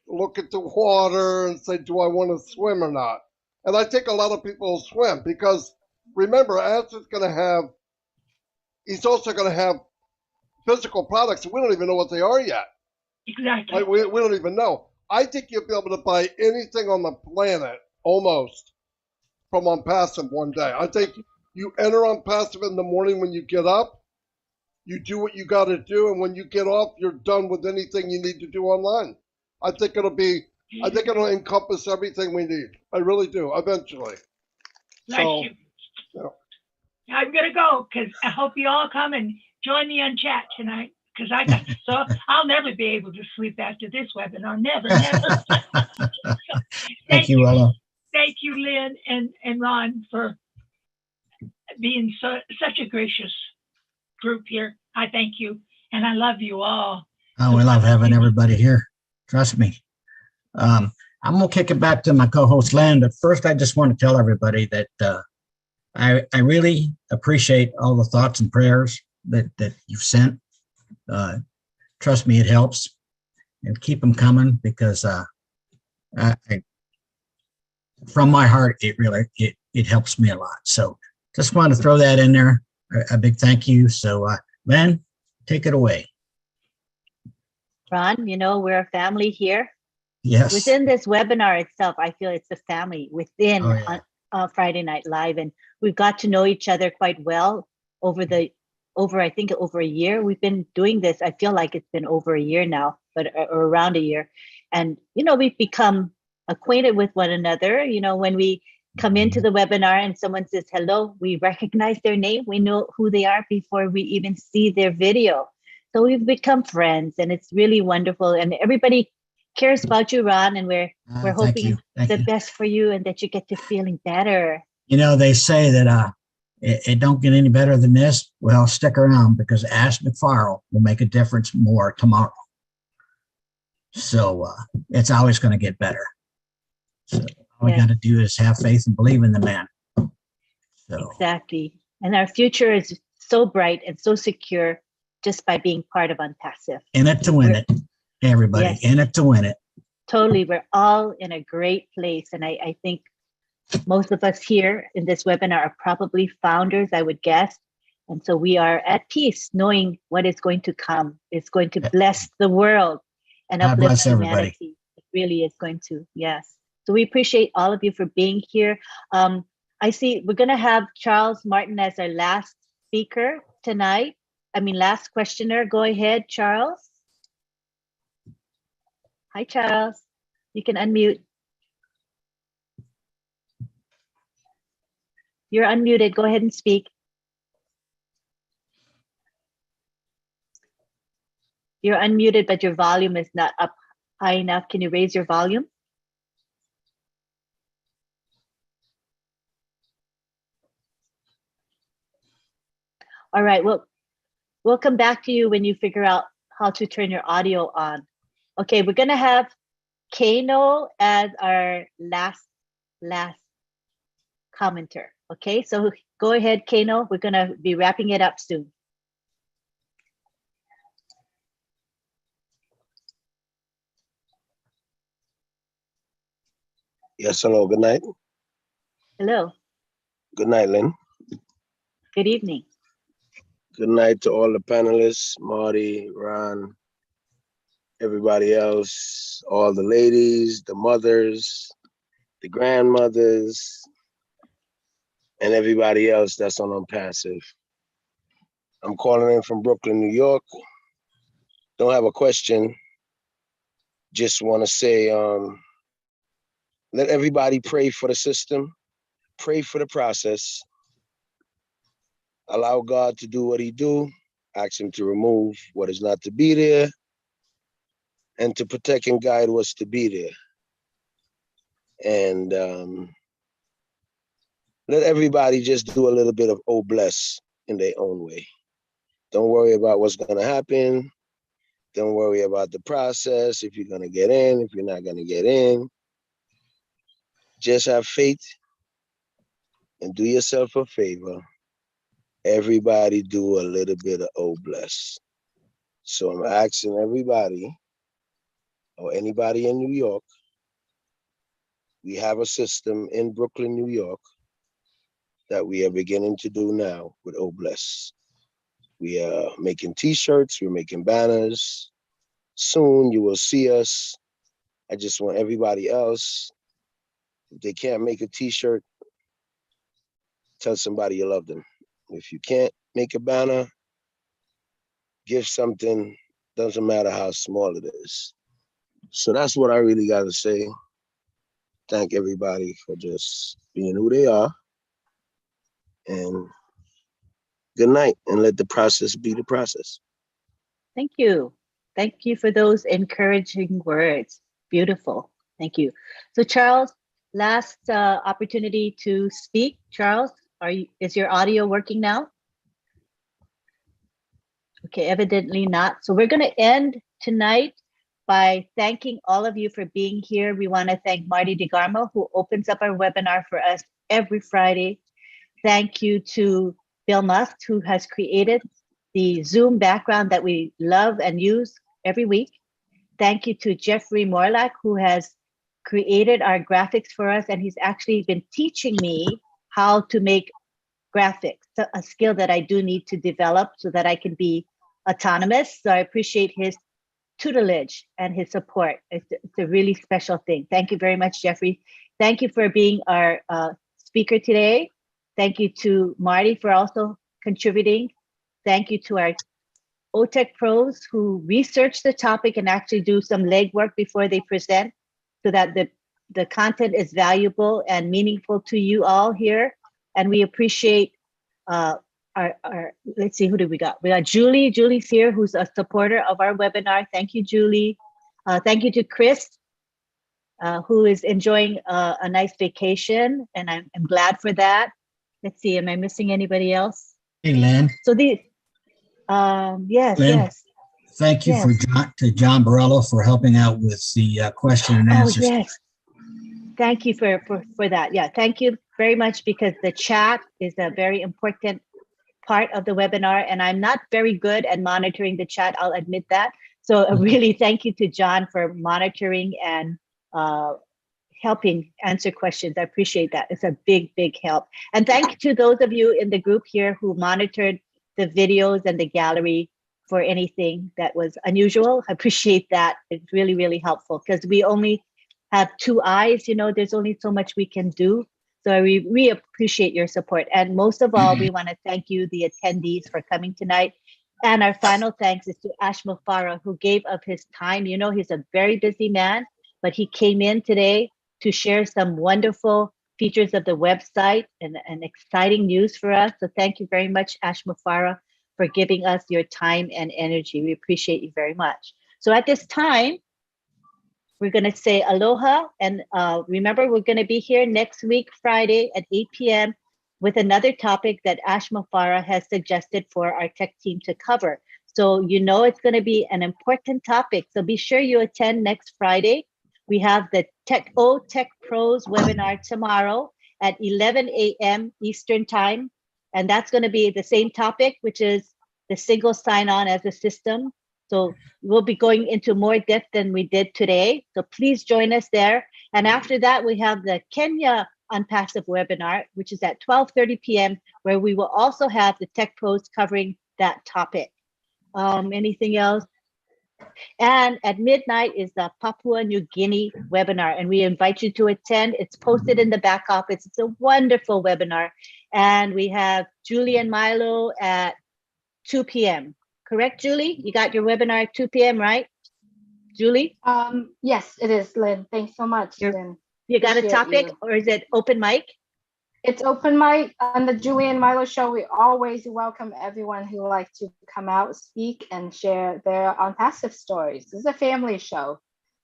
look at the water, and say, do I want to swim or not? And I think a lot of people will swim because, remember, Ash is going to have, he's also going to have physical products. We don't even know what they are yet. Exactly. Like, we don't even know. I think you'll be able to buy anything on the planet, almost, from Unpassive one day. I think you enter Unpassive in the morning when you get up, you do what you got to do, and when you get off, you're done with anything you need to do online. I think it'll encompass everything we need. I really do, eventually. Thank you. I'm going to go because I hope you all come and join me on chat tonight because I'll never be able to sleep after this webinar. Never. Thank you, Ella. Thank you, Lynn and Ron, for being such a gracious group here. I thank you, and I love you all. Oh, we love having everybody here. Trust me. I'm gonna kick it back to my co-host Len, but first I just want to tell everybody that I really appreciate all the thoughts and prayers that you've sent. Trust me, it helps, and keep them coming because from my heart, it helps me a lot. So just wanted to throw that in there. A big thank you. So Len, take it away. Ron, you know, we're a family here. Yes. Within this webinar itself, I feel it's a family within Friday Night Live. And we've got to know each other quite well over I think over a year. We've been doing this. I feel like it's been over a year now, but or around a year. And, you know, we've become acquainted with one another. You know, when we come into the webinar and someone says hello, we recognize their name. We know who they are before we even see their video. So we've become friends, and it's really wonderful. And everybody cares about you, Ron, and we're hoping the best for you and that you get to feeling better. You know, they say that it don't get any better than this. Well, stick around because Ash McFarrell will make a difference more tomorrow. So it's always going to get better. So all we got to do is have faith and believe in the man. So. Exactly. And our future is so bright and so secure just by being part of Unpassive. In it to win it, everybody. In it to win it. Totally. We're all in a great place. And I think most of us here in this webinar are probably founders, I would guess. And so we are at peace knowing what is going to come. It's going to bless the world and uplift humanity. It really is going to, yes. So we appreciate all of you for being here. I see we're going to have Charles Martin as our last speaker tonight. Last questioner. Go ahead, Charles. Hi, Charles. You can unmute. You're unmuted. Go ahead and speak. You're unmuted, but your volume is not up high enough. Can you raise your volume? All right. Well, we'll come back to you when you figure out how to turn your audio on. Okay, we're going to have Kano as our last commenter. Okay, so go ahead, Kano. We're gonna be wrapping it up soon. Yes, hello, good night. Hello. Good night, Lynn. Good evening. Good night to all the panelists, Marty, Ron, everybody else, all the ladies, the mothers, the grandmothers, and everybody else that's on Unpassive. I'm calling in from Brooklyn, New York. Don't have a question. Just want to say, let everybody pray for the system, pray for the process, allow God to do what he do, ask him to remove what is not to be there, and to protect and guide what's to be there. And let everybody just do a little bit of oh bless in their own way. Don't worry about what's going to happen. Don't worry about the process, if you're going to get in, if you're not going to get in. Just have faith and do yourself a favor. Everybody do a little bit of oh bless. So I'm asking everybody or anybody in New York, we have a system in Brooklyn, New York that we are beginning to do now with oh bless. We are making t-shirts, we're making banners. Soon you will see us. I just want everybody else, if they can't make a t-shirt, tell somebody you love them. If you can't make a banner, give something, doesn't matter how small it is. So that's what I really got to say. Thank everybody for just being who they are. And good night, and let the process be the process. Thank you. Thank you for those encouraging words. Beautiful. Thank you. So Charles, last opportunity to speak. Charles, is your audio working now? Okay, evidently not. So we're going to end tonight by thanking all of you for being here. We want to thank Marty DeGarmo, who opens up our webinar for us every Friday. Thank you to Bill Musk, who has created the Zoom background that we love and use every week. Thank you to Jeffrey Morlock, who has created our graphics for us, and he's actually been teaching me how to make graphics, a skill that I do need to develop so that I can be autonomous. So I appreciate his tutelage and his support. It's a really special thing. Thank you very much, Jeffrey. Thank you for being our speaker today. Thank you to Marty for also contributing. Thank you to our OTech pros who research the topic and actually do some legwork before they present so that the content is valuable and meaningful to you all here. And we appreciate our let's see, who do we got? We got Julie. Julie's here, who's a supporter of our webinar. Thank you, Julie. Thank you to Chris, who is enjoying a nice vacation, and I'm glad for that. Let's see, am I missing anybody else? Hey, Lynn. So the yes, Lynn, yes. thank you Yes. to John Borello for helping out with the question and answer. Oh, yes. Thank you for that. Yeah, thank you very much, because the chat is a very important part of the webinar, and I'm not very good at monitoring the chat, I'll admit that. So really thank you to John for monitoring and helping answer questions. I appreciate that. It's a big, big help. And thank you to those of you in the group here who monitored the videos and the gallery for anything that was unusual. I appreciate that. It's really, really helpful, because we only have two eyes, you know, there's only so much we can do. So we appreciate your support. And most of all, we want to thank you, the attendees, for coming tonight. And our final thanks is to Ash Mufara, who gave of his time. You know, he's a very busy man, but he came in today to share some wonderful features of the website and exciting news for us. So thank you very much, Ash Mufara, for giving us your time and energy. We appreciate you very much. So at this time, we're going to say aloha, and remember, we're going to be here next week, Friday at 8 p.m. with another topic that Ash Mufara has suggested for our tech team to cover. So you know it's going to be an important topic. So be sure you attend next Friday. We have the Tech Pros webinar tomorrow at 11 a.m. Eastern Time. And that's going to be the same topic, which is the single sign-on as a system. So we'll be going into more depth than we did today. So please join us there. And after that, we have the Kenya Unpassive webinar, which is at 12:30 p.m., where we will also have the Tech Pros covering that topic. Anything else? And at midnight is the Papua New Guinea webinar, and we invite you to attend. It's posted in the back office. It's a wonderful webinar. And we have Julie and Milo at 2 p.m. Correct, Julie? You got your webinar at 2 p.m., right? Julie? Yes, it is, Lynn. Thanks so much, Lynn. You got a Appreciate topic, you. or is it open mic? It's open mic on the Julie and Milo show. We always welcome everyone who likes to come out, speak, and share their Unpassive stories. This is a family show.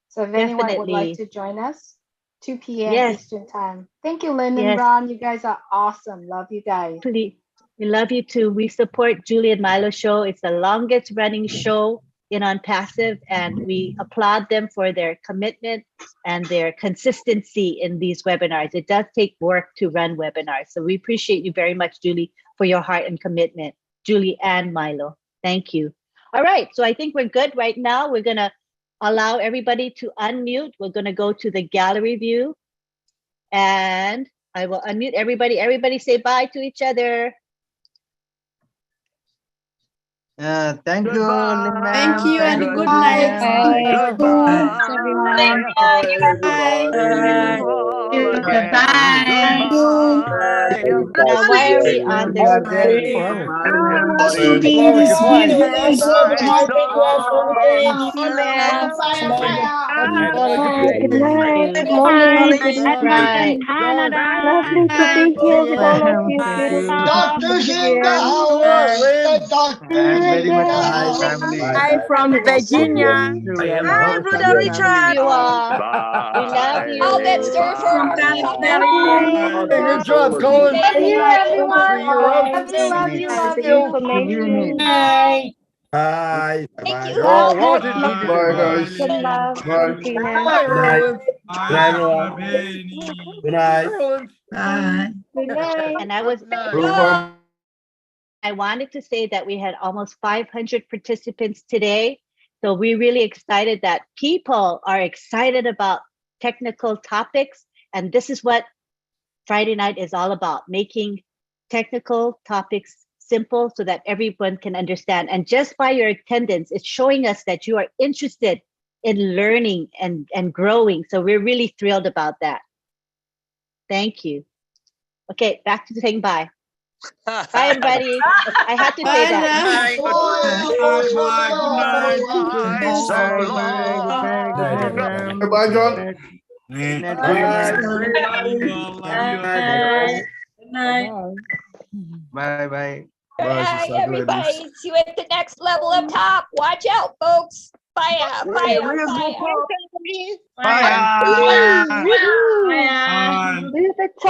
So if anyone would like to join us, 2 p.m. Yes. Eastern Time. Thank you, Lynn and Yes. Ron. You guys are awesome. Love you guys. Please. We love you too. We support Julie and Milo show. It's the longest running show in Unpassive, and we applaud them for their commitment and their consistency in these webinars. It does take work to run webinars. So we appreciate you very much, Julie, for your heart and commitment. Julie and Milo, thank you. All right, so I think we're good right now. We're gonna allow everybody to unmute. We're gonna go to the gallery view, and I will unmute everybody. Everybody say bye to each other. Thank you, Lynn ma'am. Thank you and you, good Julie night. ma'am. Everyone. Now, why are we on this? You are there for Thanks for being this beautiful show. Good night. Good morning. Good evening. Right. Lovely to be here with all of you. Doctors in the house. The doctor And in very much the hi house. family. Hi from Virginia. Hi, Brother Richard. You all. We love you. All that stir for our Good job, Colin. Thank you, everyone. Love you. Information. Bye. Thank you, Oh, love. what did you do? Bye, guys. Good love. Bye. Bye, Marilyn. Good night, everyone. Good night. Marilyn. Good night. And I wanted to say that we had almost 500 participants today. So we're really excited that people are excited about technical topics. And this is what Friday night is all about, making technical topics simple so that everyone can understand. And just by your attendance, it's showing us that you are interested in learning and growing. So we're really thrilled about that. Thank you. Okay, back to saying bye. Bye, everybody. I had to say that. Bye, John. Good night. Bye bye. Good night, everybody. See you at the next level up top. Watch out, folks. Bye. Bye. Bye. Bye.